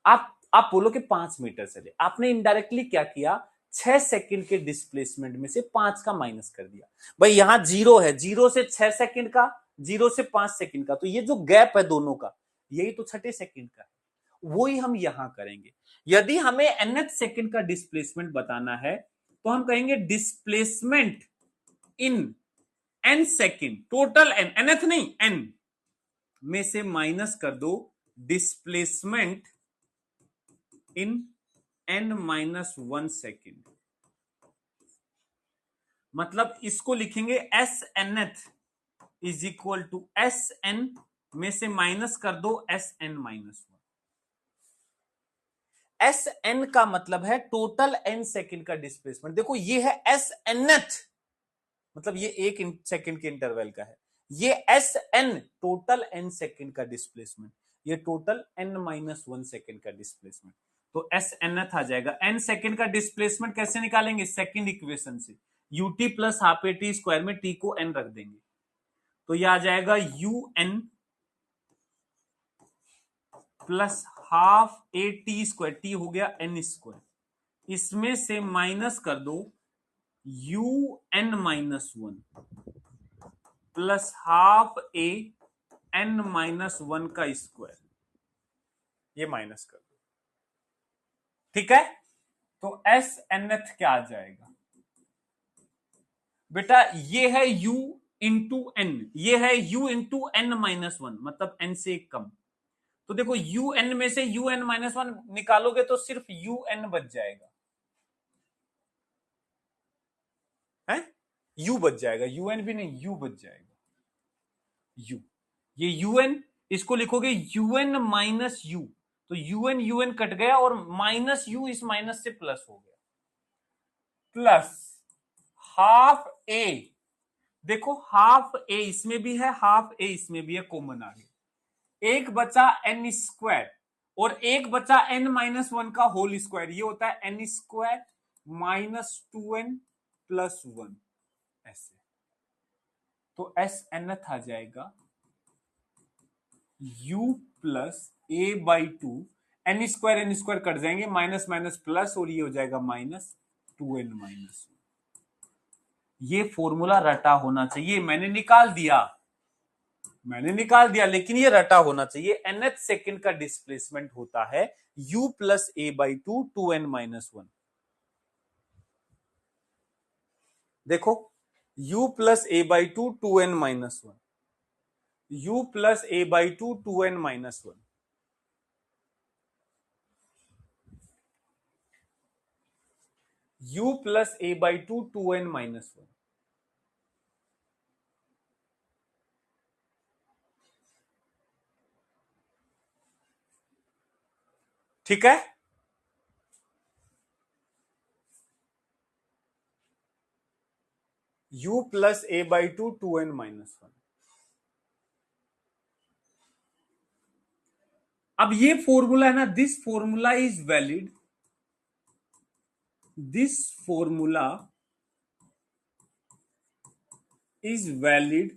आप बोलो कि 5 मीटर चले, आपने इनडायरेक्टली क्या किया, 6 सेकंड के डिस्प्लेसमेंट में से 5 का माइनस कर दिया। भाई यहां 0 है, 0 से 6 सेकंड का, 0 से 5 सेकंड का, तो ये जो गैप है दोनों का, यही तो छठे सेकंड का है, वही हम यहां करेंगे। यदि हमें nth सेकंड का डिस्प्लेसमेंट बताना है तो हम कहेंगे displacement in n second, total n, nth नहीं n में से माइनस कर दो displacement in n minus 1 second. मतलब इसको लिखेंगे s nth is equal to s n में से माइनस कर दो s n minus 1। S n का मतलब है टोटल n सेकेंड का डिस्प्लेसमेंट। देखो ये है एस nth, मतलब ये 1 सेकेंड के इंटरवल का है, ये s n total n second का डिस्प्लेसमेंट, ये टोटल n माइनस 1 सेकेंड का डिस्प्लेसमेंट। तो एस nth आ जाएगा। n सेकेंड का डिस्प्लेसमेंट कैसे निकालेंगे, सेकेंड इक्वेशन से, ut plus half a t square में t को n रख देंगे, तो यह आ जाएगा un plus half a t square, T हो गया n स्क्वायर, इसमें से माइनस कर दो un माइनस 1 प्लस हाफ ए n माइनस 1 का स्क्वायर, ये माइनस कर दो, ठीक है। तो एस nth क्या आ जाएगा बेटा, ये है u इंटू एन, ये है u इंटू एन माइनस 1, मतलब n से एक कम। तो देखो un में से un माइनस 1 निकालोगे तो सिर्फ un बच जाएगा, है u बच जाएगा, un भी नहीं u बच जाएगा, u, ये un, इसको लिखोगे un माइनस u, तो un कट गया और माइनस u इस माइनस से प्लस हो गया, प्लस हाफ ए, देखो हाफ ए इसमें भी है, हाफ ए इसमें भी है, कॉमन आ गया, एक बचा एन स्क्वायर और एक बचा एन माइनस 1 का होल स्क्वायर, ये होता है N square minus 2n plus 1, ऐसे। तो एस nth आ जाएगा u plus a by two, n square cut जाएंगे, माइनस माइनस प्लस, और ये हो जाएगा माइनस 2n माइनस 1। ये फॉर्मूला रटा होना चाहिए, मैंने निकाल दिया, लेकिन ये रटा होना चाहिए। nth सेकंड का डिस्प्लेसमेंट होता है u plus a by to 2n minus 1। देखो u plus a by to 2n minus 1, u plus a by to 2n minus 1, u plus a by to 2n minus 1। ठीक है, u plus a by to 2n minus 1। अब ये formula है ना, this formula is valid, this formula is valid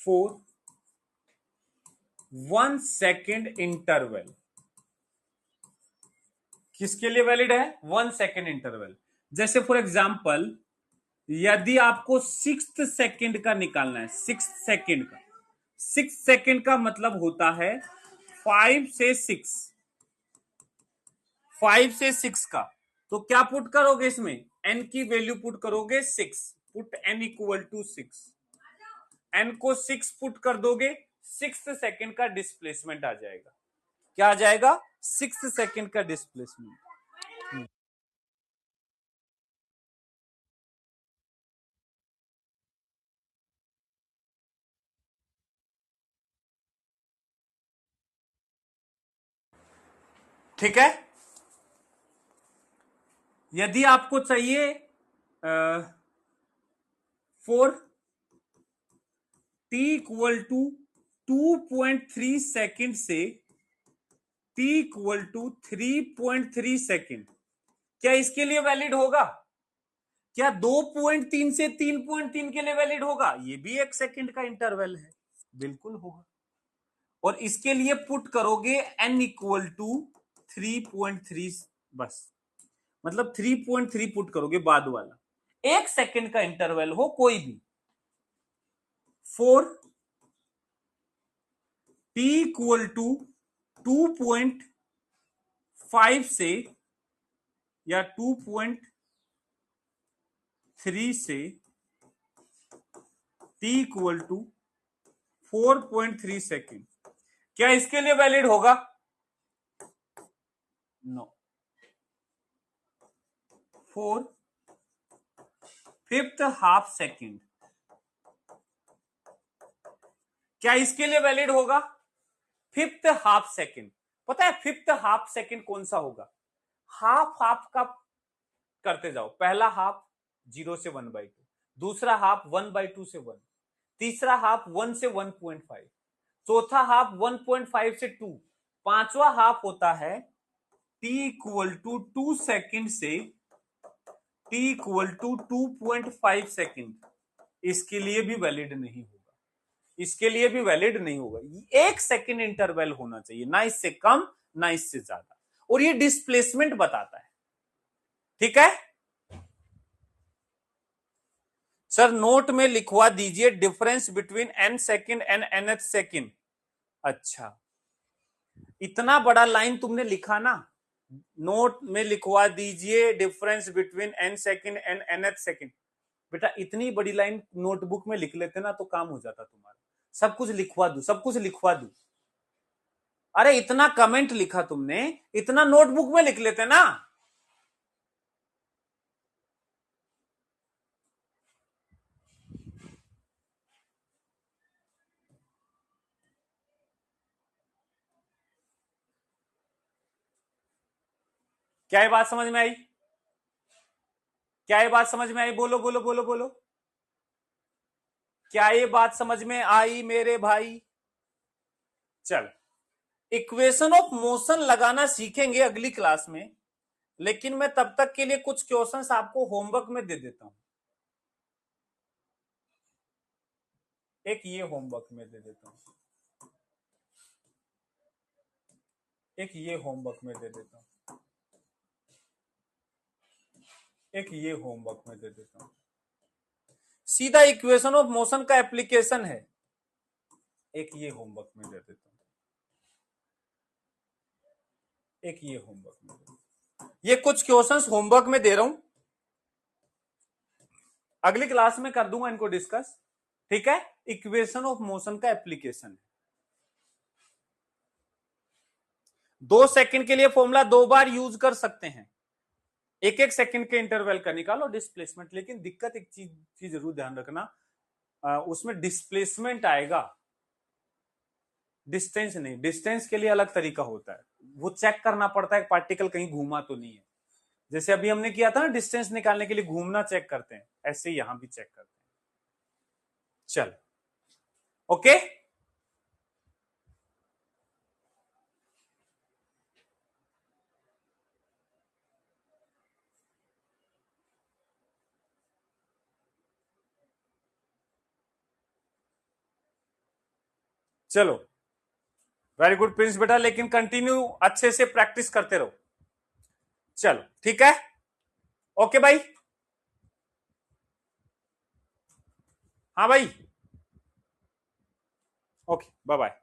for 1 second interval. किसके लिए valid है, 1 second interval. जैसे फॉर एग्जांपल यदि आपको 6 सेकेंड का निकालना है, 6 सेकेंड का, 6 सेकेंड का मतलब होता है 5 से 6, 5 से 6 का, तो क्या पुट करोगे इसमें, n की वैल्यू पुट करोगे 6, put n equal to 6, n को 6 पुट कर दोगे, 6 सेकेंड का डिस्प्लेसमेंट आ जाएगा। क्या आ जाएगा, 6 सेकेंड का डिस्प्लेसमेंट। ठीक है। यदि आपको चाहिए for t equal to 2.3 second से टी इक्वल टू 3.3 सेकेंड, क्या इसके लिए वैलिड होगा? क्या 2.3 से 3.3 के लिए वैलिड होगा? ये भी 1 सेकेंड का इंटरवल है, बिल्कुल होगा। और इसके लिए पुट करोगे n इक्वल टू 3.3, बस मतलब 3.3 पुट करोगे बाद वाला, 1 सेकेंड का इंटरवल हो कोई भी, फॉर t इक्वल टू 2.5 से या 2.3 से t इक्वल टू 4.3 सेकेंड, क्या इसके लिए वैलिड होगा? No. For fifth half second, क्या इसके लिए वैलिड होगा? Fifth half second. पता है फिफ्थ हाफ सेकेंड कौन सा होगा? हाफ हाफ का करते जाओ, पहला हाफ 0 से 1/2, दूसरा हाफ 1/2 से 1, तीसरा हाफ 1 से 1.5, चौथा हाफ 1.5 से 2, पांचवा हाफ होता है t इक्वल टू 2 सेकेंड से t इक्वल टू 2.5 सेकेंड, इसके लिए भी वैलिड नहीं होगा, इसके लिए भी वैलिड नहीं होगा। 1 सेकेंड इंटरवल होना चाहिए, ना इससे कम ना इससे ज्यादा, और ये डिस्प्लेसमेंट बताता है। ठीक है सर, नोट में लिखवा दीजिए difference between n second and nth second. अच्छा, इतना बड़ा लाइन तुमने लिखा ना, नोट में लिखवा दीजिए difference between n second and nth second. बेटा इतनी बड़ी लाइन नोटबुक में लिख लेते ना तो काम हो जाता तुम्हारा, सब कुछ लिखवा दू, सब कुछ लिखवा दू। अरे इतना कमेंट लिखा तुमने, इतना नोटबुक में लिख लेते ना। क्या ये बात समझ में आई? क्या ये बात समझ में आई? बोलो बोलो बोलो बोलो, क्या ये बात समझ में आई मेरे भाई? चल, इक्वेशन ऑफ मोशन लगाना सीखेंगे अगली क्लास में, लेकिन मैं तब तक के लिए कुछ क्वेश्चंस आपको होमवर्क में दे देता हूं। एक ये होमवर्क में दे देता हूं, एक ये होमवर्क में दे देता हूं, एक ये होमवर्क में दे देता हूं। सीधा इक्वेशन ऑफ मोशन का एप्लीकेशन है, एक ये होमवर्क में दे देता हूं, एक ये होमवर्क में दे देता हूं। ये कुछ क्वेश्चंस होमवर्क में दे रहा हूं, अगली क्लास में कर दूंगा इनको डिस्कस। ठीक है, इक्वेशन ऑफ मोशन का एप्लीकेशन है। 2 सेकंड के लिए फॉर्मूला 2 बार यूज कर सकते हैं, 1-1 सेकंड के इंटरवल का निकालो डिस्प्लेसमेंट। लेकिन दिक्कत एक चीज जरूर ध्यान रखना, उसमें डिस्प्लेसमेंट आएगा, डिस्टेंस नहीं। डिस्टेंस के लिए अलग तरीका होता है, वो चेक करना पड़ता है पार्टिकल कहीं घूमा तो नहीं है। जैसे अभी हमने किया था ना, डिस्टेंस निकालने के लिए घूमना चेक करते हैं, ऐसे ही यहां भी चेक करते हैं। चल ओके, चलो वेरी गुड प्रिंस बेटा, लेकिन कंटिन्यू अच्छे से प्रैक्टिस करते रहो। चलो ठीक है, ओके भाई। हाँ भाई, ओके बाय बाय।